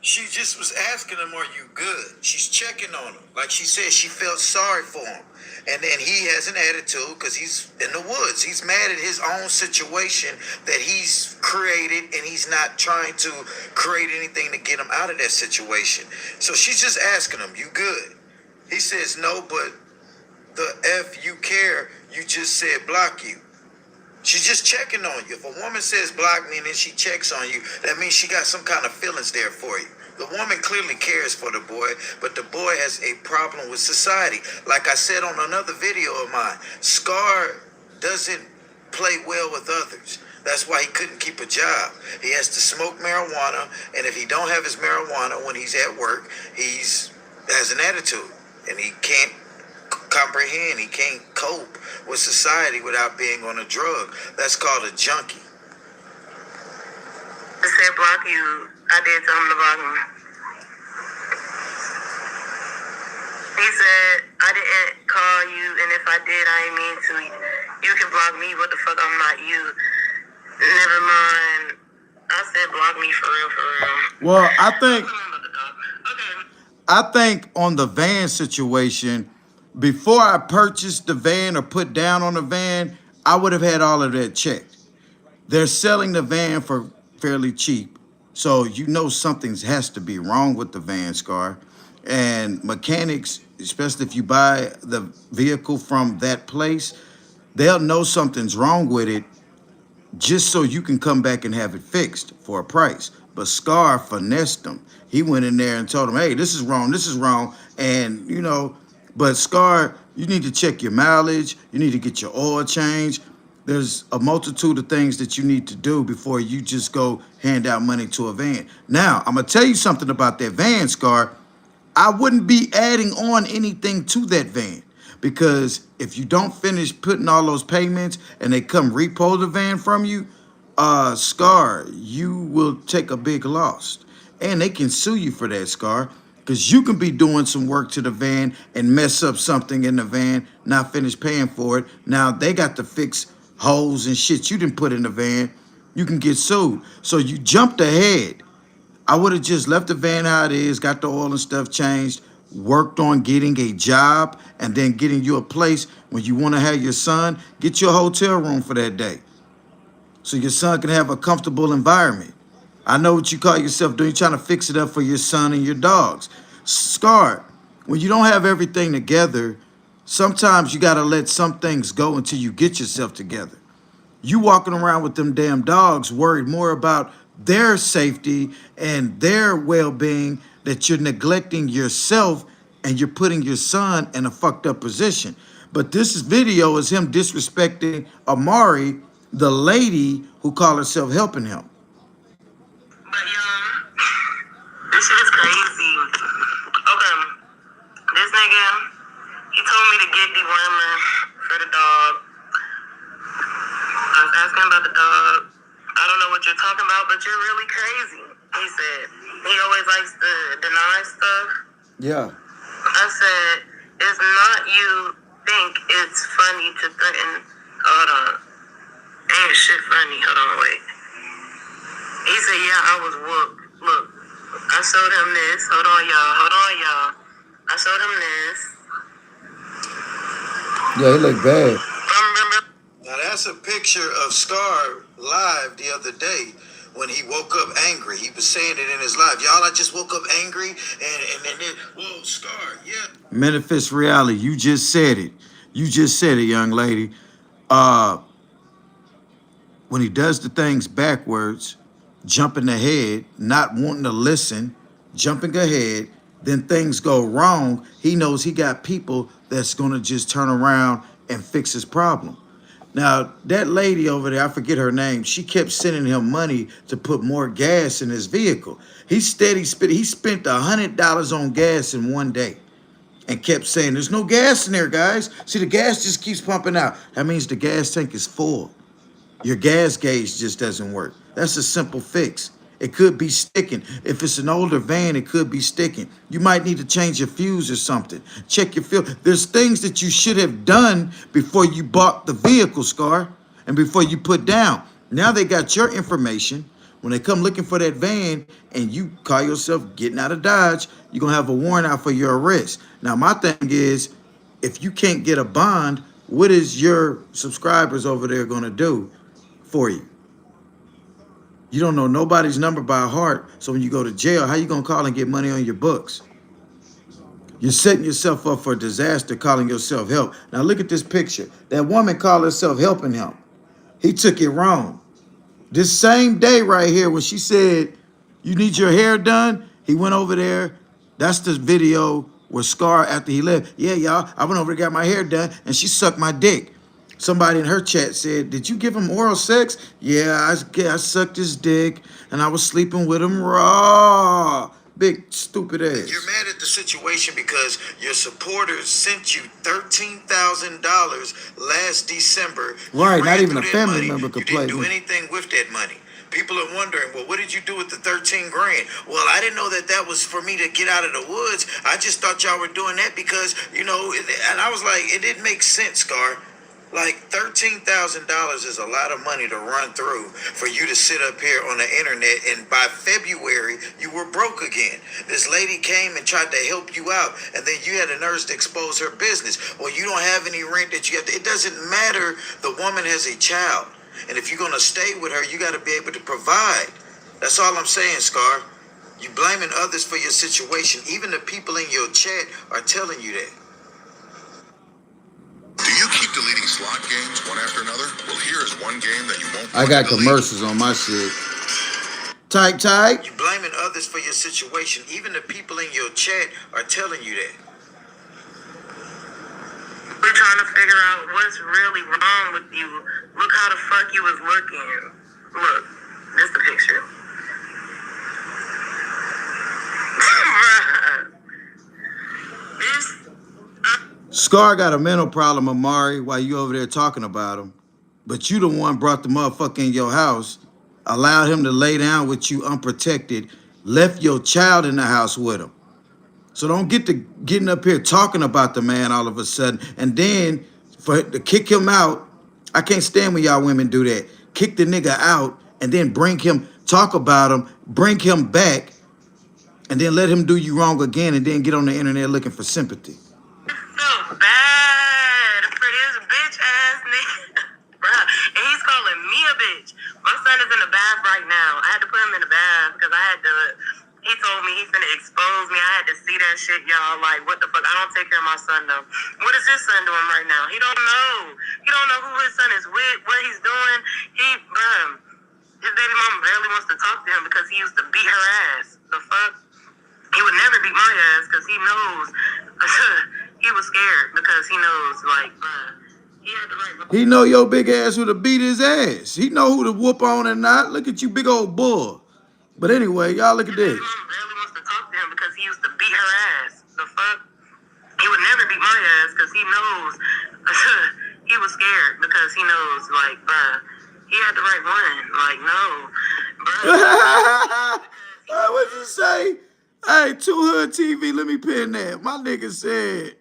She just was asking him, "Are you good?" She's checking on him. Like she said, she felt sorry for him. And then he has an attitude because he's in the woods. He's mad at his own situation that he's created, and he's not trying to create anything to get him out of that situation. So she's just asking him, "You good?" He says, "No, but the F you care, you just said block you." She's just checking on you. If a woman says block me and then she checks on you, that means she got some kind of feelings there for you. The woman clearly cares for the boy, but the boy has a problem with society. Like I said on another video of mine, Scar doesn't play well with others. That's why he couldn't keep a job. He has to smoke marijuana, and if he don't have his marijuana when he's at work, he's has an attitude, and he can't comprehend, he can't cope with society without being on a drug. That's called a junkie. I said block you. I did tell him to block him. He said, I didn't call you, and if I did, I ain't mean to. You can block me, what the fuck, I'm not you. Never mind. I said block me for real, for real. Well, Okay. I think on the van situation, before I purchased the van or put down on the van, I would have had all of that checked. They're selling the van for fairly cheap, so you know something has to be wrong with the van, Scar. And mechanics, especially if you buy the vehicle from that place, they'll know something's wrong with it just so you can come back and have it fixed for a price. But Scar finessed him. He went in there and told him, "Hey, this is wrong." And, you know, but Scar, you need to check your mileage. You need to get your oil changed. There's a multitude of things that you need to do before you just go hand out money to a van. Now, I'm going to tell you something about that van, Scar. I wouldn't be adding on anything to that van, because if you don't finish putting all those payments and they come repo the van from you, Scar, you will take a big loss. And they can sue you for that, Scar, because you can be doing some work to the van and mess up something in the van, not finish paying for it. Now they got to fix holes and shit you didn't put in the van. You can get sued. So you jumped ahead. I would have just left the van how it is, got the oil and stuff changed, worked on getting a job, and then getting you a place when you want to have your son. Get you a hotel room for that day so your son can have a comfortable environment. I know what you call yourself doing. You're trying to fix it up for your son and your dogs. Scar, when you don't have everything together, sometimes you got to let some things go until you get yourself together. You walking around with them damn dogs worried more about their safety and their well-being, that you're neglecting yourself and you're putting your son in a fucked up position. But this video is him disrespecting Amari, the lady who called herself helping him. But this shit is crazy. Okay, this nigga, he told me to get dewormer for the dog. I was asking about the dog. I don't know what you're talking about, but you're really crazy. He said, he always likes to deny stuff. Yeah. I said, it's not you think it's funny to threaten. Hold on. Ain't shit funny. Hold on, wait. He said, yeah, I was whooped. Look, I showed him this. Hold on, y'all. I showed him this. Yeah, he look bad. Remember? Now that's a picture of Scar live the other day when he woke up angry. He was saying it in his live. Y'all, I just woke up angry and then, whoa, Scar, yeah. Manifest reality. You just said it. You just said it, young lady. When he does the things backwards, jumping ahead, not wanting to listen, jumping ahead, then things go wrong, he knows he got people that's going to just turn around and fix his problem. Now, that lady over there, I forget her name, she kept sending him money to put more gas in his vehicle. He spent $100 on gas in one day and kept saying, "There's no gas in there, guys. See, the gas just keeps pumping out." That means the gas tank is full. Your gas gauge just doesn't work. That's a simple fix. It could be sticking. If it's an older van, it could be sticking. You might need to change your fuse or something. Check your fuel. There's things that you should have done before you bought the vehicle, Scar, and before you put down. Now they got your information. When they come looking for that van and you call yourself getting out of Dodge, you're gonna have a warrant out for your arrest. Now, my thing is, if you can't get a bond, what is your subscribers over there gonna do for you? You don't know nobody's number by heart, so when you go to jail, how you gonna call and get money on your books? You're setting yourself up for disaster calling yourself help. Now look at this picture. That woman called herself helping him. He took it wrong. This same day right here when she said, you need your hair done, he went over there. That's the video where Scar, after he left, yeah, y'all, I went over and got my hair done, and she sucked my dick. Somebody in her chat said, did you give him oral sex? Yeah, I sucked his dick, and I was sleeping with him raw. Big stupid ass. You're mad at the situation because your supporters sent you $13,000 last December. Right, You not ran even a through that family money. member could You didn't play do me. anything with that money. People are wondering, well, what did you do with the 13 grand? Well, I didn't know that was for me to get out of the woods. I just thought y'all were doing that because, and I was like, it didn't make sense, Scar. Like $13,000 is a lot of money to run through for you to sit up here on the internet, and by February you were broke again. This lady came and tried to help you out, and then you had a nurse to expose her business. Well, you don't have any rent that you have to. It doesn't matter. The woman has a child, and if you're gonna stay with her, you got to be able to provide. That's all I'm saying, Scar. You blaming others for your situation. Even the people in your chat are telling you that. Do you keep deleting slot games one after another? Well, here is one game that you won't I want got to delete. commercials on my shit. Type. You blaming others for your situation. Even the people in your chat are telling you that. We're trying to figure out what's really wrong with you. Look how the fuck you was looking. Look, this the picture. This. Scar got a mental problem, Amari, while you over there talking about him. But you the one brought the motherfucker in your house, allowed him to lay down with you unprotected, left your child in the house with him. So don't get to getting up here talking about the man all of a sudden. And then to kick him out, I can't stand when y'all women do that. Kick the nigga out and then bring him, talk about him, bring him back, and then let him do you wrong again and then get on the internet looking for sympathy. So bad for his bitch ass nigga. Bruh. And he's calling me a bitch. My son is in the bath right now. I had to put him in the bath because he told me he's finna expose me. I had to see that shit, y'all. Like, what the fuck? I don't take care of my son, though. What is his son doing right now? He don't know. He don't know who his son is with, what he's doing. His baby mama barely wants to talk to him because he used to beat her ass. The fuck? He would never beat my ass because he knows. He was scared because he knows, like, he had the right. He know your big ass who to beat his ass. He know who to whoop on and not. Look at you, big old bull. But anyway, y'all look at this. His mama barely wants to talk to him because he used to beat her ass. The fuck? He would never beat my ass because he knows. He was scared because he knows, like, he had the right one. Like, no, What'd you say? Hey, Two Hood TV, let me pin that. My nigga said,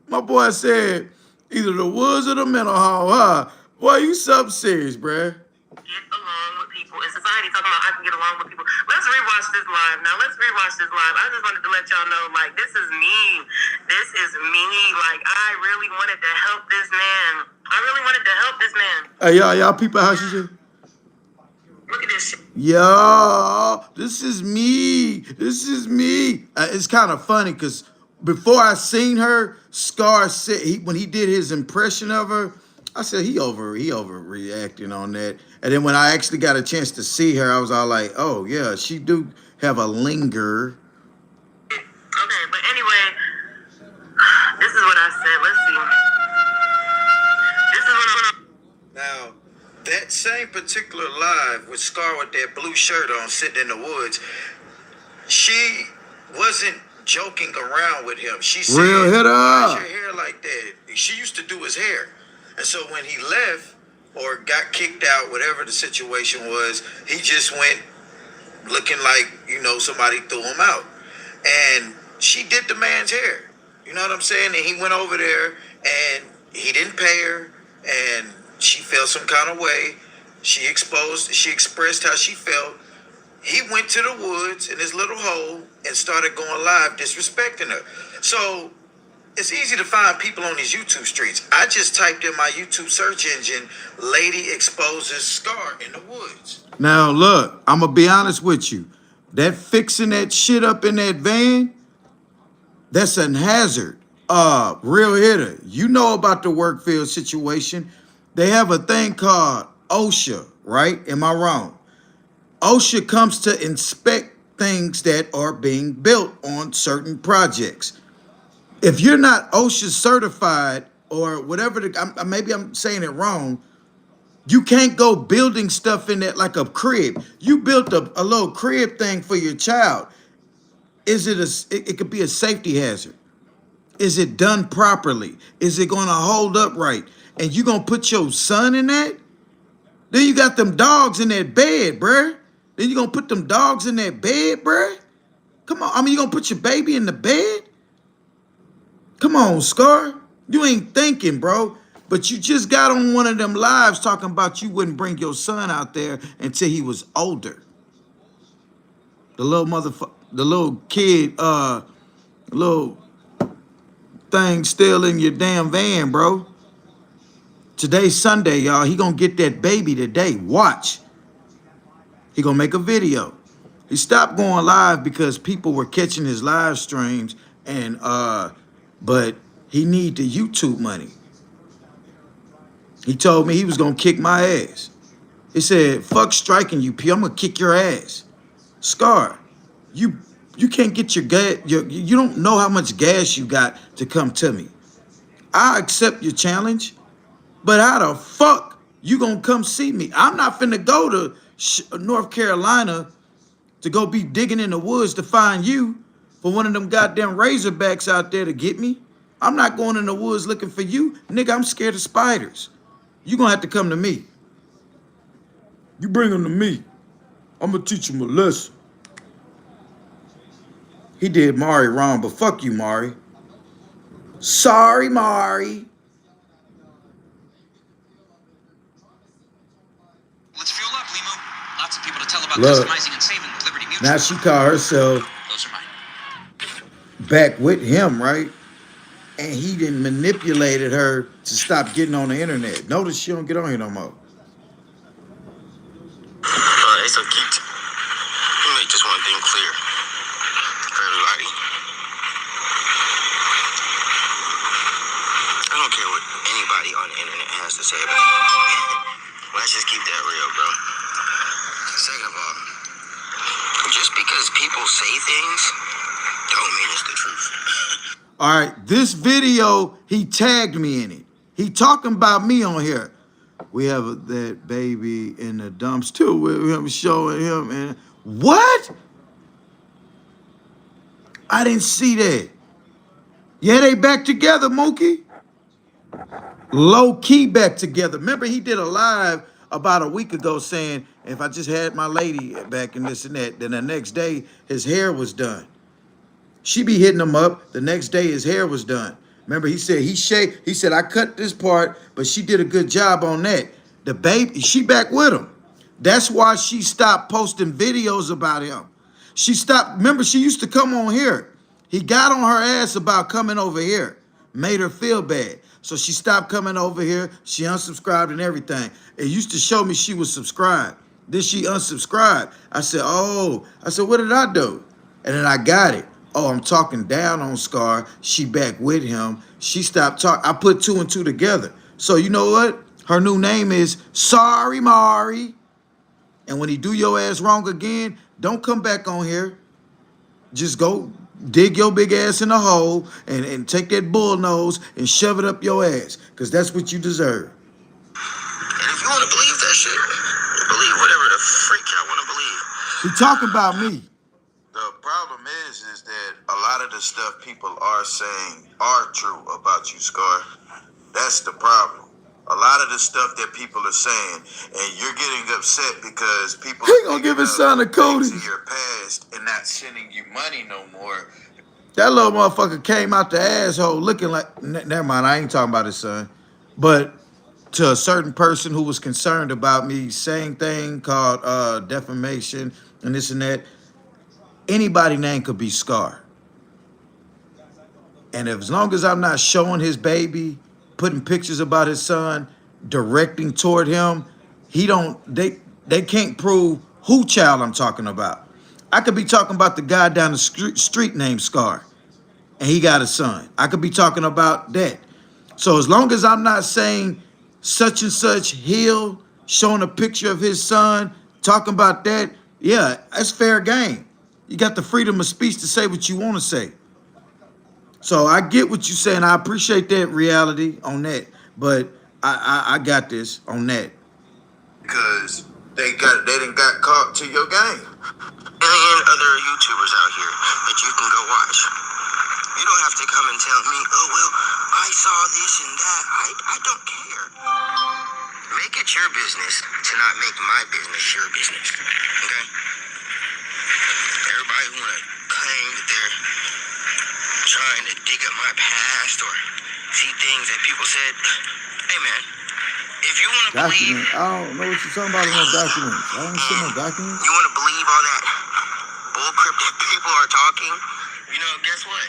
my boy said, either the woods or the mental hall, huh? Boy, you something serious, bruh. get along with people in society. Talking about I can get along with people. Let's rewatch this live. Now let's rewatch this live. I just wanted to let y'all know, like, this is me. This is me. Like, I really wanted to help this man. Hey, y'all people, how she said? Look at this shit. Yo, this is me. This is me. It's kind of funny because before I seen her, Scar said when he did his impression of her, I said he overreacting on that. And then when I actually got a chance to see her, I was all like, oh yeah, she do have a linger. Okay, but anyway, this is what I said. Let's see. This is what I'm gonna. Now, that same particular live with Scar with that blue shirt on sitting in the woods, she wasn't joking around with him. She said, Real hit why up. is your hair like that? She used to do his hair. And so when he left or got kicked out, whatever the situation was, he just went looking like, somebody threw him out. And she did the man's hair. You know what I'm saying? And he went over there and he didn't pay her and she felt some kind of way. She expressed how she felt. He went to the woods in his little hole and started going live disrespecting her. So it's easy to find people on these YouTube streets. I just typed in my YouTube search engine, lady exposes scar in the woods. Now look, I'm gonna be honest with you. That fixing that shit up in that van, that's a hazard. Real hitter. You know about the work field situation. They have a thing called OSHA, right? Am I wrong? OSHA comes to inspect things that are being built on certain projects. If you're not OSHA certified or whatever, maybe I'm saying it wrong, you can't go building stuff in that like a crib. You built a little crib thing for your child. Is it could be a safety hazard. Is it done properly? Is it gonna hold up right? And you gonna put your son in that? Then you got them dogs in that bed, bruh. Then you gonna put them dogs in that bed, bruh? Come on, I mean, you gonna put your baby in the bed? Come on, Scar. You ain't thinking, bro. But you just got on one of them lives talking about you wouldn't bring your son out there until he was older. The little the little kid, little thing still in your damn van, bro. Today's Sunday, y'all. He gonna get that baby today. Watch. He gonna make a video. He stopped going live because people were catching his live streams and but he need the YouTube money. He told me he was gonna kick my ass. He said, fuck striking you, P. I'm gonna kick your ass. Scar, you can't get your gas, you don't know how much gas you got to come to me. I accept your challenge, but how the fuck you gonna come see me? I'm not finna go to North Carolina to go be digging in the woods to find you for one of them goddamn razorbacks out there to get me. I'm not going in the woods looking for you. Nigga, I'm scared of spiders. You gonna have to come to me. You bring them to me. I'm gonna teach him a lesson. He did Mari wrong, but fuck you, Mari. Sorry, Mari. Let's fuel up, Limo. Lots of people to tell about Look, customizing and saving with Liberty Mutual. now she called herself Those are mine. back with him, right? And he done manipulated her to stop getting on the internet. Notice she don't get on here no more. Alright, so let me make just one thing clear for everybody. I don't care what anybody on the internet has to say about me. Let's just keep that real, bro. Second of all, just because people say things don't mean it's the truth. All right, this video, he tagged me in it. He talking about me on here. We have that baby in the dumpster with him showing him. And what? I didn't see that. Yeah, they back together, Mookie. Low key back together. Remember, he did a live about a week ago saying, if I just had my lady back and this and that, then the next day his hair was done. She be hitting him up. The next day his hair was done. Remember, he said he said, I cut this part, but she did a good job on that. The baby, she back with him. That's why she stopped posting videos about him. She stopped, remember, she used to come on here. He got on her ass about coming over here. Made her feel bad. So she stopped coming over here. She unsubscribed and everything. It used to show me she was subscribed. Then she unsubscribed. I said, what did I do? And then I got it. Oh, I'm talking down on Scar. She back with him. She stopped talking. I put two and two together. So you know what? Her new name is Sorry Mari. And when he do your ass wrong again, don't come back on here. Just go dig your big ass in a hole and take that bull nose and shove it up your ass. Because that's what you deserve. And if you want to believe that shit, believe whatever the freak y'all want to believe. He talking about me. The problem is that a lot of the stuff people are saying are true about you, Scar. That's the problem. A lot of the stuff that people are saying, and you're getting upset because people He gonna give his son a Cody. in your past and not sending you money no more. That little motherfucker came out the asshole looking like, never mind, I ain't talking about his son. But to a certain person who was concerned about me saying thing called defamation and this and that. Anybody name could be Scar. And if, as long as I'm not showing his baby, putting pictures about his son, directing toward him, he don't they can't prove who child I'm talking about. I could be talking about the guy down the street named Scar, and he got a son. I could be talking about that. So as long as I'm not saying such and such Hill, showing a picture of his son, talking about that, yeah, that's fair game. You got the freedom of speech to say what you want to say. So I get what you're saying. I appreciate that reality on that. But I got this on that. Because they didn't got caught to your game. And other YouTubers out here that you can go watch. You don't have to come and tell me, oh, well, I saw this and that. I don't care. Make it your business to not make my business your business. Okay? Everybody who want to claim that they're trying to dig up my past or see things that people said, hey, man, if you want to believe... Document. I don't know what you're talking about in no documents. I don't see no documents. You want to believe all that bullcrap that people are talking? You know, guess what?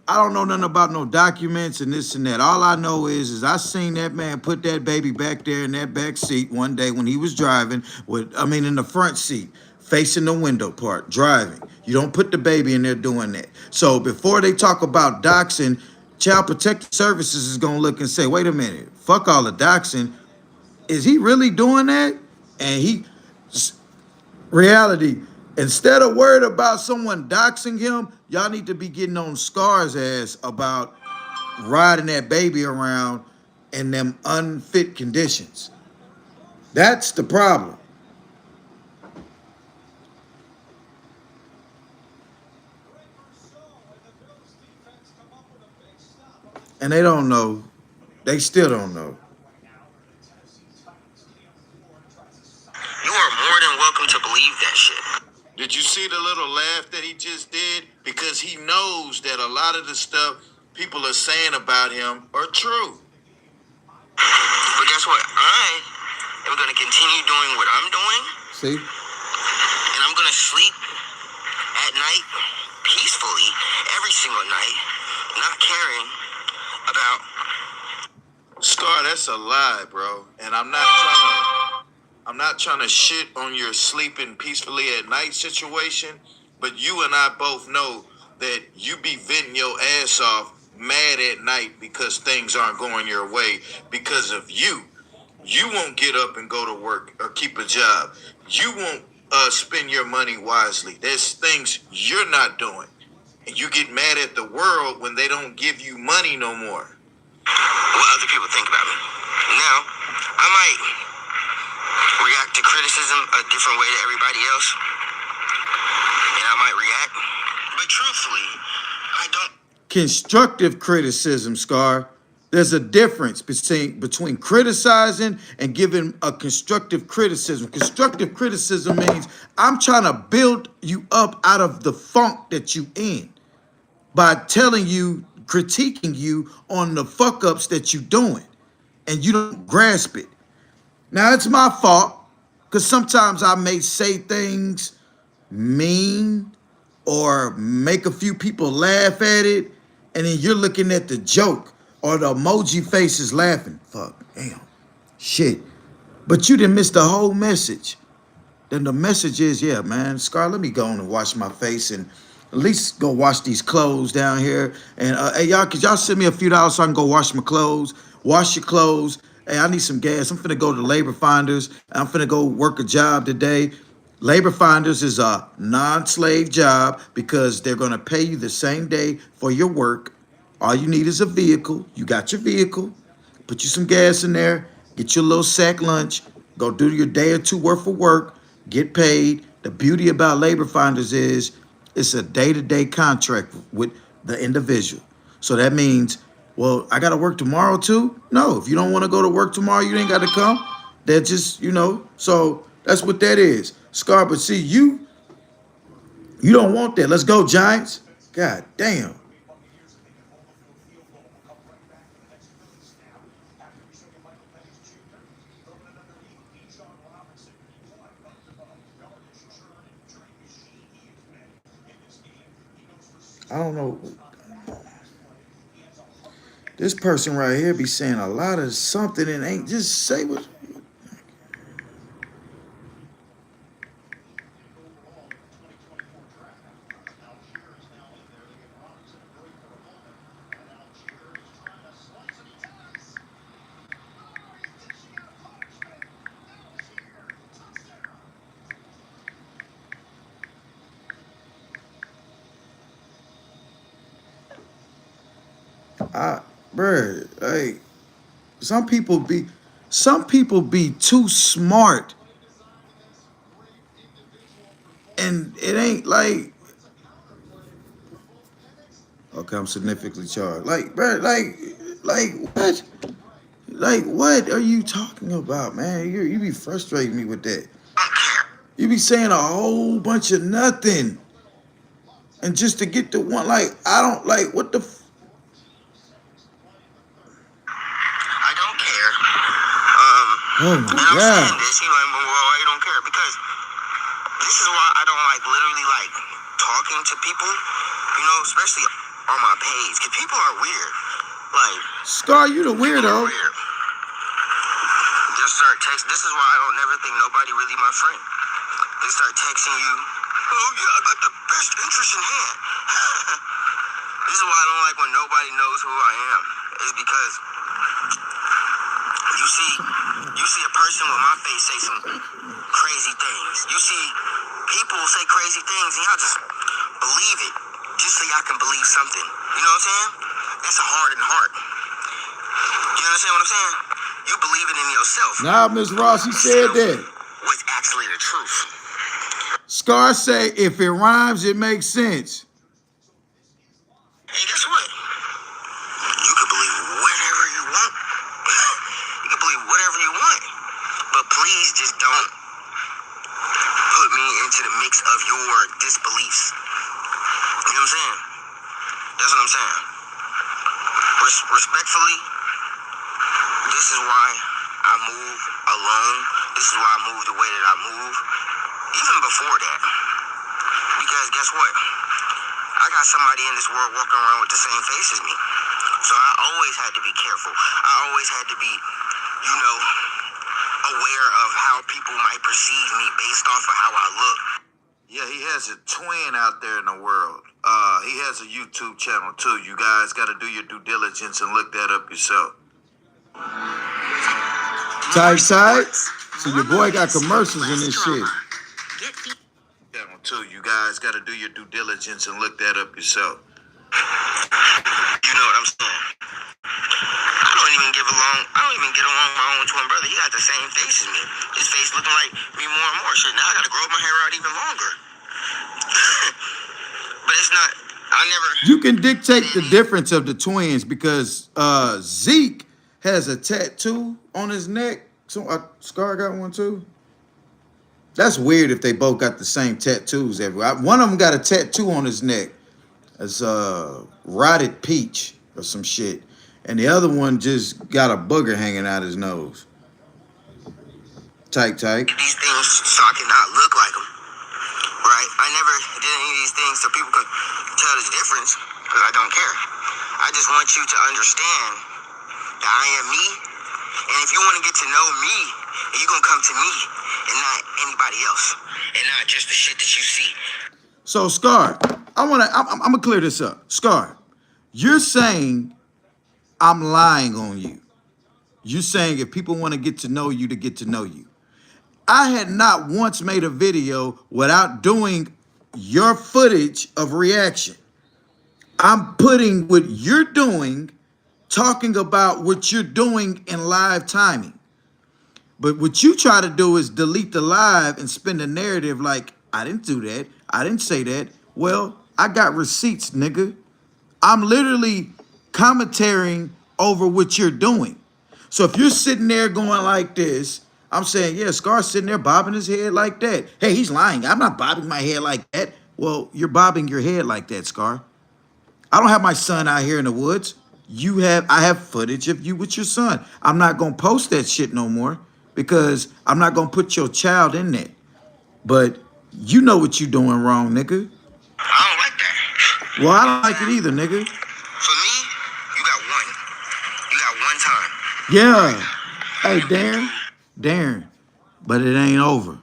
I don't know nothing about no documents and this and that. All I know is I seen that man put that baby back there in that back seat one day when he was driving in the front seat, facing the window part, driving. You don't put the baby in there doing that. So before they talk about doxing, Child Protective Services is gonna look and say, wait a minute, fuck all the doxing. Is he really doing that? And reality, instead of worried about someone doxing him, y'all need to be getting on Scar's ass about riding that baby around in them unfit conditions. That's the problem. And they don't know. They still don't know. You are more than welcome to believe that shit. Did you see the little laugh that he just did? Because he knows that a lot of the stuff people are saying about him are true. But guess what? I am going to continue doing what I'm doing. See? And I'm going to sleep at night peacefully every single night, not caring about... Scar, that's a lie, bro. And I'm not trying to shit on your sleeping peacefully at night situation, but you and I both know that you be venting your ass off mad at night because things aren't going your way because of you. You won't get up and go to work or keep a job. You won't spend your money wisely. There's things you're not doing. And you get mad at the world when they don't give you money no more. What other people think about me. Now, I might react to criticism a different way to everybody else. And I might react. But truthfully, I don't... Constructive criticism, Scar. There's a difference between criticizing and giving a constructive criticism. Constructive criticism means I'm trying to build you up out of the funk that you in by telling you, critiquing you on the fuck ups that you doing, and you don't grasp it. Now it's my fault because sometimes I may say things mean or make a few people laugh at it, and then you're looking at the joke or the emoji faces laughing. Fuck, damn, shit. But you didn't miss the whole message. Then the message is, yeah, man, Scar, let me go on and wash my face and at least go wash these clothes down here. And hey, y'all, could y'all send me a few dollars so I can go wash my clothes? Wash your clothes. Hey, I need some gas. I'm finna go to Labor Finders. I'm finna go work a job today. Labor Finders is a non-slave job because they're gonna pay you the same day for your work. All you need is a vehicle. You got your vehicle. Put you some gas in there. Get your little sack lunch. Go do your day or two worth of work. Get paid. The beauty about Labor Finders is it's a day-to-day contract with the individual. So that means, well, I got to work tomorrow too? No, if you don't want to go to work tomorrow, you ain't got to come. They're just, so that's what that is. Scar, but see, you don't want that. Let's go, Giants. God damn. I don't know. This person right here be saying a lot of something and ain't just say what. Bruh, like some people be too smart, and it ain't like okay, I'm significantly charged. Like, bruh, like what? Like what are you talking about, man? You be frustrating me with that. You be saying a whole bunch of nothing, and just to get the one, like I don't like what the. I don't care. Oh And my I'm god. saying this, you know, well, why you don't care? Because this is why I don't like literally like talking to people, you know, especially on my page. Because people are weird. Like, Scar, you the people are weirdo. weird. Just start text. This is why I don't never think nobody really my friend. They start texting you. Oh yeah, I got the best interest in hand. This is why I don't like when nobody knows who I am. It's because you see a person with my face say some crazy things. You see people say crazy things and y'all just believe it. Just so y'all can believe something. You know what I'm saying? That's a hardened heart. You understand what I'm saying? You believe it in yourself. Nah, Miss Ross, he said that. What's actually the truth? Scar say if it rhymes, it makes sense. Hey, guess what? You can believe whatever you want. You can believe whatever you want. But please just don't put me into the mix of your disbeliefs. You know what I'm saying? That's what I'm saying. Respectfully, this is why I move alone. This is why I move the way that I move. Even before that. Because guess what? I got somebody in this world walking around with the same face as me. So I always had to be careful. I always had to be, you know, aware of how people might perceive me based off of how I look. Yeah, he has a twin out there in the world. He has a YouTube channel too. You guys got to do your due diligence and look that up yourself. Tight. So your boy got commercials in this shit. Channel too. You guys got to do your due diligence and look that up yourself. You know what I'm saying? I don't even get along with my own twin brother. He got the same face as me. His face looking like me more and more. Shit, now I gotta grow my hair out even longer. But it's not, I never. You can dictate the difference of the twins because Zeke has a tattoo on his neck. So Scar got one too. That's weird if they both got the same tattoos everywhere. One of them got a tattoo on his neck. It's rotted peach or some shit. And the other one just got a booger hanging out his nose. Tight. These things so I cannot look like them. Right? I never did any of these things so people could tell the difference because I don't care. I just want you to understand that I am me. And if you want to get to know me, you're going to come to me and not anybody else. And not just the shit that you see. So Scar, I'm gonna clear this up. Scar, you're saying I'm lying on you. You're saying if people want to get to know you, to get to know you. I had not once made a video without doing your footage of reaction. I'm putting what you're doing, talking about what you're doing in live timing. But what you try to do is delete the live and spin the narrative like, I didn't do that. I didn't say that. Well, I got receipts, nigga. I'm literally commentating over what you're doing. So if you're sitting there going like this, I'm saying, yeah, Scar's sitting there bobbing his head like that. Hey, he's lying. I'm not bobbing my head like that. Well, you're bobbing your head like that, Scar. I don't have my son out here in the woods. I have footage of you with your son. I'm not gonna post that shit no more because I'm not gonna put your child in there. But you know what you doing wrong, nigga. I don't like that. Well, I don't like it either, nigga. For me, you got one. You got one time. Yeah. Hey, Darren, but it ain't over.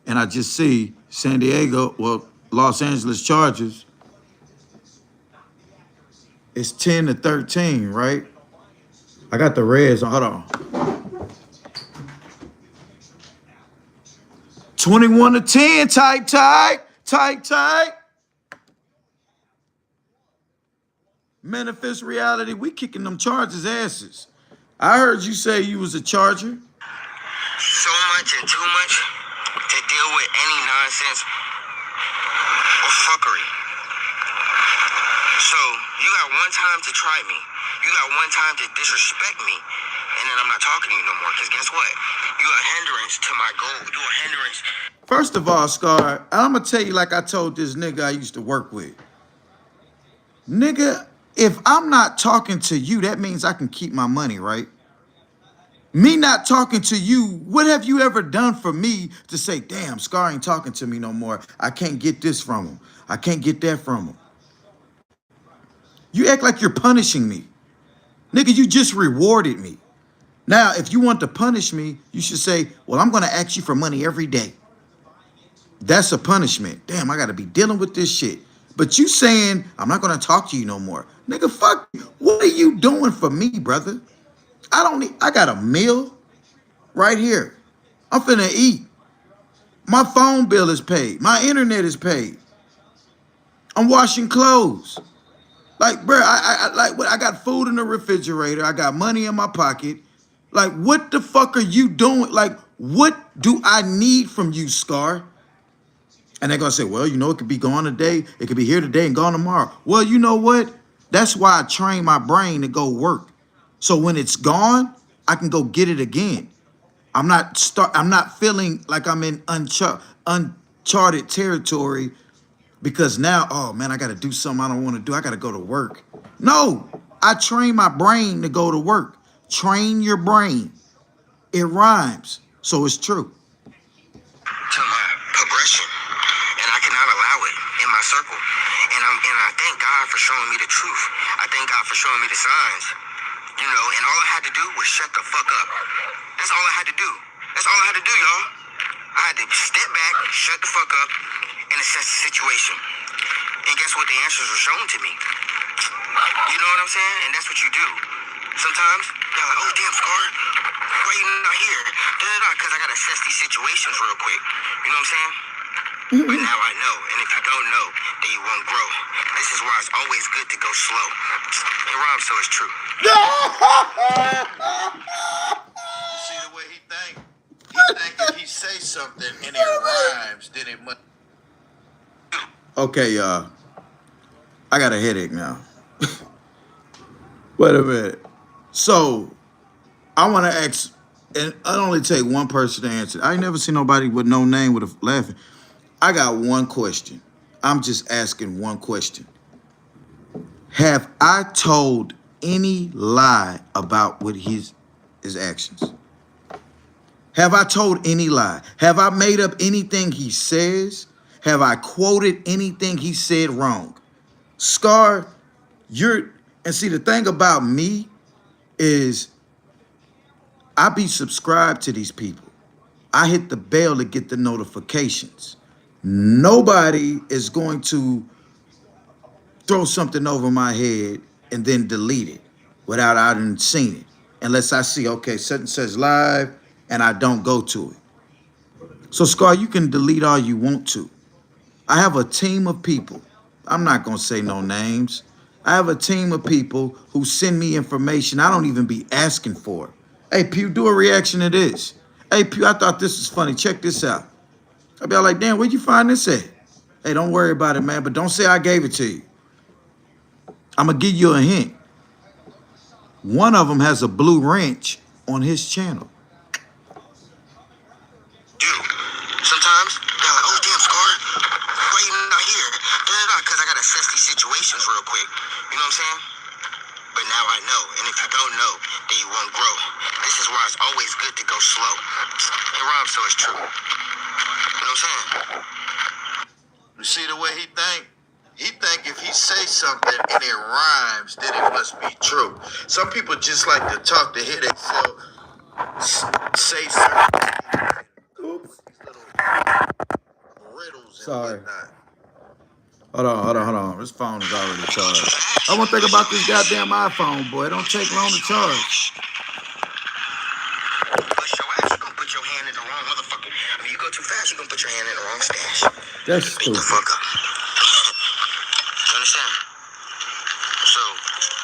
And I just see San Diego, well, Los Angeles Chargers. It's 10-13, right? I got the Reds on. Hold on. 21-10, tight. Manifest reality, we kicking them Chargers asses. I heard you say you was a Charger. So much and too much to deal with any nonsense or fuckery. So you got one time to try me. You got one time to disrespect me, and then I'm not talking to you no more. Because guess what? You a hindrance to my goal. You a hindrance. First of all, Scar, I'm gonna tell you like I told this nigga I used to work with. Nigga, if I'm not talking to you, that means I can keep my money, right? Me not talking to you, what have you ever done for me to say, damn, Scar ain't talking to me no more. I can't get this from him. I can't get that from him. You act like you're punishing me. Nigga, you just rewarded me. Now, if you want to punish me, you should say, well, I'm gonna ask you for money every day. That's a punishment. Damn, I gotta be dealing with this shit. But you saying, I'm not gonna talk to you no more. Nigga, fuck you. What are you doing for me, brother? I got a meal right here. I'm finna eat. My phone bill is paid. My internet is paid. I'm washing clothes. Like, bro, I got food in the refrigerator. I got money in my pocket. Like, what the fuck are you doing? Like, what do I need from you, Scar? And they're gonna say, well, you know, it could be gone today. It could be here today and gone tomorrow. Well, you know what? That's why I train my brain to go work. So when it's gone, I can go get it again. I'm not feeling like I'm in uncharted territory because now, oh man, I gotta do something I don't wanna do. I gotta go to work. No, I train my brain to go to work. Train your brain. It rhymes, so it's true. To my progression, and I cannot allow it in my circle. And I thank God for showing me the truth. I thank God for showing me the signs. You know, and all I had to do was shut the fuck up. That's all I had to do. That's all I had to do, y'all. I had to step back, shut the fuck up, and assess the situation. And guess what? The answers were shown to me. You know what I'm saying? And that's what you do. Sometimes, they're like, oh, damn, Scar, why you not here? Because I got to assess these situations real quick. You know what I'm saying? But now I know. And if you don't know, then you won't grow. This is why it's always good to go slow. It rhymes, so it's true. You see the way he think? He think if he say something and it rhymes, then it must. Okay, y'all. I got a headache now. Wait a minute. So, I want to ask, and it only take one person to answer. I ain't never seen nobody with no name with a laughing. I got one question. I'm just asking one question. Have I told any lie about what his actions? Have I told any lie? Have I made up anything he says? Have I quoted anything he said wrong? Scar, and see, the thing about me is I be subscribed to these people. I hit the bell to get the notifications. Nobody is going to throw something over my head and then delete it without I done seen it. Unless I see, okay, such and such live, and I don't go to it. So, Scar, you can delete all you want to. I have a team of people. I'm not going to say no names. I have a team of people who send me information I don't even be asking for. Hey, Pew, do a reaction to this. Hey, Pew, I thought this was funny. Check this out. I'll be like, damn, where'd you find this at? Hey, don't worry about it, man, but don't say I gave it to you. I'm going to give you a hint. One of them has a blue wrench on his channel. Dude, sometimes they're like, oh, damn, Scar, why you not here? Because I got to assess these situations real quick. You know what I'm saying? But now I know. And if you don't know, then you won't grow. This is why it's always good to go slow. It rhymes, so it's true. You know what I'm saying? You see the way he think? He think if he say something and it rhymes, then it must be true. Some people just like to talk to hear themselves say certain Oops. Little riddles and Sorry. whatnot. Hold on. This phone is already charged. I want to think about this goddamn iPhone, boy. It don't take long to charge. Bust your ass, you gonna put your hand in the wrong motherfucker. I mean, you go too fast, you gonna put your hand in the wrong stash. That's Beat the stupid. fuck up. You understand? So,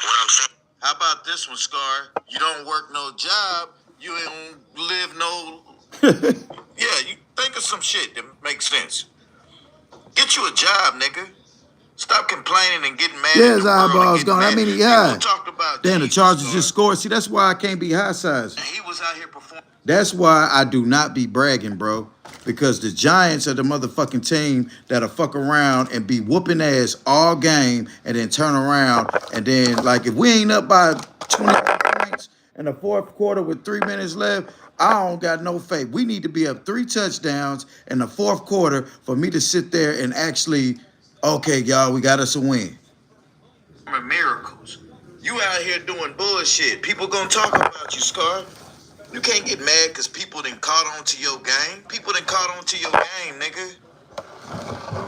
what I'm saying. How about this one, Scar? You don't work no job, you ain't live no. Yeah, you think of some shit that makes sense. Get you a job, nigga. Stop complaining and getting mad. Yeah, at his the world and eyeballs getting gone. That mad. mean he high. People talked about Then the Jesus, Chargers Scar. just scored. See, that's why I can't be high size. And he was out here performing. That's why I do not be bragging, bro. Because the Giants are the motherfucking team that'll fuck around and be whooping ass all game and then turn around. And then, like, if we ain't up by 20 points in the fourth quarter with 3 minutes left, I don't got no faith. We need to be up 3 touchdowns in the fourth quarter for me to sit there and actually, okay, y'all, we got us a win. Miracles. You out here doing bullshit. People gonna talk about you, Scar. You can't get mad because people done caught on to your game. People done caught on to your game, nigga.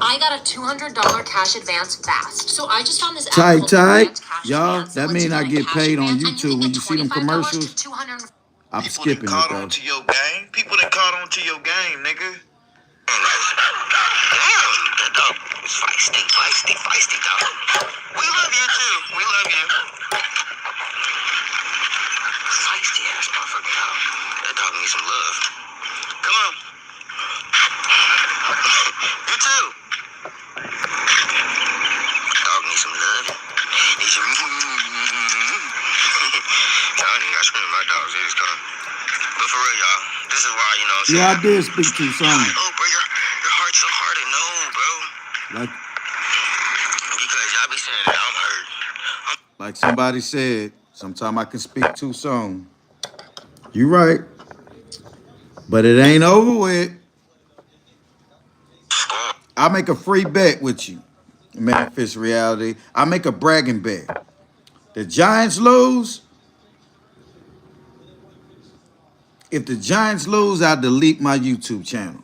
I got a $200 cash advance fast. So I just found this app Tight, called tight. Advanced Cash Y'all, Advance. that It lets mean you I get a get cash paid on advance, and YouTube you when get you see them $25 commercials. to $200. I'm People skipping done it, caught though. on to your game. People done caught on to your game, nigga. Damn, that dog is feisty, dog. We love you too. We love you. Feisty ass motherfucker, dog. That dog needs some love. Come on. You too. Dog needs some love. Needs some. I don't even got to scream at my dogs. They just come. But for real, y'all, this is why, you know what I'm saying? Yeah, I did speak too soon. Oh, bro, your heart's so hard to know, bro. Like, Because y'all be saying that I'm hurt. like somebody said, sometime I can speak too soon. You right. But it ain't over with. I make a free bet with you. Manifest reality. I make a bragging bet. The Giants lose. If the Giants lose, I delete my YouTube channel.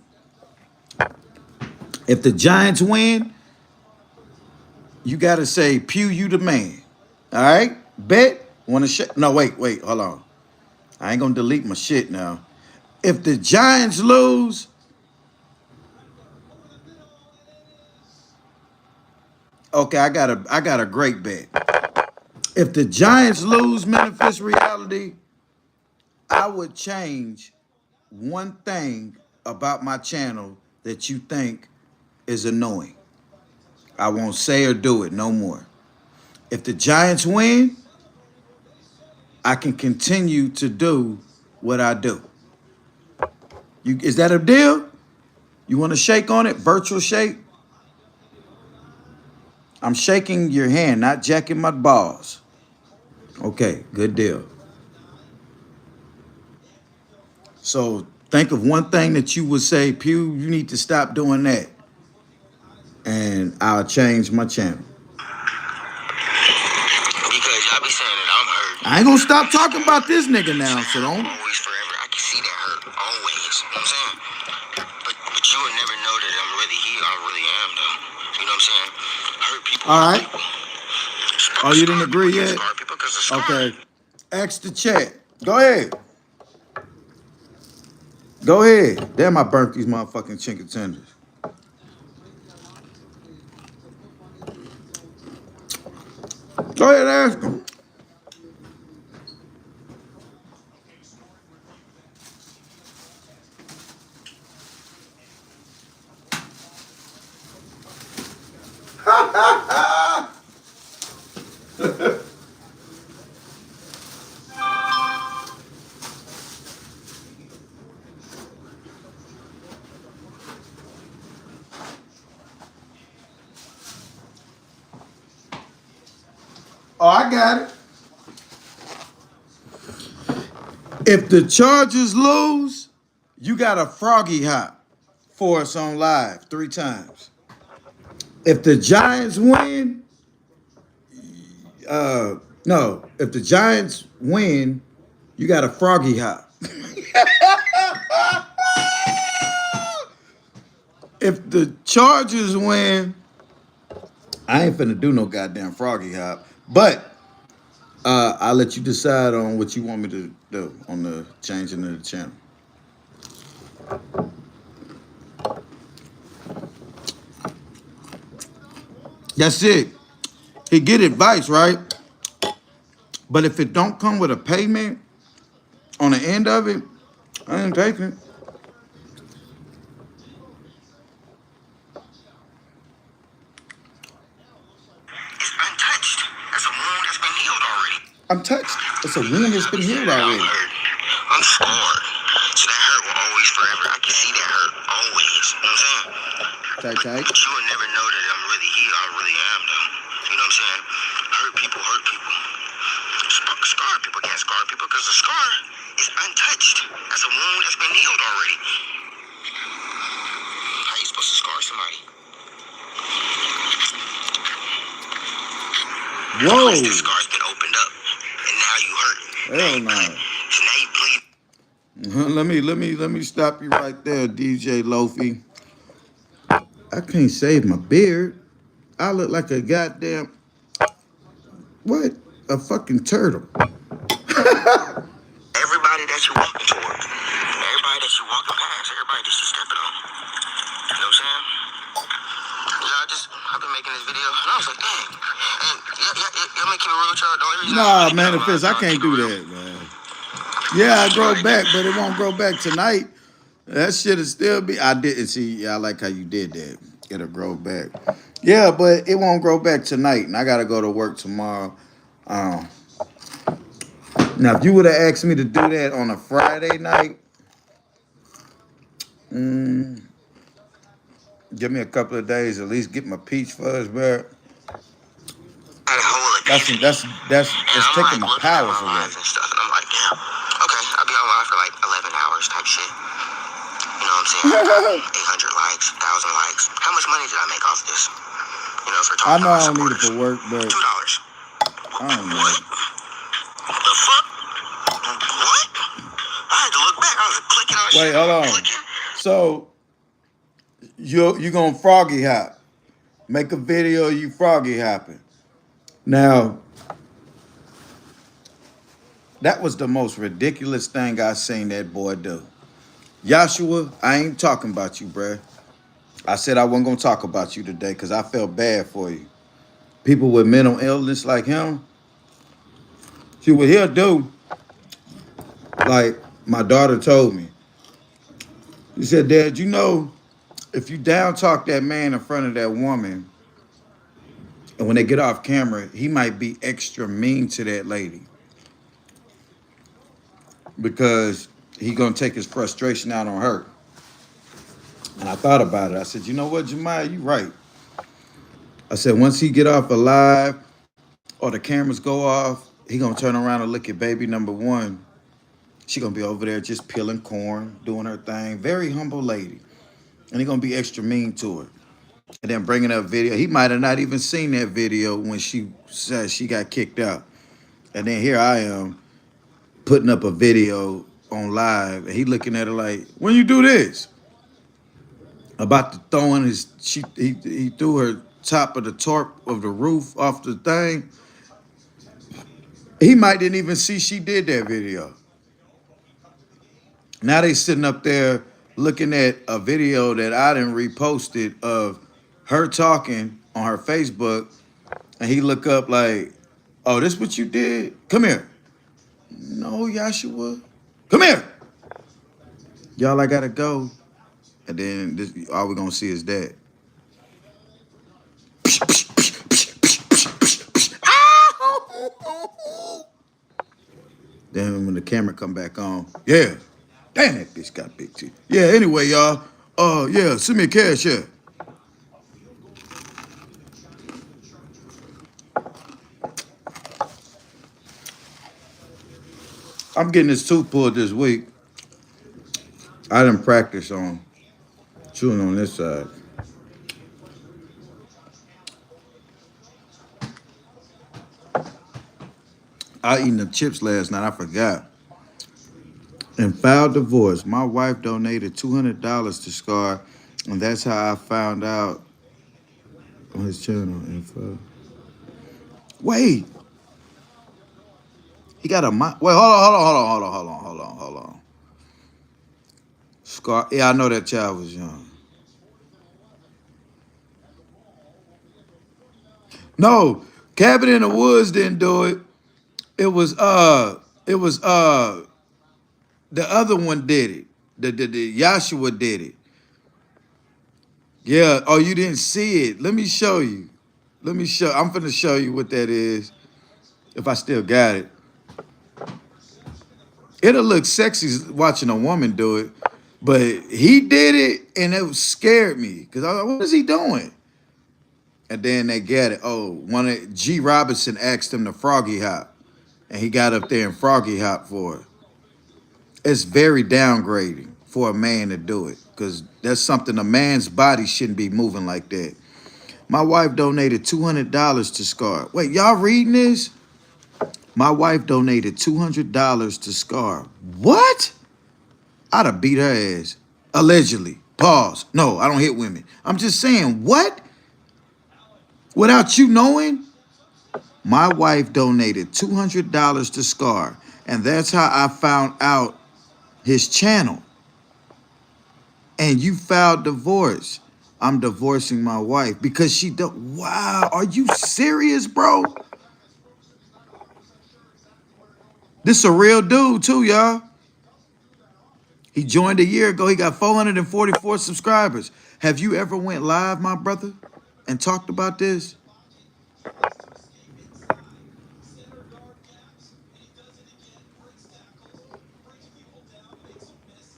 If the Giants win, you gotta say, Pew, you the man. All right? Bet? Wanna no, wait, hold on. I ain't gonna delete my shit now. If the Giants lose, okay, I got a great bet. If the Giants lose Manifest Reality, I would change one thing about my channel that you think is annoying. I won't say or do it no more. If the Giants win, I can continue to do what I do. Is that a deal? You want to shake on it? Virtual shake? I'm shaking your hand, not jacking my balls. Okay, good deal. So think of one thing that you would say, Pew, you need to stop doing that. And I'll change my channel. Because y'all be saying that I'm hurt. I ain't gonna stop talking about this nigga now, so don't. Always, forever. I can see that hurt. Always. You know what I'm saying? But you would never know that I'm really here. I really am, though. You know what I'm saying? Hurt people. All right. People. Oh, you didn't agree yet? Scar people 'cause of scar. Okay. X the chat. Go ahead. Go ahead. Damn, I burnt these motherfucking chicken tenders. Go ahead, ask them. Oh, I got it. If the Chargers lose, you got a froggy hop for us on live 3 times. If the Giants win, no, if the Giants win, you got a froggy hop. If the Chargers win, I ain't finna do no goddamn froggy hop. But I'll let you decide on what you want me to do on the changing of the channel. That's it. He get advice, right? But if it don't come with a payment on the end of it, I ain't taking it. It's untouched. That's a wound that's been healed already. I'm touched. It's a wound that's been healed I'm already. hurt. I'm scarred. So that hurt will always forever. I can see that hurt always. You know what I'm saying? Tight. But you would never know that I'm really healed. I really am, though. You know what I'm saying? Hurt people hurt people. Scar people can't scar people because the scar is untouched. That's a wound that's been healed already. How you supposed to scar somebody? Whoa. Once the scar's been opened up, and now you hurt. Hell no. So now you bleed. Let me stop you right there, DJ Lofi. I can't save my beard. I look like a goddamn what? A fucking turtle. Everybody that you're walking towards, everybody that you're walking past, everybody that you're stepping on. You know what I'm saying? I've been making this video, and I was like, dang. And y'all making it real, y'all. The only reason Nah, manifest, I can't do that, man. Yeah, I grow back, but it won't grow back tonight. That shit'll still be. I didn't see. I like how you did that. It'll grow back. Yeah, but it won't grow back tonight, and I gotta go to work tomorrow. Now, if you would have asked me to do that on a Friday night, give me a couple of days, at least get my peach fuzz back. That's it's taking my powers away. And stuff, and I'm like, damn. Okay, I'll be online for like 11 hours type shit. You know what I'm saying? 800 likes, 1,000 likes. How much money did I make off this? You know, for I talking know about I don't need it supporters. for work, but $2. I don't know. What the fuck? What? I had to look back. I was clicking on shit. Wait, hold on. So you gonna froggy hop? Make a video of you froggy hopping. Now, that was the most ridiculous thing I seen that boy do. Joshua, I ain't talking about you, bruh. I said I wasn't gonna talk about you today because I felt bad for you. People with mental illness like him, see what he'll do. Like my daughter told me. She said, Dad, you know, if you down talk that man in front of that woman, and when they get off camera, he might be extra mean to that lady. Because he gonna take his frustration out on her. And I thought about it. I said, you know what, Jemiah, you right. I said, once he get off alive or the cameras go off, he gonna turn around and look at baby number one. She gonna be over there just peeling corn, doing her thing. Very humble lady. And he gonna be extra mean to her. And then bringing up video. He might have not even seen that video when she said she got kicked out. And then here I am putting up a video on live. And he looking at her like, when you do this? About to throwing he threw her top of the tarp of the roof off the thing. He might didn't even see she did that video. Now they sitting up there looking at a video that I didn't reposted of her talking on her Facebook, and he look up like, oh, this what you did? Come here. No, Joshua. Come here. Y'all, I gotta go. And then this, all we're gonna see is that. Then when the camera come back on, yeah. Damn, that bitch got big teeth. Yeah, anyway, y'all. Yeah, send me a cash, yeah. I'm getting this tooth pulled this week. I didn't practice on chewing on this side. I eaten the chips last night. I forgot. And filed divorce. My wife donated $200 to Scar, and that's how I found out on his channel. Info. Wait, he got a wait. Hold on. Scar. Yeah, I know that child was young. No, Cabin in the Woods didn't do it. It was the other one did it. The Joshua did it. Yeah. Oh, you didn't see it. Let me show you. I'm finna show you what that is. If I still got it. It'll look sexy watching a woman do it. But he did it and it scared me. Cause I was like, what is he doing? And then they get it. Oh, one of G. Robinson asked him to froggy hop. And he got up there and froggy hop for it. It's very downgrading for a man to do it. Because that's something a man's body shouldn't be moving like that. My wife donated $200 to Scar. Wait, y'all reading this? My wife donated $200 to Scar. What? I'd have beat her ass. Allegedly. Pause. No, I don't hit women. I'm just saying, what? Without you knowing? My wife donated $200 to Scar, and that's how I found out his channel. And you filed divorce. I'm divorcing my wife because she don't. Wow, are you serious, bro? This a real dude too, y'all. He joined a year ago. He got 444 subscribers. Have you ever went live, my brother, and talked about this?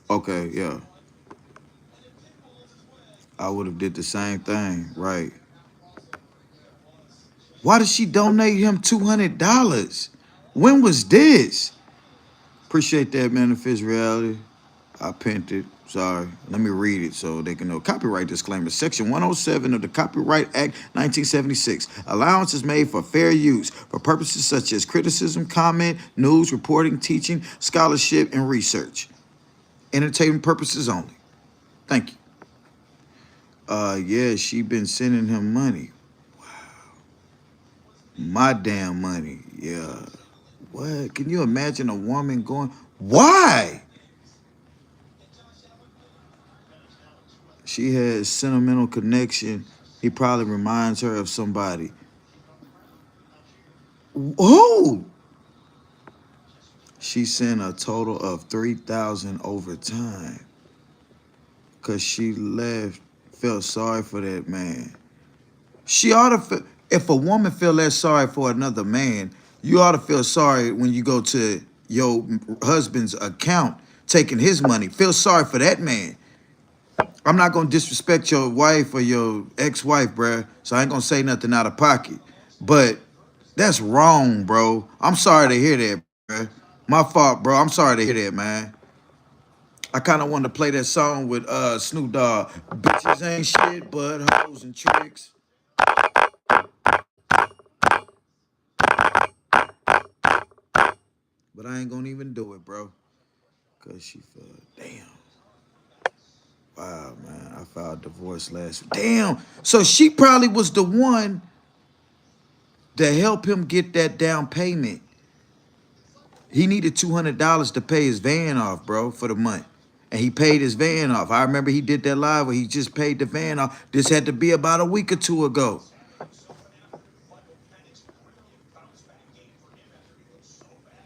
Okay, yeah. I would have did the same thing, right? Why did she donate him $200? When was this? Appreciate that, Manifest Reality. I pinned it. Sorry. Let me read it so they can know. Copyright disclaimer. Section 107 of the Copyright Act 1976. Allowance is made for fair use for purposes such as criticism, comment, news, reporting, teaching, scholarship, and research. Entertainment purposes only. Thank you. Yeah, she been sending him money. My damn money. Yeah. What? Can you imagine a woman going, why? She has sentimental connection. He probably reminds her of somebody. Who? She sent a total of 3,000 over time. Cause she left, felt sorry for that man. She ought to feel, if a woman feel that sorry for another man, you ought to feel sorry when you go to your husband's account taking his money. Feel sorry for that man. I'm not gonna disrespect your wife or your ex-wife, bruh, so I ain't gonna say nothing out of pocket. But that's wrong, bro. I'm sorry to hear that, bruh. My fault, bro. I'm sorry to hear that, man. I kind of wanted to play that song with Snoop Dogg. Bitches ain't shit but hoes and tricks. But I ain't gonna even do it, bro. Cause she felt, damn. Wow, man. I filed divorce last week. Damn. So she probably was the one to help him get that down payment. He needed $200 to pay his van off, bro, for the month. And he paid his van off. I remember he did that live where he just paid the van off. This had to be about a week or two ago.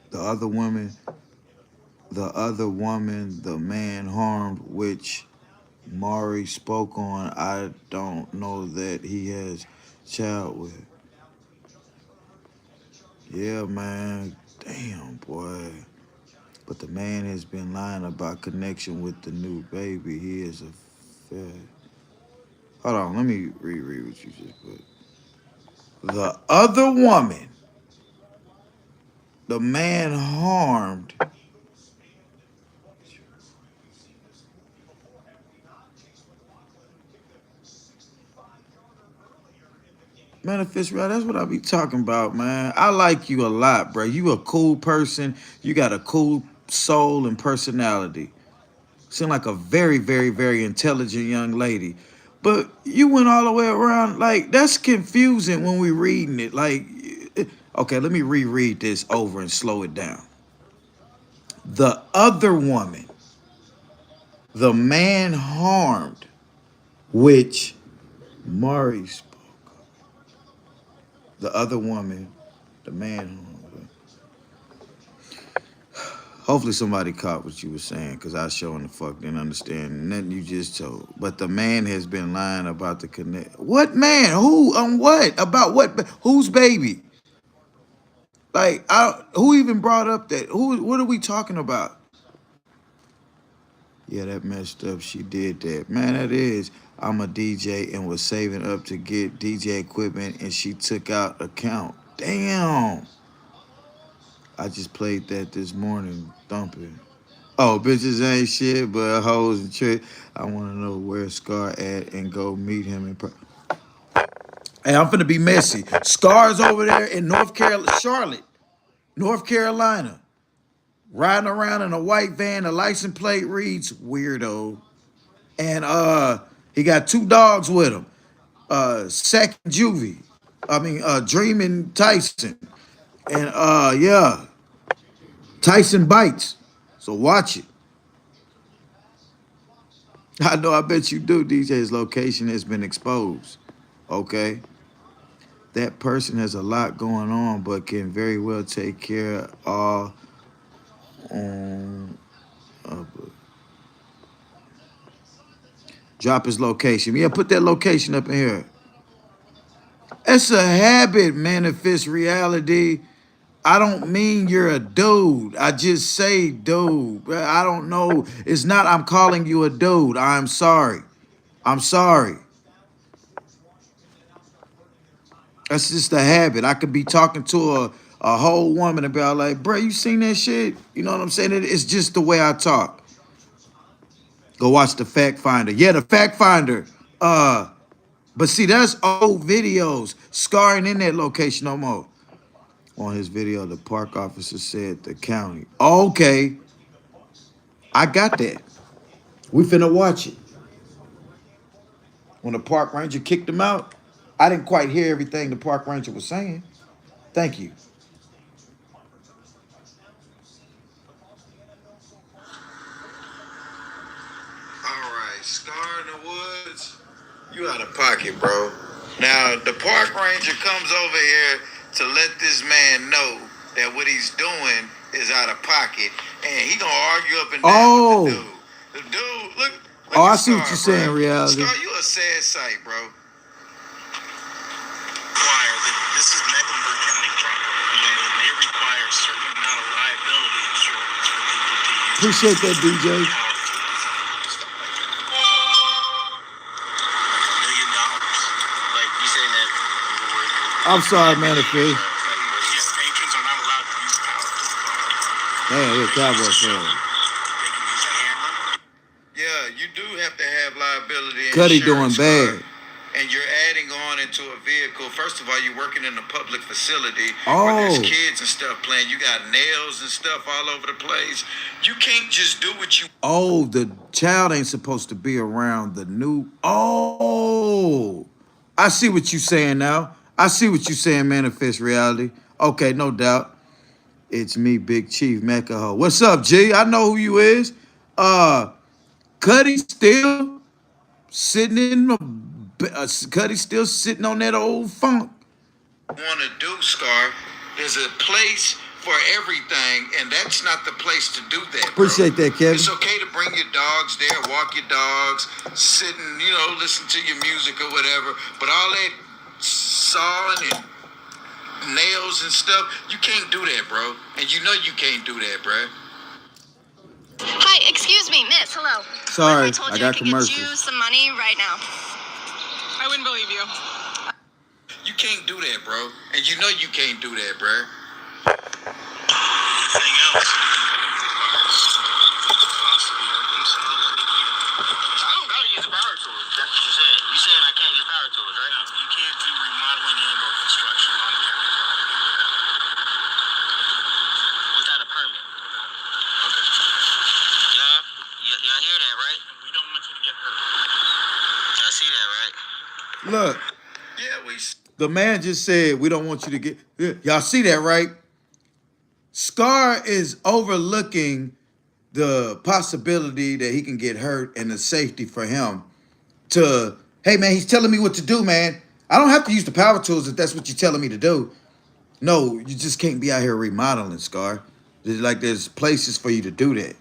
The other woman, the man harmed, which Maury spoke on, I don't know that he has child with. Yeah, man. Damn, boy. But the man has been lying about connection with the new baby. He is a fed. Hold on, let me reread what you just put. The other woman, the man harmed, Manifest Reality, that's what I be talking about, man. I like you a lot, bro. You a cool person. You got a cool soul and personality. Seem like a very, very, very intelligent young lady. But you went all the way around. Like, that's confusing when we reading it. Like, okay, let me reread this over and slow it down. The other woman, the man harmed, which Mari spoke. The other woman, the man harmed. Hopefully somebody caught what you were saying, because I sure in the fuck didn't understand nothing you just told. But the man has been lying about the connect. What man? Who? On what? About what? Whose baby? Like, who even brought up that? Who? What are we talking about? Yeah, that messed up. She did that. Man, that is. I'm a DJ and was saving up to get DJ equipment, and she took out account. Damn. I just played that this morning, thumping. Oh, bitches ain't shit, but hoes and trick. I want to know where Scar at and go meet him in person. Hey, I'm finna be messy. Scar's over there in North Carolina, Charlotte, North Carolina, riding around in a white van. The license plate reads weirdo, and he got 2 dogs with him. Second Juvie, Dreaming Tyson, and yeah, Tyson bites. So watch it. I know, I bet you do. DJ's location has been exposed. Okay. That person has a lot going on, but can very well take care of on drop his location. Yeah, put that location up in here. It's a habit, manifest reality. I don't mean you're a dude. I just say dude. I don't know. It's not I'm calling you a dude. I'm sorry. I'm sorry. That's just a habit. I could be talking to a whole woman and be like, bro, you seen that shit? You know what I'm saying? It's just the way I talk. Go watch the Fact Finder. Yeah, the Fact Finder. But see, that's old videos. Scarring in that location no more. On his video, the park officer said the county. Okay. I got that. We finna watch it. When the park ranger kicked him out, I didn't quite hear everything the park ranger was saying. Thank you. All right, Scar in the Woods, you out of pocket, bro. Now, the park ranger comes over here to let this man know that what he's doing is out of pocket, and he gonna argue up and down with the dude. The dude, look oh, I see Scar, what you're saying, reality. Scar, you a sad sight, bro. This is Mecklenburg County property, and they require a certain amount of liability insurance for people to use. Appreciate that, DJ. $1 million. Like you saying that. I'm sorry, man. If Patrons are not allowed to use power. Damn, you're a Cowboy fan. They can use a hammer. Yeah, you do have to have liability insurance. Cuddy doing bad. And you're adding on into a vehicle. First of all, you're working in a public facility where there's kids and stuff playing. You got nails and stuff all over the place. You can't just do what you... Oh, the child ain't supposed to be around the new... Oh, I see what you're saying now. I see what you're saying, manifest reality. Okay, no doubt. It's me, Big Chief Mecca. What's up, G? I know who you is. Cuddy still sitting in the... Cuddy's still sitting on that old funk. Want to do, Scar? There's a place for everything, and that's not the place to do that. Appreciate that, Kevin. It's okay to bring your dogs there, walk your dogs, sit and listen to your music or whatever. But all that sawing and nails and stuff, you can't do that, bro. And you know you can't do that, bro. Hi, excuse me, miss. Hello. Sorry, What if I told I you got I could get commercials. you some money right now? I wouldn't believe you. You can't do that, bro. And you know you can't do that, bro. Anything else? Possibly hurt themselves. I don't gotta use the power tools. That's what you said. You saying I can't use power tools, right? You can't do remodeling and Y'all hear that, right? We don't want you to get hurt. Y'all see that, right? Look, Yeah, we. the man just said we don't want you to get. Yeah, y'all see that, right? Scar is overlooking the possibility that he can get hurt and the safety for him to, hey man, he's telling me what to do, man. I don't have to use the power tools if that's what you're telling me to do. No, you just can't be out here remodeling, Scar. There's places for you to do that.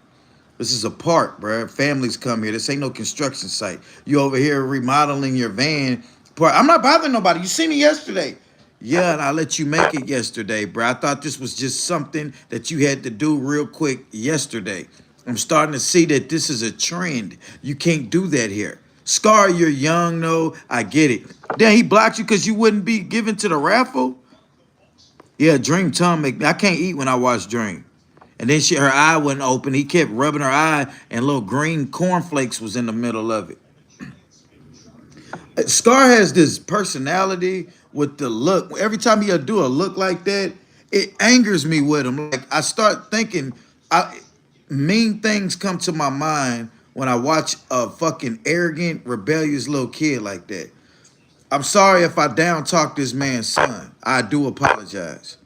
This is a park, bruh. Families come here. This ain't no construction site. You over here remodeling your van. I'm not bothering nobody. You see me yesterday. Yeah, and I let you make it yesterday, bro. I thought this was just something that you had to do real quick yesterday. I'm starting to see that this is a trend. You can't do that here. Scar, you're young, though. I get it. Then he blocked you because you wouldn't be given to the raffle? Yeah, Dream tongue make me. I can't eat when I watch Dream. And then her eye wasn't open. He kept rubbing her eye, and little green cornflakes was in the middle of it. Scar has this personality with the look. Every time he'll do a look like that, it angers me with him. Like I start thinking, mean things come to my mind when I watch a fucking arrogant, rebellious little kid like that. I'm sorry if I down talk this man's son. I do apologize.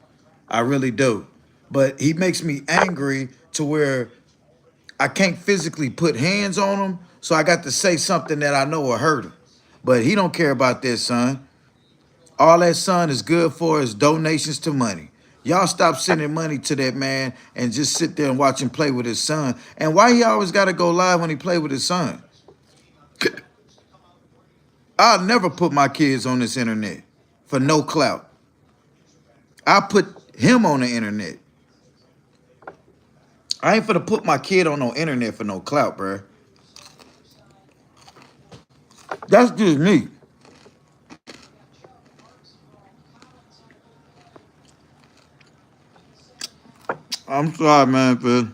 I really do. But he makes me angry to where I can't physically put hands on him, so I got to say something that I know will hurt him. But he don't care about that, son. All that son is good for is donations to money. Y'all stop sending money to that man and just sit there and watch him play with his son. And why he always got to go live when he play with his son? I'll never put my kids on this internet for no clout. I put him on the internet. I ain't finna put my kid on no internet for no clout, bruh. That's just me. I'm sorry, man, for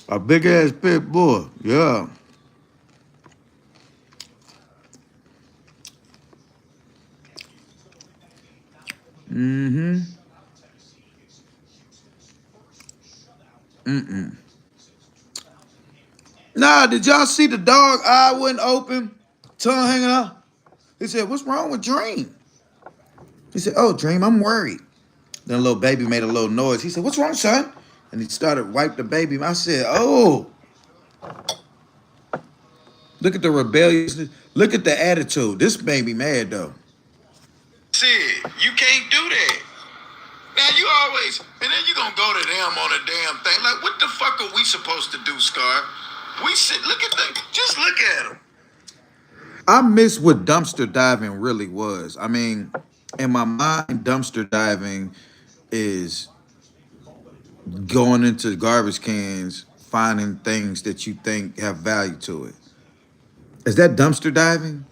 a big ass pit bull. Yeah. Mm-hmm. Mm-mm. Nah, did y'all see the dog eye wouldn't open? Tongue hanging out? He said, what's wrong with Dream? He said, oh, Dream, I'm worried. Then little baby made a little noise. He said, what's wrong, son? And he started wipe the baby. I said, oh. Look at the rebelliousness. Look at the attitude. This made me mad, though. Said, you can't do that. Now you always, and then you gonna go to them on a damn thing. Like, what the fuck are we supposed to do, Scar? We sit, just look at them. I miss what dumpster diving really was. I mean, in my mind, dumpster diving is going into garbage cans, finding things that you think have value to it. Is that dumpster diving?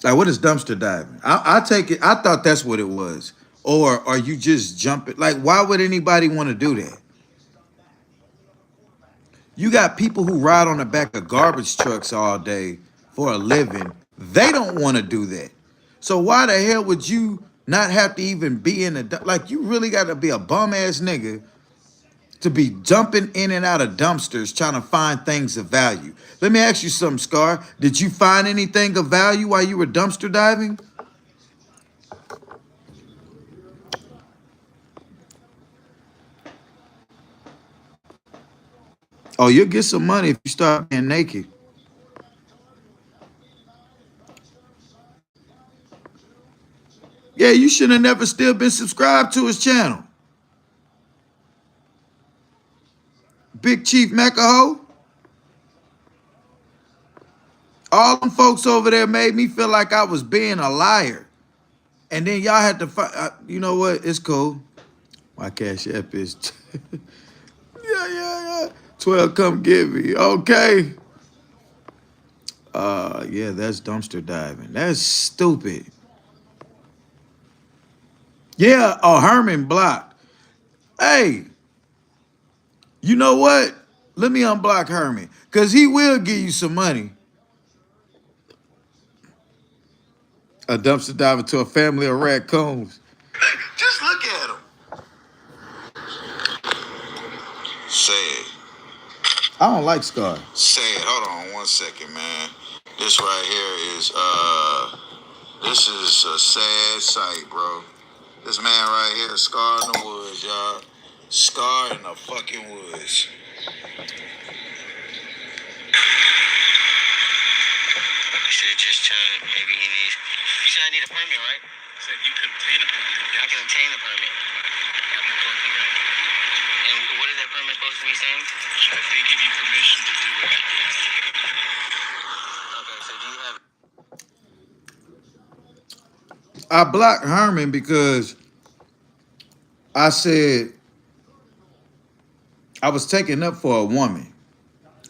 Like, what is dumpster diving? I take it, I thought that's what it was. Or are you just jumping? Like, why would anybody want to do that? You got people who ride on the back of garbage trucks all day for a living. They don't want to do that. So why the hell would you not have to even be in the, like, you really got to be a bum ass nigga to be jumping in and out of dumpsters trying to find things of value. Let me ask you something, Scar. Did you find anything of value while you were dumpster diving? Oh, you'll get some money if you start being naked. Yeah, you should have never still been subscribed to his channel. Big Chief Macaho. All them folks over there made me feel like I was being a liar. And then y'all had to fight. You know what? It's cool. My cash app is... yeah. 12, come get me. Okay. Yeah, that's dumpster diving. That's stupid. Yeah, oh, Herman blocked. Hey, you know what? Let me unblock Herman, because he will give you some money. A dumpster diver to a family of raccoons. Just look at them. Sad. I don't like Scar. Sad. Hold on 1 second, man. This right here is this is a sad sight, bro. This man right here, Scar in the woods, y'all. Scar in the fucking woods. I should have just told him maybe he needs. You said I need a permit, right? I said you can obtain a permit. I can obtain a permit. And what is that permit supposed to be saying? That they give you permission to do what you do. Okay, so do you have? I blocked Herman because I said I was taking up for a woman.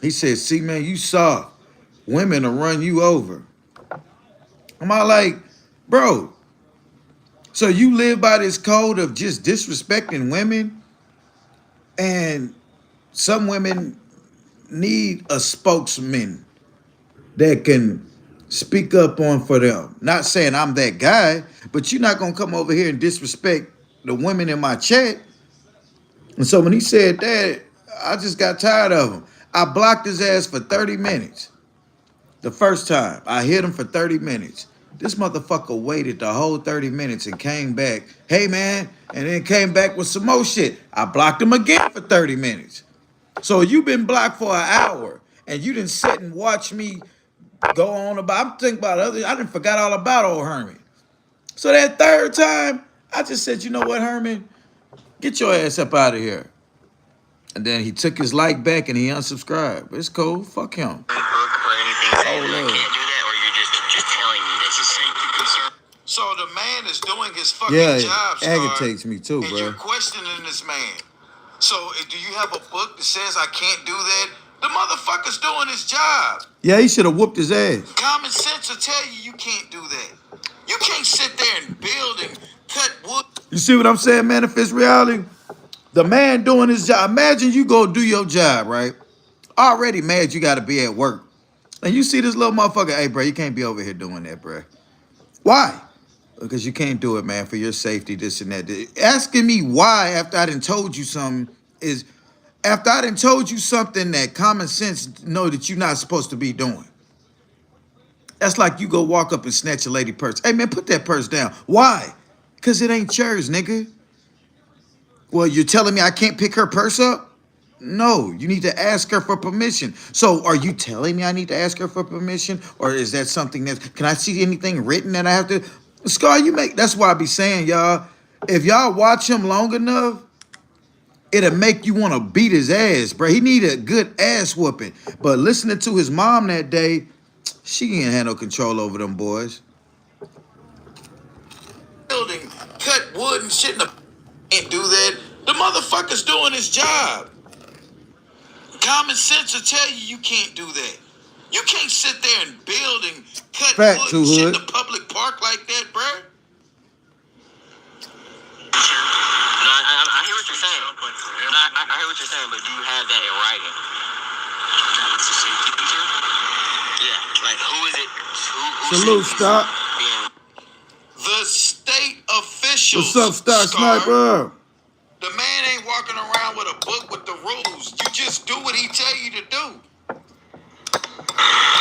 He said, see, man, you soft. Women will run you over. I'm all like, bro, so you live by this code of just disrespecting women? And some women need a spokesman that can speak up on for them. Not saying I'm that guy, but you're not gonna come over here and disrespect the women in my chat. And so when he said that, I just got tired of him. I blocked his ass for 30 minutes. The first time, I hit him for 30 minutes. This motherfucker waited the whole 30 minutes and came back, hey man, and then came back with some more shit. I blocked him again for 30 minutes. So you've been blocked for an hour and you didn't sit and watch me go on about, I'm thinking about others. I didn't forgot all about old Herman. So that third time, I just said, you know what, Herman? Get your ass up out of here. And then he took his like back and he unsubscribed. It's cool. Fuck him. Book or anything saying that I Lord. can't do that, or you're just telling me that's a safety concern? So the man is doing his fucking Yeah, job, it Scar, agitates me too, and bro. you're questioning this man. So do you have a book that says I can't do that? The motherfucker's doing his job. Yeah, he should have whooped his ass. Common sense will tell you can't do that. You can't sit there and build and cut wood. You see what I'm saying, Manifest Reality? The man doing his job. Imagine you go do your job, right? Already mad you got to be at work. And you see this little motherfucker, hey, bro, you can't be over here doing that, bro. Why? Because you can't do it, man, for your safety, this and that. Asking me why after I done told you something is, after I done told you something that common sense know that you're not supposed to be doing. That's like you go walk up and snatch a lady purse. Hey, man, put that purse down. Why? Because it ain't yours, nigga. Well, you're telling me I can't pick her purse up? No, you need to ask her for permission. So are you telling me I need to ask her for permission? Or is that something that, can I see anything written that I have to? Scar, that's why I be saying, y'all, if y'all watch him long enough, it'll make you want to beat his ass, bro. He need a good ass whooping. But listening to his mom that day, she ain't had no control over them boys. Building, cut wood and shit in the can't do that. The motherfucker's doing his job. Common sense will tell you can't do that. You can't sit there and build and cut Fact, wood and shit in Hood. the public park like that, bro. No, I hear what you're saying. No, I hear what you're saying, but do you have that in writing? It's a safety concern. Yeah, like who is it? Who Salute, Stock. The state officials. What's up, Stock Scar. Sniper? The man ain't walking around with a book with the rules. You just do what he tell you to do.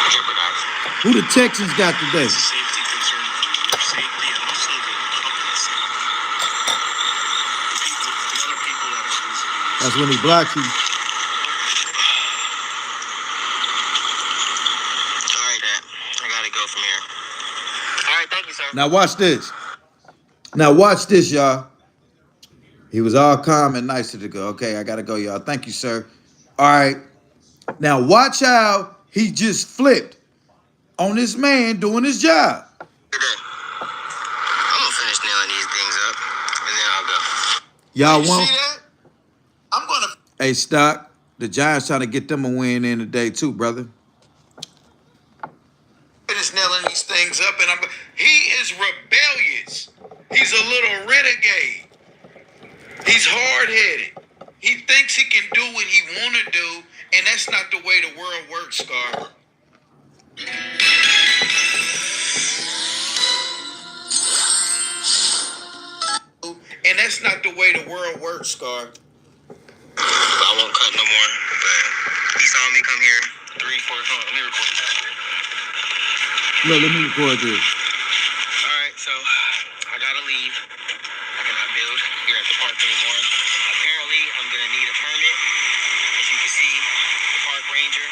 jeopardized? Who the Texans got today? It's a safety concern for your safety and also the public's safety. The other people that are visiting. That's when he blocked you. All right, Dad. I gotta go from here. All right, thank you, sir. Now watch this. Now watch this, y'all. He was all calm and nice to go. Okay, I gotta go, y'all. Thank you, sir. All right. Now watch how he just flipped on this man doing his job. Good day. I'm gonna finish nailing these things up, and then I'll go. Y'all You want? see that? I'm gonna Hey, Stock. The Giants trying to get them a win in today too, brother. finish nailing these things up, and he is rebellious. He's a little renegade. He's hard-headed. He thinks he can do what he want to do, and that's not the way the world works, Scar. And that's not the way the world works, Scar. I won't cut no more, but he's come here 3, 4. Hold on, let me record. Look, let me record this. All right, so I gotta leave. I cannot build here at the park anymore. Apparently, I'm gonna need a permit. As you can see, the park ranger,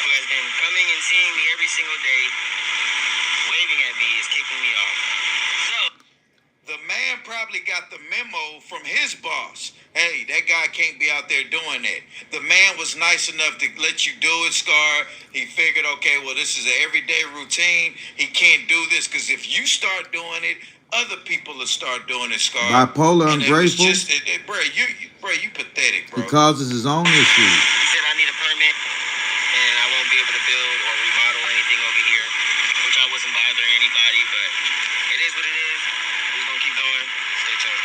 who has been coming and seeing me every single day, waving at me, is kicking me off. So, the man probably got the memo from his boss. Hey, that guy can't be out there doing that. The man was nice enough to let you do it, Scar. He figured, okay, well, this is an everyday routine. He can't do this because if you start doing it, other people will start doing it, Scar. Bipolar, and ungrateful. It was just, bro, you pathetic, bro. He causes his own issues. he said I need a permit, and I won't be able to build or remodel anything over here, which I wasn't bothering anybody, but it is what it is. We're gonna keep going. Stay tuned.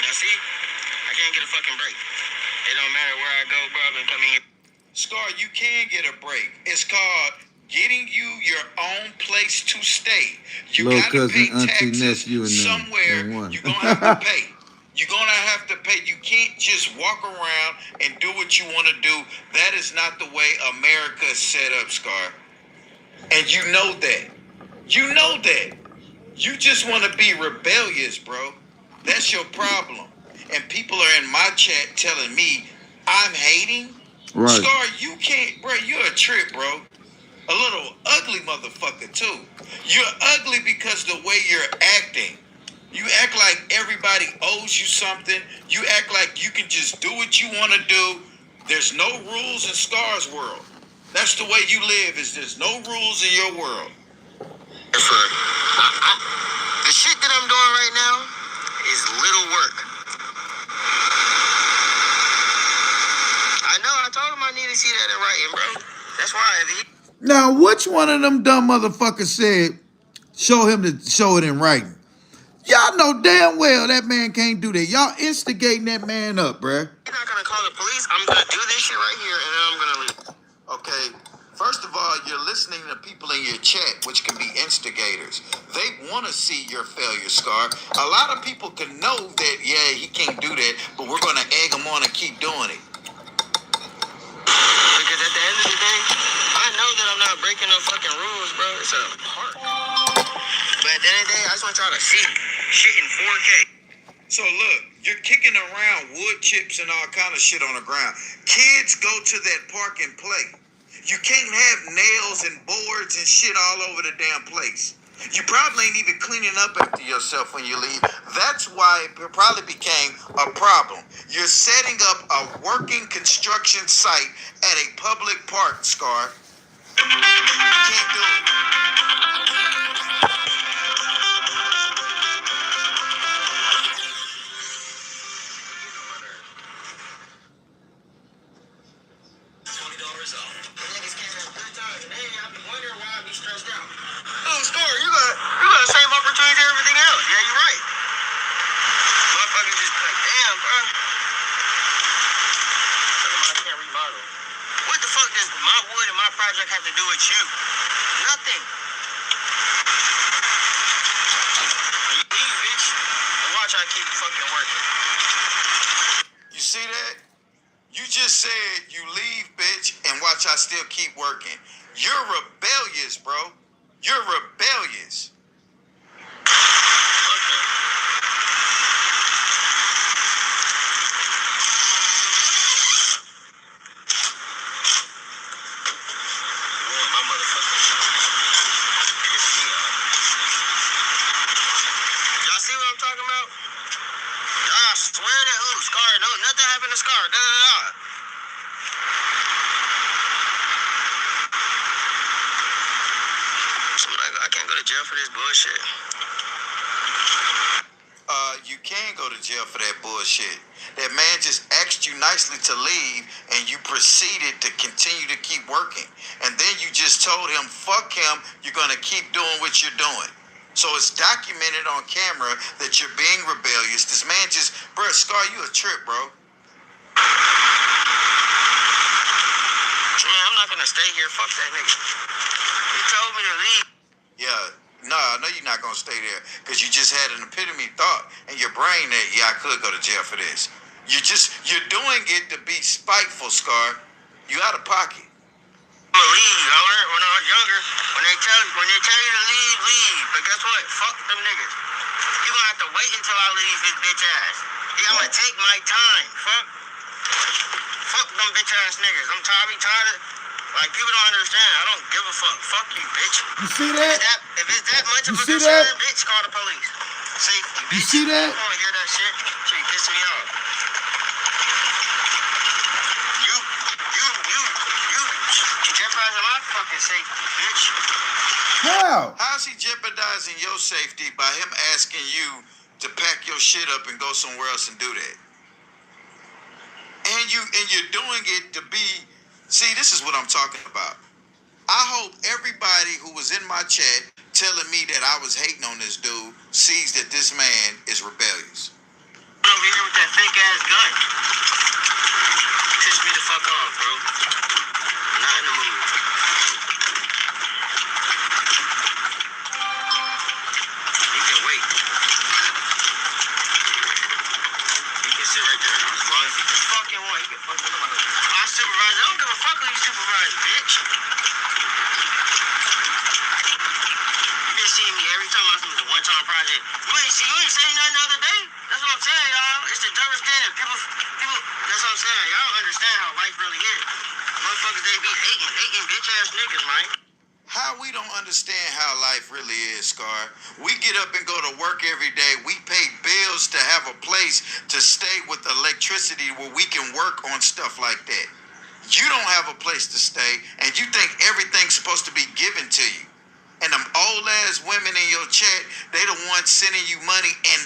Now see, I can't get a fucking break. It don't matter where I go, bro. I've been coming here. Scar, you can get a break. It's called getting you your own place to stay. You Little gotta cousin, pay auntie, taxes nephew, and them somewhere. in one. You're gonna have to pay. You're gonna have to pay. You can't just walk around and do what you want to do. That is not the way America is set up, Scar. And you know that. You know that. You just want to be rebellious, bro. That's your problem. And people are in my chat telling me I'm hating. Right. Scar, you can't, bro. You're a trip, bro. A little ugly motherfucker too. You're ugly because the way you're acting. You act like everybody owes you something. You act like you can just do what you want to do. There's no rules in Scar's world. That's the way you live. Is there's no rules in your world. The shit that I'm doing right now is little work. I know. I told him I need to see that in writing, bro. That's why. Now, which one of them dumb motherfuckers said, show it in writing? Y'all know damn well that man can't do that. Y'all instigating that man up, bruh. You're not gonna call the police. I'm gonna do this shit right here, and then I'm gonna leave. Okay, first of all, you're listening to people in your chat, which can be instigators. They want to see your failure, Scar. A lot of people can know that, yeah, he can't do that, but we're going to egg him on and keep doing it. Because at the end of the day, I know that I'm not breaking no fucking rules, bro. It's a part. But at the end of the day, I just want y'all to see shit in 4K. So look, you're kicking around wood chips and all kind of shit on the ground. Kids go to that park and play. You can't have nails and boards and shit all over the damn place. You probably ain't even cleaning up after yourself when you leave. That's why it probably became a problem. You're setting up a working construction site at a public park, Scar. You can't do it. Oh, Scar, you got the same opportunity to everything else. Yeah, you're right. Motherfuckers just like, damn, bro. I can't remodel. What the fuck does my wood and my project have to do with you? Nothing. You leave, bitch, and watch I keep fucking working. You see that? You just said you leave, bitch, and watch I still keep working. You're rebellious, bro. You're rebellious. Nothing happened to Scar. I can't go to jail for this bullshit. You can go to jail for that bullshit. That man just asked you nicely to leave, and you proceeded to continue to keep working. And then you just told him, fuck him, you're gonna keep doing what you're doing. So it's documented on camera that you're being rebellious. This man just, bro, Scar, you a trip, bro. Man, I'm not gonna stay here. Fuck that nigga. He told me to leave. Yeah, no, I know you're not gonna stay there because you just had an epitome thought in your brain that, yeah, I could go to jail for this. You're doing it to be spiteful, Scar. You out of pocket. I'ma leave. I learned when I was younger. When they tell you to leave, leave. But guess what? Fuck them niggas. You gonna have to wait until I leave his bitch ass. I'm gonna take my time. Fuck them bitch ass niggas. I'm tired of. Like, people don't understand. I don't give a fuck. Fuck you, bitch. You see that? If it's that much of a see concern, that? bitch, call the police. Safety, bitch. You see that? I don't wanna hear that shit. Shit be pissing me off. You jeopardizing my fucking safety, bitch. How? How's he jeopardizing your safety by him asking you to pack your shit up and go somewhere else and do that? And you're doing it to be. See, this is what I'm talking about. I hope everybody who was in my chat telling me that I was hating on this dude sees that this man is rebellious. Over here with that fake ass gun. Piss me the fuck off, bro. I'm not in the mood. You can wait. You can sit right there. As long as you can fucking want, you can fucking want. My supervisor, I don't give a fuck who you supervise, bitch. You been seeing me every time I do a one-time project. You ain't say nothing the other day. That's what I'm saying, y'all. It's the double standard. People, that's what I'm saying. Y'all don't understand how life really is. Motherfuckers, they be hating bitch-ass niggas, man. How we don't understand how life really is, Scar. We get up and go to work every day. We pay bills to have a place to stay with electricity where we can work on stuff like that. You don't have a place to stay, and you think everything's supposed to be given to you. And them old ass women in your chat, they the ones sending you money and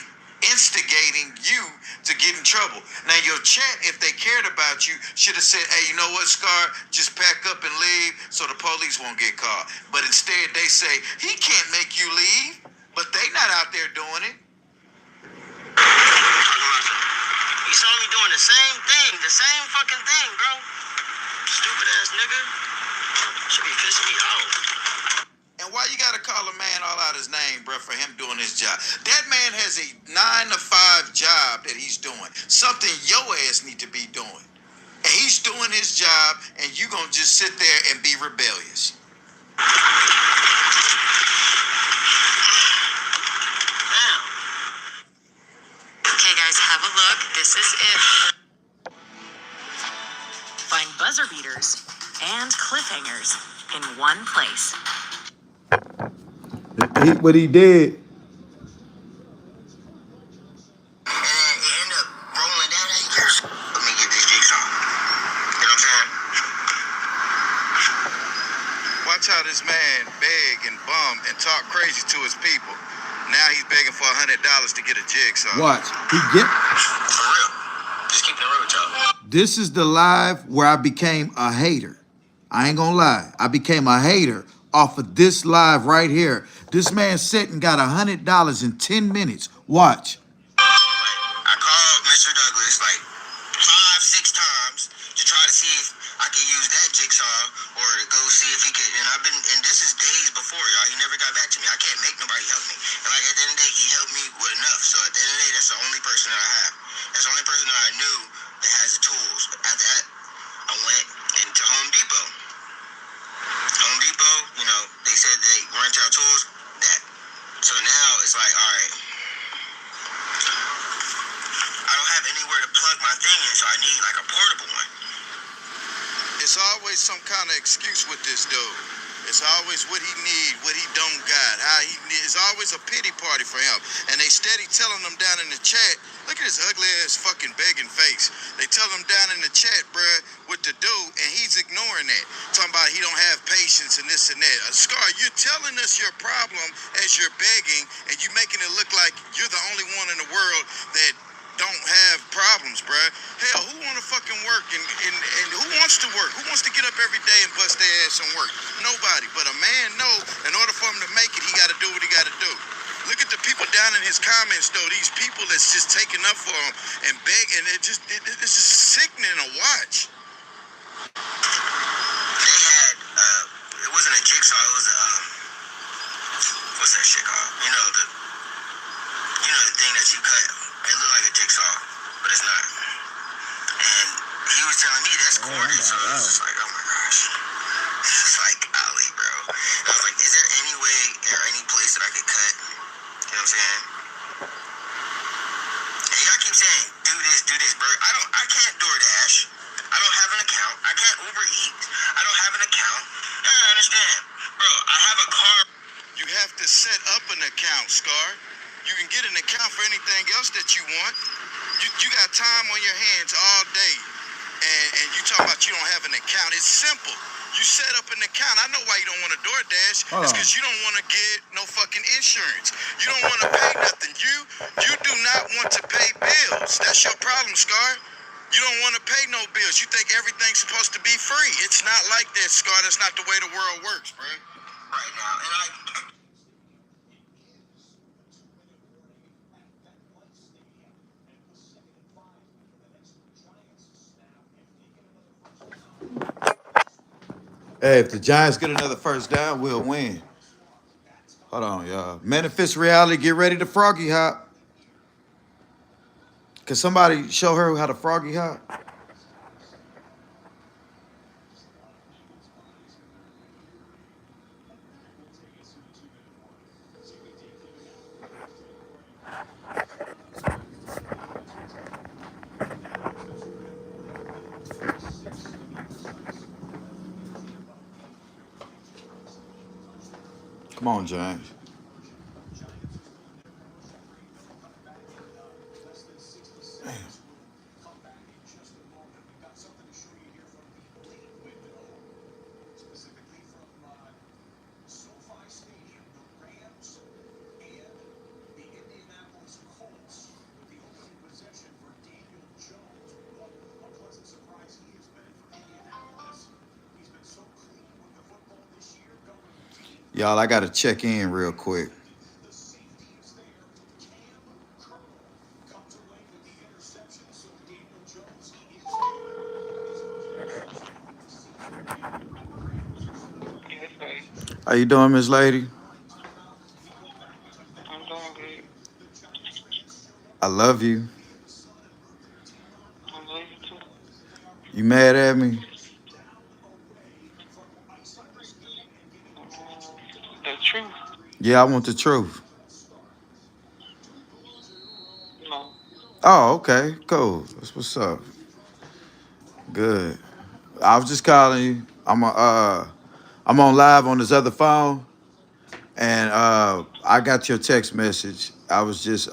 instigating you to get in trouble. Now your chat, if they cared about you, should have said, hey, you know what, Scar, just pack up and leave so the police won't get caught. But instead they say, he can't make you leave, but they not out there doing it. You saw me doing the same thing, the same fucking thing, bro. Stupid ass nigga. Should be pissing me off. And why you gotta call a man all out his name, bro, for him doing his job? That man has a 9-to-5 job that he's doing. Something your ass need to be doing. And he's doing his job, and you gonna just sit there and be rebellious. Damn. Okay, guys, have a look. This is it. Find buzzer beaters and cliffhangers in one place. What he did. And then it ended up rolling down 8 years. Let me get this jigsaw. You know what I'm saying? Watch how this man beg and bum and talk crazy to his people. Now he's begging for $100 to get a jigsaw. Watch. He get. For real. Just keep it real with y'all. This is the live where I became a hater. I ain't gonna lie. I became a hater off of this live right here. This man sat and got $100 in 10 minutes. Watch. I called Mr. Douglas like 5-6 times to try to see if I could use that jigsaw or to go see if he could. And this is days before, y'all. He never got back to me. I can't make nobody help me. And like at the end of the day, he helped me with enough. So at the end of the day, that's the only person that I have. That's the only person that I knew that has the tools. After that, I went into Home Depot. Home Depot, you know, they said they rent out tools. That. So now it's like, all right. I don't have anywhere to plug my thing in, so I need like a portable one. It's always some kind of excuse with this dude. It's always what he need, what he don't got, how he need. It's always a pity party for him. And they steady telling him down in the chat, look at his ugly ass fucking begging face. They tell him down in the chat, bruh, what to do, and he's ignoring that. Talking about he don't have patience and this and that. Scar, you're telling us your problem as you're begging, and you making it look like you're the only one in the world that don't have problems, bruh. Hell, who want to fucking work and who wants to work? Who wants to get up every day and bust their ass and work? Nobody. But a man know in order for him to make it, he got to do what he got to do. Look at the people down in his comments, though. These people that's just taking up for him and begging. It's just sickening to watch. They had, it wasn't a jigsaw, it was a, what's that shit called? You know the thing that you cut. It looked like a jigsaw, but it's not. And he was telling me that's quarters. So I was just like, oh my gosh. It's like, Ali, bro. I was like, is there any way or any place that I could cut? You know what I'm saying? And y'all keep saying, do this, bro. I can't DoorDash. I don't have an account. I can't Uber Eat. I don't have an account. You gotta understand. Bro, I have a car. You have to set up an account, Scar. You can get an account for anything else that you want. You got time on your hands all day, and you talk about you don't have an account. It's simple. You set up an account. I know why you don't want to DoorDash. It's because you don't want to get no fucking insurance. You don't want to pay nothing. You do not want to pay bills. That's your problem, Scar. You don't want to pay no bills. You think everything's supposed to be free. It's not like that, Scar. That's not the way the world works, bro. Right now, and Hey, if the Giants get another first down, we'll win. Hold on, y'all. Manifest reality, get ready to froggy hop. Can somebody show her how to froggy hop? Come on, Giants. Y'all, I got to check in real quick. How you doing, Miss Lady? I'm doing good. I love you. I love you too. You mad at me? The truth? Yeah, I want the truth. No. Oh, okay, cool. That's what's up. Good. I was just calling you. I'm on live on this other phone, and I got your text message. I was just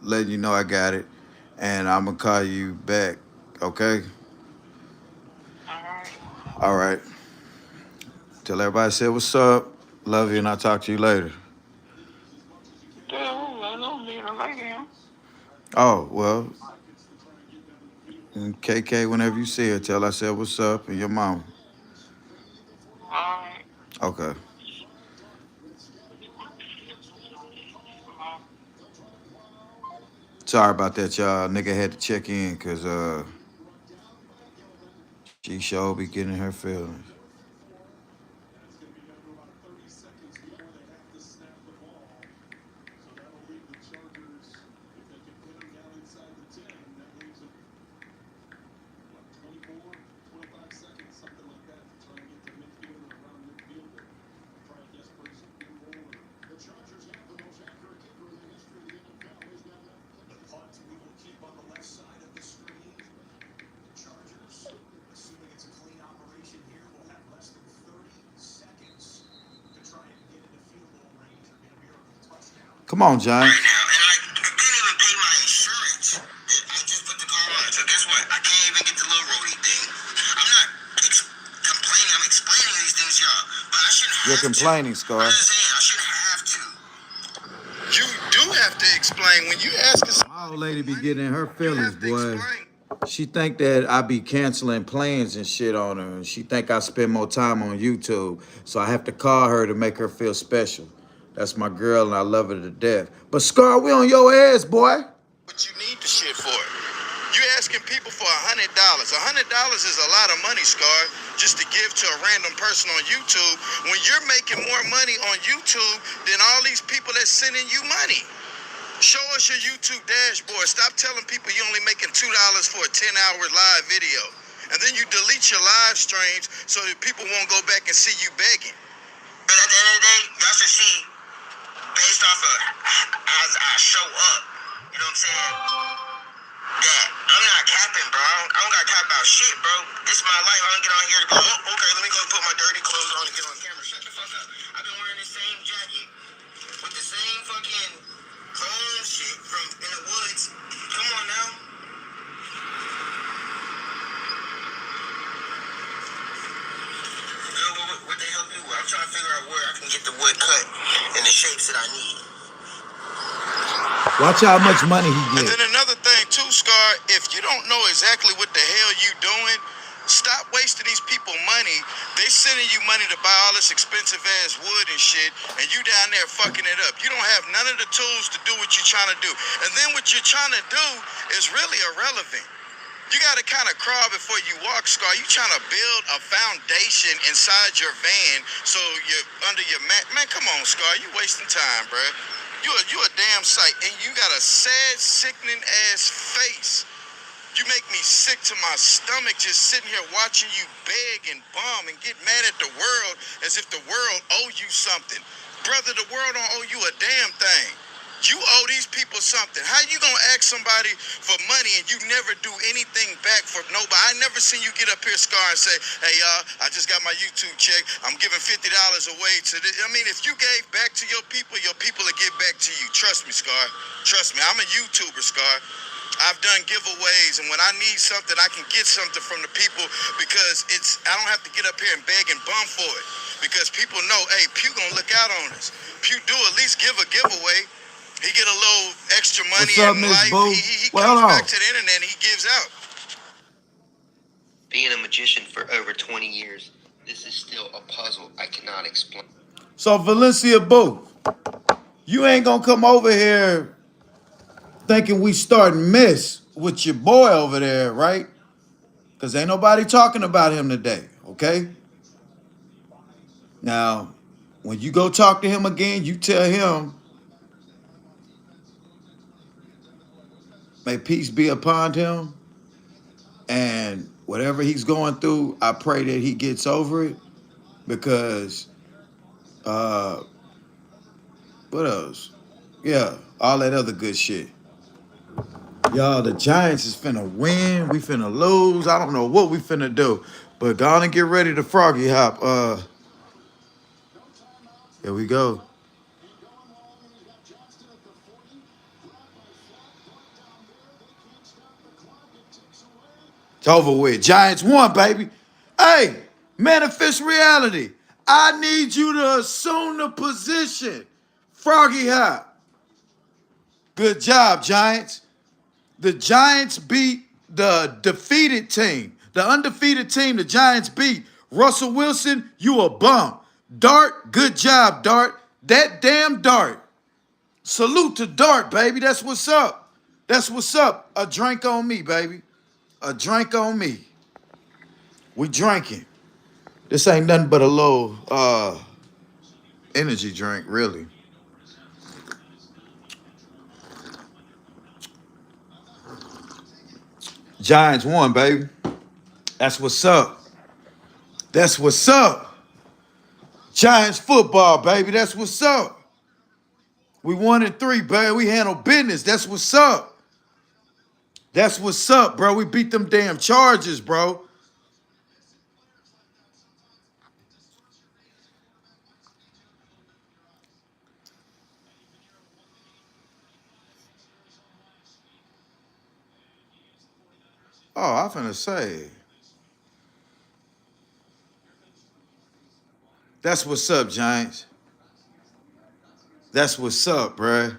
letting you know I got it, and I'm gonna call you back. Okay. Alright. All right. Tell everybody I said what's up. Love you, and I'll talk to you later. Dude, I don't need to like him. Oh, well, KK, whenever you see her, tell I said what's up and your mom. Alright. Okay. Sorry about that, y'all. Nigga had to check in because she sure be getting her feelings. Come on, Giants. right now, and I can't even pay my insurance. I just put the car on, so guess what? I can't even get the little roadie thing. I'm not complaining. I'm explaining these things, y'all. But I shouldn't have You're complaining, Scar. I'm just saying, I shouldn't have to. You do have to explain when you ask us. My old lady be getting in her feelings, boy. She think that I be canceling plans and shit on her. And she think I spend more time on YouTube. So I have to call her to make her feel special. That's my girl, and I love her to death. But Scar, we on your ass, boy. What you need the shit for? You asking people for $100. $100 is a lot of money, Scar, just to give to a random person on YouTube when you're making more money on YouTube than all these people that's sending you money. Show us your YouTube dashboard. Stop telling people you're only making $2 for a 10-hour live video. And then you delete your live streams so that people won't go back and see you begging. But at the end of the day, y'all should see based off of as I show up. You know what I'm saying? That I'm not capping, bro. I don't got to cap about shit, bro. This is my life. I don't get on here to go, oh, okay, let me go put my dirty clothes on and get on camera. Shut the fuck up. I've been wearing the same jacket with the same fucking home shit from in the woods. Come on now. Girl, what they help you with? I'm trying to figure out where I can get the wood cut in the shapes that I need. Watch how much money he And gets. then another thing too, Scar, if you don't know exactly what the hell you doing, stop wasting these people money. They sending you money to buy all this expensive ass wood and shit, and you down there fucking it up. You don't have none of the tools to do what you're trying to do. And then what you're trying to do is really irrelevant. You gotta kind of crawl before you walk, Scar. You trying to build a foundation inside your van so you're under your mat. Man, come on, Scar. You wasting time, bruh. You a damn sight, and you got a sad, sickening ass face. You make me sick to my stomach just sitting here watching you beg and bum and get mad at the world as if the world owe you something. Brother, the world don't owe you a damn thing. You owe these people something. How you gonna ask somebody for money and you never do anything back for nobody? I never seen you get up here, Scar, and say, hey, y'all, I just got my YouTube check. I'm giving $50 away to this. I mean, if you gave back to your people will give back to you. Trust me, Scar. Trust me. I'm a YouTuber, Scar. I've done giveaways, and when I need something, I can get something from the people because I don't have to get up here and beg and bum for it. Because people know, hey, Pew gonna look out on us. Pew do at least give a giveaway. He get a little extra money What's up, in Miss life. Boo? He Well, comes hold on. back to the internet and he gives out. Being a magician for over 20 years, this is still a puzzle I cannot explain. So Valencia Boo, you ain't gonna come over here thinking we starting mess with your boy over there, right? Because ain't nobody talking about him today, okay? Now, when you go talk to him again, you tell him, may peace be upon him, and whatever he's going through, I pray that he gets over it, because, what else? Yeah, all that other good shit. Y'all, the Giants is finna win. We finna lose. I don't know what we finna do. But go on and get ready to froggy hop. Here we go. It's over with. Giants won, baby. Hey, manifest reality. I need you to assume the position. Froggy hop. Good job, Giants. The Giants beat the defeated team. The undefeated team the Giants beat. Russell Wilson, you a bum. Dart, good job, Dart. That damn Dart. Salute to Dart, baby. That's what's up. That's what's up. A drink on me, baby. A drink on me. We drinking. This ain't nothing but a little energy drink, really. Giants won, baby. That's what's up. That's what's up. Giants football, baby. That's what's up. We 1-3, baby. We handle business. That's what's up. That's what's up, bro. We beat them damn Chargers, bro. Oh, I'm finna say. That's what's up, Giants. That's what's up, bruh.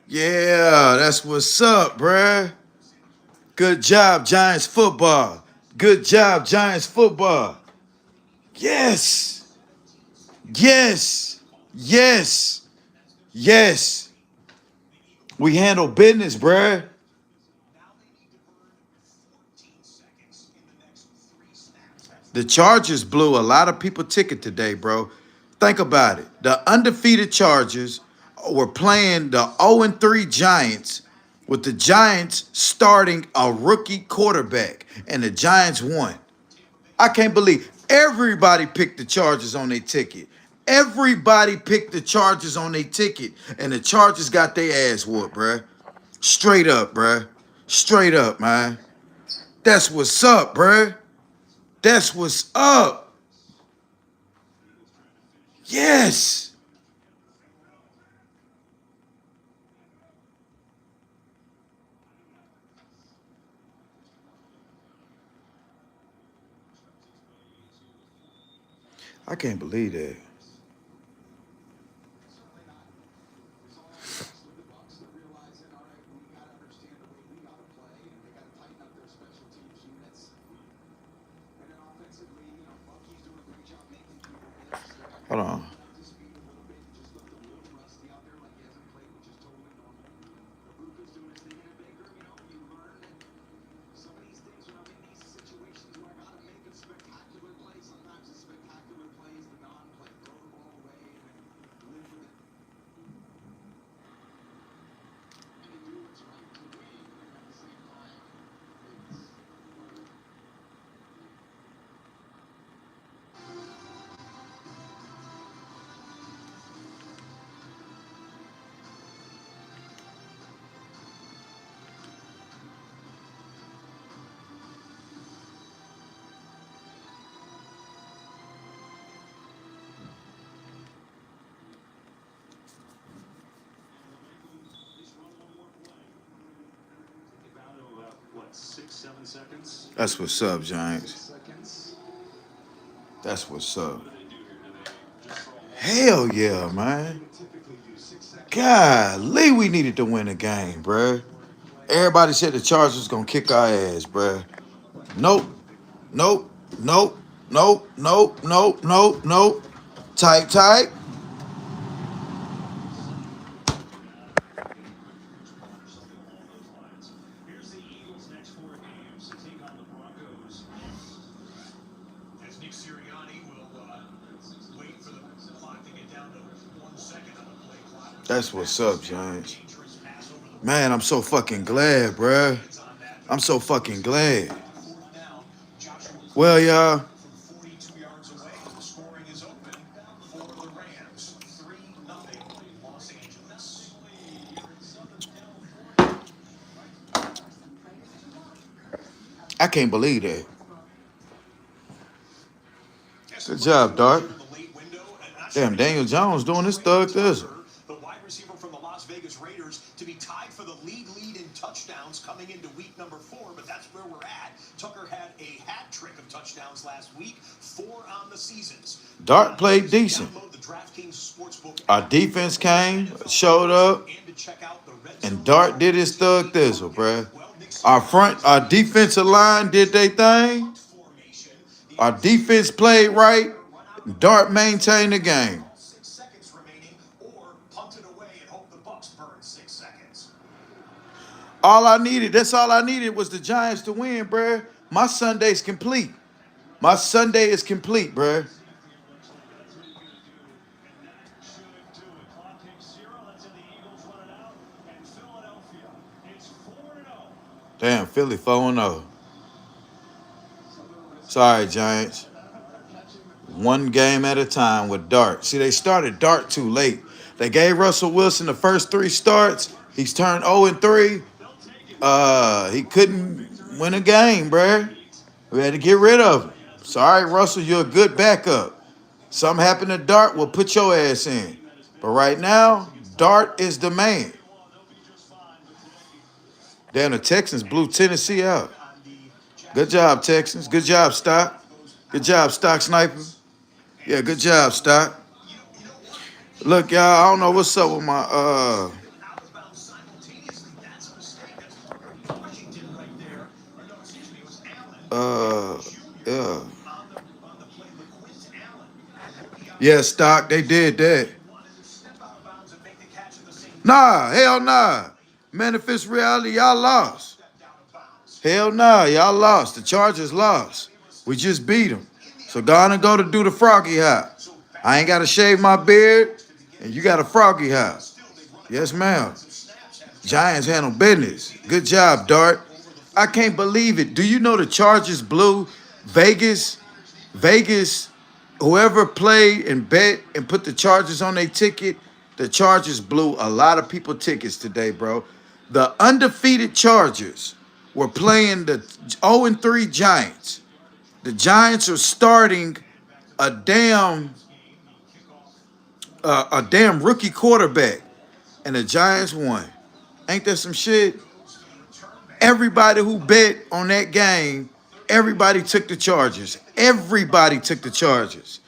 Yeah, that's what's up, bruh. Good job, Giants football. Good job, Giants football. Yes. Yes. Yes. Yes. We handle business, bruh. The Chargers blew a lot of people ticket today, bro. Think about it. The undefeated Chargers were playing the 0-3 Giants, with the Giants starting a rookie quarterback, and the Giants won. I can't believe everybody picked the Chargers on their ticket. Everybody picked the Chargers on their ticket, and the Chargers got their ass whooped, bruh. Straight up, bruh. Straight up, man. That's what's up, bruh. That's what's up. Yes. I can't believe that. Hold on. That's what's up, Giants. That's what's up. Hell yeah, man. Golly, we needed to win the game, bruh. Everybody said the Chargers was gonna kick our ass, bruh. Nope. Nope. Nope. Nope. Nope. Nope. Nope. Nope. Tight, tight. That's what's up, Giants. Man, I'm so fucking glad, bruh. I'm so fucking glad. Well, y'all. I can't believe that. Good job, Dart. Damn, Daniel Jones doing his thug thizzle. The wide receiver from the Las Vegas Raiders to be tied for the league lead in touchdowns coming into week number 4, but that's where we're at. Tucker had a hat trick of touchdowns last week, 4 on the seasons. Dart played decent. Our defense came, showed up, and Dart did his thug thizzle, bruh. Our defensive line did their thing. Our defense played right. Dart maintained the game. That's all I needed was the Giants to win, bruh. My Sunday's complete. My Sunday is complete, bruh. Damn, Philly 4-0. Sorry, Giants. One game at a time with Dart. See, they started Dart too late. They gave Russell Wilson the first 3 starts. He's turned 0-3. He couldn't win a game, bruh. We had to get rid of him. Sorry, Russell, you're a good backup. Something happened to Dart, we'll put your ass in. But right now, Dart is the man. Damn, the Texans blew Tennessee out. Good job, Texans. Good job, Stock. Good job, Stock Sniper. Yeah, good job, Stock. Look, y'all, I don't know what's up with my yeah. Yeah, Stock, they did that. Nah, hell nah. Manifest reality, y'all lost. Hell nah, y'all lost. The Chargers lost. We just beat them. So go on and go to do the froggy hop. I ain't got to shave my beard, and you got a froggy hop. Yes, ma'am. Giants handle business. Good job, Dart. I can't believe it. Do you know the Chargers blew Vegas? Vegas, whoever played and bet and put the Chargers on their ticket, the Chargers blew a lot of people tickets today, bro. The undefeated Chargers were playing the 0-3 Giants. The Giants are starting a damn rookie quarterback, and the Giants won. Ain't that some shit? Everybody who bet on that game, everybody took the Chargers. Everybody took the Chargers.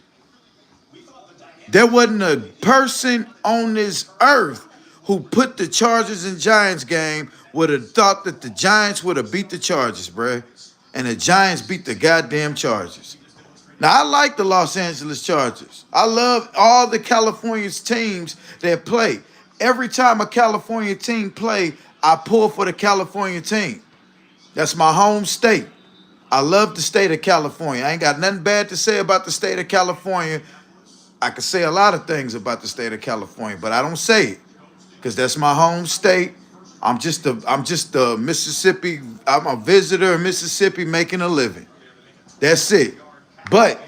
There wasn't a person on this earth who put the Chargers and Giants game would have thought that the Giants would have beat the Chargers, bruh. And the Giants beat the goddamn Chargers. Now, I like the Los Angeles Chargers. I love all the California teams that play. Every time a California team play, I pull for the California team. That's my home state. I love the state of California. I ain't got nothing bad to say about the state of California. I could say a lot of things about the state of California, but I don't say it because that's my home state. I'm just a Mississippi. I'm a visitor in Mississippi making a living. That's it. But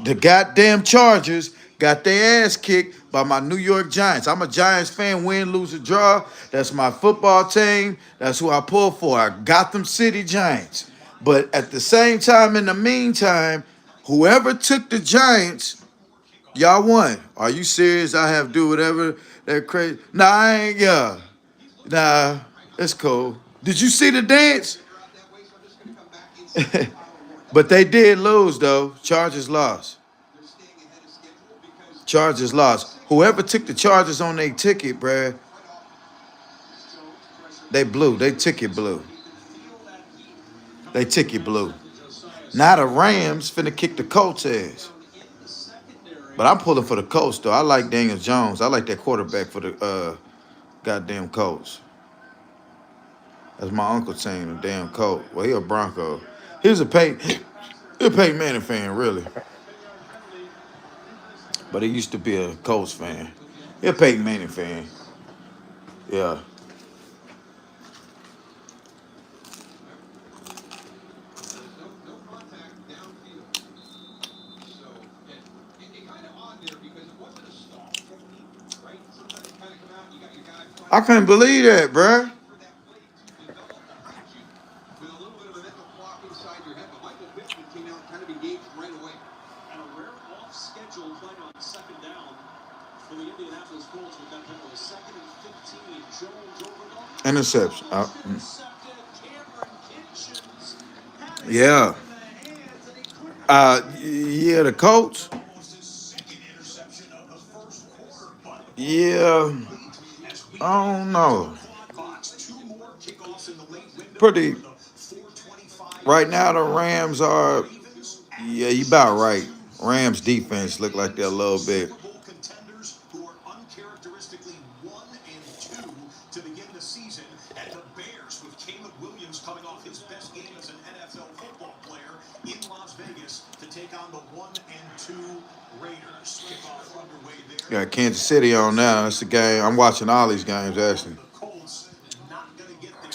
the goddamn Chargers got their ass kicked by my New York Giants. I'm a Giants fan, win, lose, or draw. That's my football team. That's who I pull for. I Gotham City Giants. But at the same time, in the meantime, whoever took the Giants, y'all won. Are you serious? I have to do whatever that crazy. Nah, I ain't, yeah. Nah, it's cool. Did you see the dance? But they did lose, though. Chargers lost. Chargers lost. Whoever took the Chargers on their ticket, bruh, they blew. They ticket blew. They ticket blew. Now the Rams finna kick the Colts' ass. But I'm pulling for the Colts, though. I like Daniel Jones. I like that quarterback for the goddamn Colts. That's my uncle team, the damn Colt. Well, he a Bronco. He was a Peyton Manning fan, really. But he used to be a Colts fan. He a Peyton Manning fan. Yeah. I couldn't believe that, bruh. Interception. Yeah. Yeah, the Colts. Yeah. I don't know. Pretty. Right now, the Rams are. Yeah, you about right. Rams defense look like they're a little bit. Got Kansas City on now. That's the game. I'm watching all these games, actually.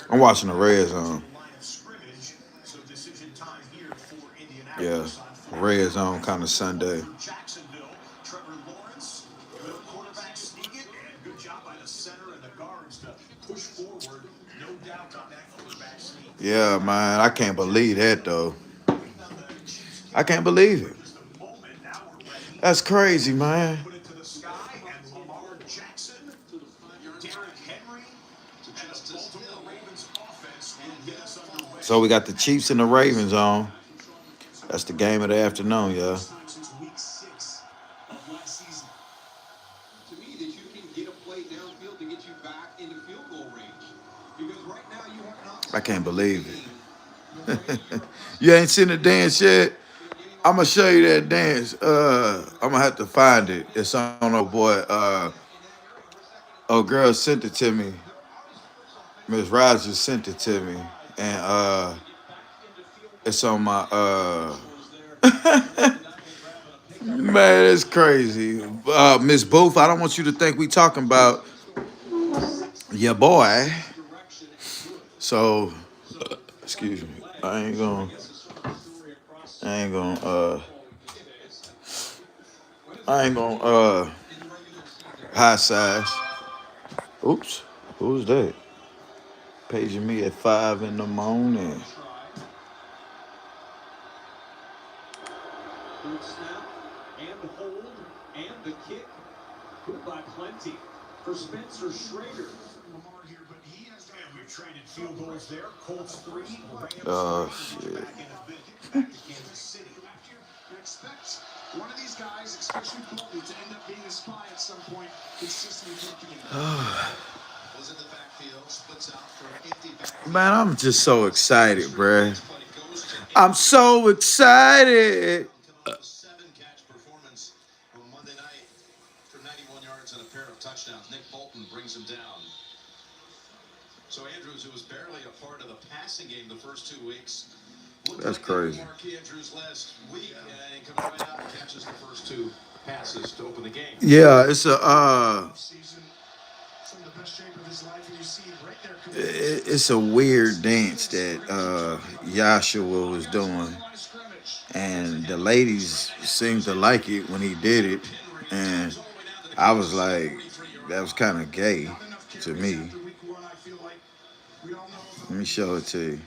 I'm watching the Red Zone. Yeah, Red Zone kind of Sunday. Yeah, man, I can't believe that, though. I can't believe it. That's crazy, man. So we got the Chiefs and the Ravens on. That's the game of the afternoon, y'all. I can't believe it. You ain't seen the dance yet? I'm gonna show you that dance. I'm gonna have to find it. It's on oh boy. Girl sent it to me. Miss Rogers sent it to me. And it's on my man, it's crazy. Miss Booth, I don't want you to think we talking about your boy. So, excuse me. I ain't gonna. I ain't gonna. I ain't gonna. High size. Oops. Who's that? Paging me at 5 in the morning. Good snap and the hold and the kick. Good by plenty for Spencer Schrader. Lamar here, but he has to. We've traded field goals there. Colts 3. Oh shit. Back to Kansas City. You expect one of these guys, especially Bolton, to end up being a spy at some point. Consistently looking was in the backfield, splits out for an empty backfield. Man, I'm just so excited, bruh. I'm so excited. 7-catch performance on Monday night for 91 yards and a pair of touchdowns. Nick Bolton brings him down. So Andrews, who was barely a part of the passing game the first 2 weeks, That's crazy. Mark Andrews last week and coming right out and catches the first 2 passes to open the game. Yeah, it's a Some of the best shape of his life, and you see it right there. it's a weird dance that Joshua was doing, and the ladies seemed to like it when he did it, and I was like, that was kind of gay to me. Let me show it to you.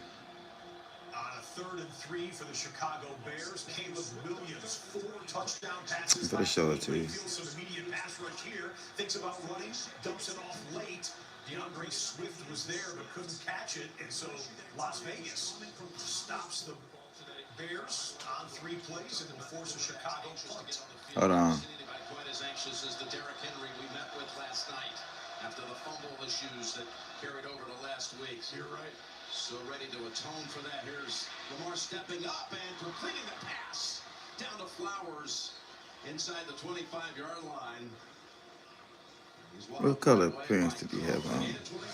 On a 3rd and 3 for the Chicago Bears, Caleb Williams, 4 touchdown passes. I'm gonna show it to you. Some immediate pass rush here. Thinks about running, dumps it off late. DeAndre Swift was there but couldn't catch it, and so Las Vegas stops the Bears on 3 plays and then force a Chicago punt. Hold on. Quite as anxious as the Derrick Henry we met with last night after the fumble issues that carried over to last week. You're right. So ready to atone for that. Here's Lamar stepping up and completing the pass down to Flowers inside the 25-yard line. What color pants did he have on?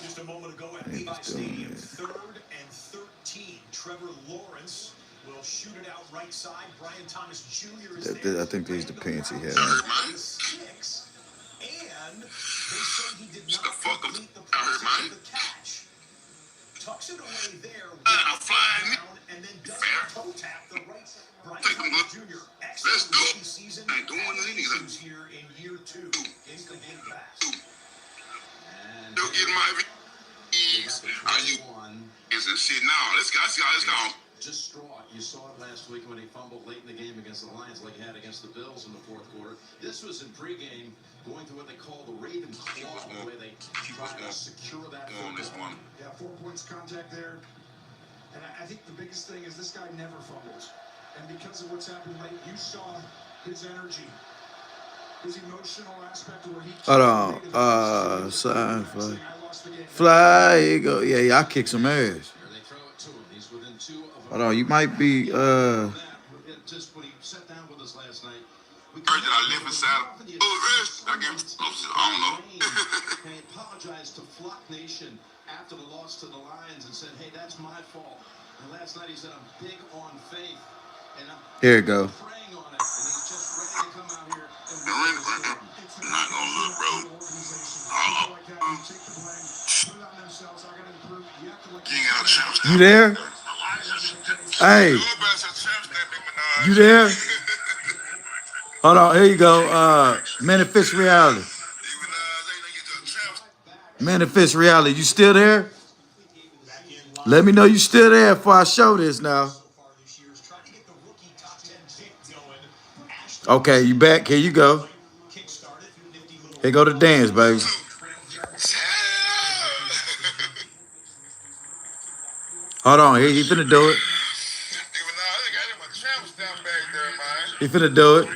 Just a moment ago at Levi Stadium, 3rd and 13. Trevor Lawrence will shoot it out right side. Brian Thomas Jr. is there. I think these the pants he had on. And they say he did not complete the process of the catch. Tucks it away there. Down, and then does a toe tap the right. Brian Thomas Jr. Excellent rookie season. Issues here in year 2. Incomplete pass. And Still getting my V's. Are you is this shit now? Let's go. Distraught. You saw it last week when he fumbled late in the game against the Lions like he had against the Bills in the 4th quarter. This was in pregame, going through what they call the Raven Claw, the way they try to secure that on this one. Yeah, 4 points contact there. And I think the biggest thing is this guy never fumbles. And because of what's happened late, you saw his energy, his emotional aspect where he... Hold on. Sign fly. Here you go. Yeah, I kick some ass. Hold on, you might be Just when he sat down with us last night, we Heard that I live inside of I don't know. and he apologized to Flock Nation after the loss to the Lions and said, hey, that's my fault. And last night he said, I'm big on faith. And I'm here you go. praying on it. And he's just ready to come out here and I'm not gonna look, bro. You ain't got a chance. You there? Hey, you there? Hold on, here you go. Manifest reality. Manifest reality. You still there? Let me know you still there before I show this now. Okay, you back? Here you go. Here go the dance, baby. Hold on, he finna do it. He finna do it.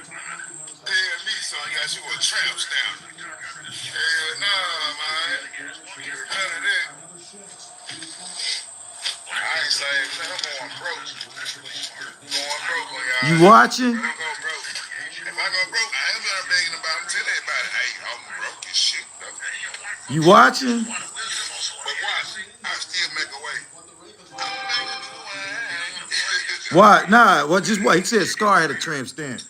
You watching? If I go broke, I ain't gonna begging about it. Tell everybody, hey, I'm broke as shit, though. You watching? But watch, I still make a way. What? Nah, what? Just what? He said Scar had a tramp stamp.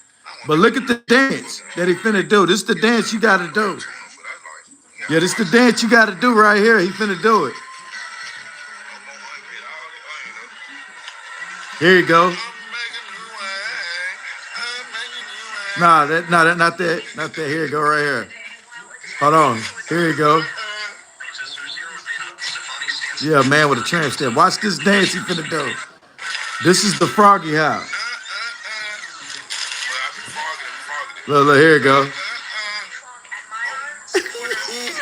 But look at the dance that he finna do. This the dance you gotta do. Yeah, this the dance you gotta do right here. He finna do it. Here you go. I'm making new wine. I'm making new wine. Not that. Not that. Here you go, right here. Hold on. Here you go. Yeah, man with a tramp stamp. Watch this dance he finna do. This is the Froggy Hop. Well, I be fogging. Look, here you go.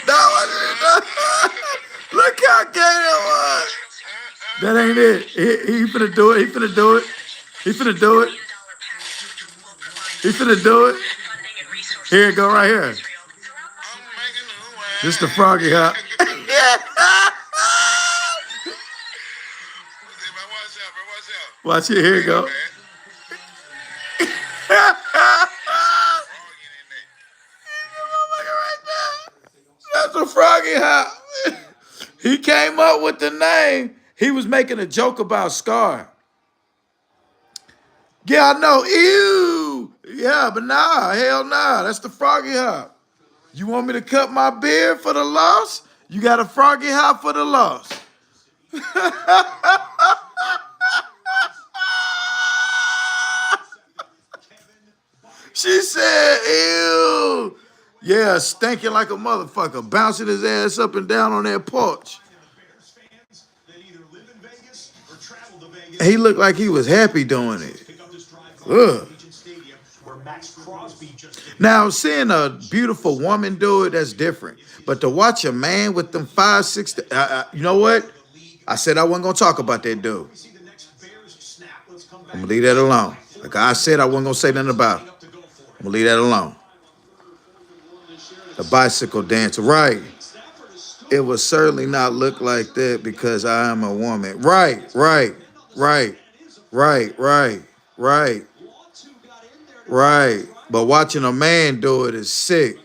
No, look how gay that was. That ain't it. He finna do it. He finna do it. He finna do it. He finna do it. Here you go, right here. I'm making new wine. This the Froggy Hop. Watch it. Here you go. That's a Froggy Hop. He came up with the name. He was making a joke about Scar. Yeah, I know. Ew. Yeah, but nah, hell nah. That's the Froggy Hop. You want me to cut my beard for the loss? You got a Froggy Hop for the loss. She said, ew. Yeah, stinking like a motherfucker, bouncing his ass up and down on that porch. He looked like he was happy doing it. Ugh. Now, seeing a beautiful woman do it, that's different. But to watch a man with them 5, 6, you know what? I said I wasn't going to talk about that dude. I'm going to leave that alone. Like I said, I wasn't going to say nothing about it. I'm going to leave that alone. The bicycle dancer, right. It would certainly not look like that because I am a woman. Right. But watching a man do it is sick.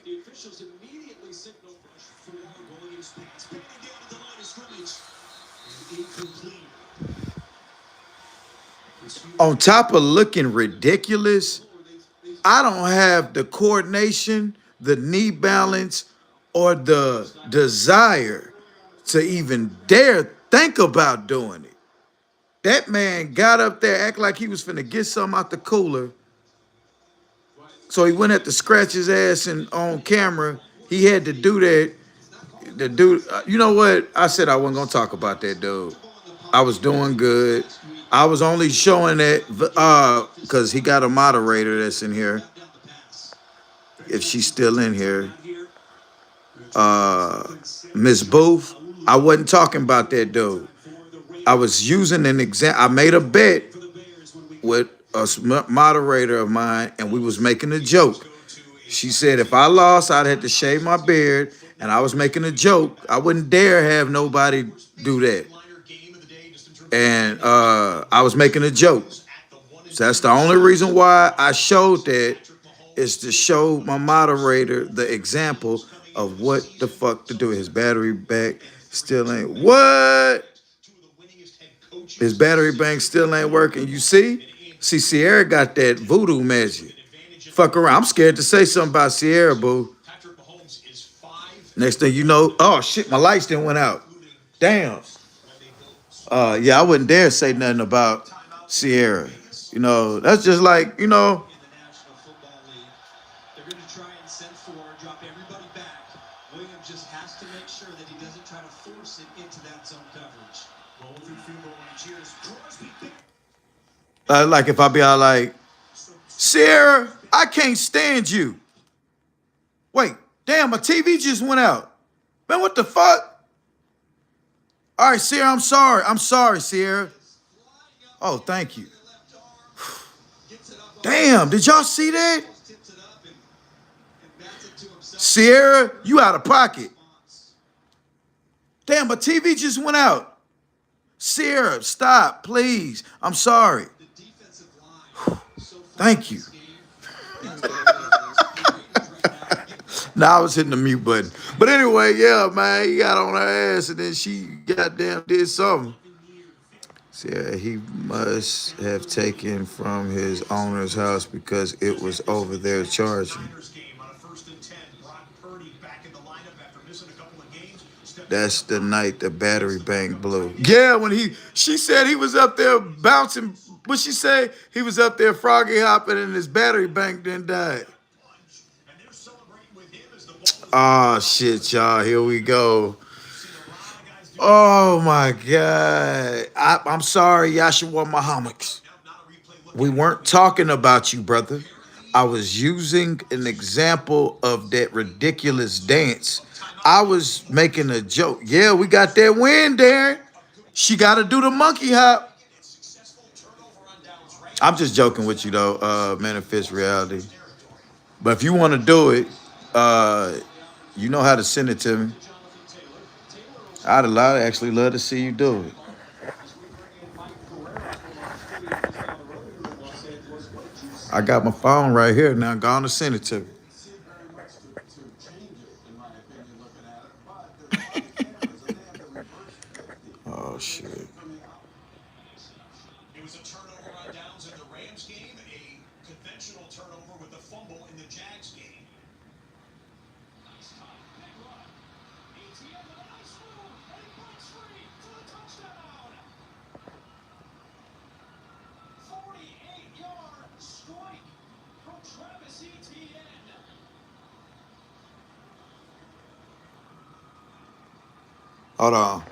On top of looking ridiculous, I don't have the coordination, the knee balance, or the desire to even dare think about doing it. That man got up there, act like he was finna get something out the cooler. So he went at to scratch his ass and on camera. He had to do that. The dude, you know what? I said I wasn't gonna talk about that dude. I was doing good. I was only showing that because he got a moderator that's in here. If she's still in here. Miss Booth, I wasn't talking about that dude. I was using an example. I made a bet with a moderator of mine, and we was making a joke. She said if I lost, I'd have to shave my beard, and I was making a joke. I wouldn't dare have nobody do that. And I was making a joke. So that's the only reason why I showed that, is to show my moderator the example of what the fuck to do. His battery bank still ain't what? His battery bank still ain't working. You see? See, Sierra got that voodoo magic. Fuck around. I'm scared to say something about Sierra, boo. Next thing you know, oh shit, my lights didn't went out. Damn. Yeah, I wouldn't dare say nothing about Sierra. You know, that's just like, you know. Like if I be all like, Sierra, I can't stand you. Wait, damn, my TV just went out. Man, what the fuck? All right, Sierra, I'm sorry. I'm sorry, Sierra. Oh, thank you. Damn, did y'all see that? Sierra, you out of pocket. Damn, my TV just went out. Sierra, stop, please. I'm sorry. Thank you. Nah, I was hitting the mute button. But anyway, yeah, man, he got on her ass and then she goddamn did something. So yeah, he must have taken from his owner's house because it was over there charging. That's the night the battery bank blew. Yeah, she said he was up there bouncing. What she say? He was up there froggy hopping and his battery bank then died. Oh shit, y'all. Here we go. Oh my God. I'm sorry, Yashua Muhammad. We weren't talking about you, brother. I was using an example of that ridiculous dance. I was making a joke. Yeah, we got that win, Darren. She got to do the monkey hop. I'm just joking with you, though, Manifest Reality. But if you want to do it, you know how to send it to me. I'd actually love to see you do it. I got my phone right here now. Go on and send it to me. Oh, shit. It was a turnover on downs in the Rams game, a conventional turnover with the fumble in the Jags game. Nice time, big run. ATM with a nice move, and he breaks free for the touchdown. 48-yard strike from Travis Etienne. Hold on.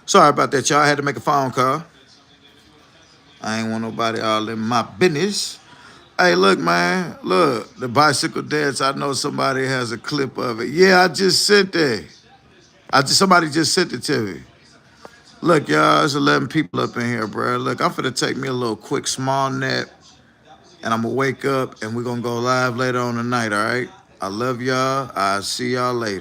Sorry about that, y'all. I had to make a phone call. I ain't want nobody all in my business. Hey, look, man. Look, the bicycle dance. I know somebody has a clip of it. Yeah, I just sent it. Somebody just sent it to me. Look, y'all, there's 11 people up in here, bro. Look, I'm finna take me a little quick small nap, and I'm gonna wake up, and we're gonna go live later on tonight, all right? I love y'all. I'll see y'all later.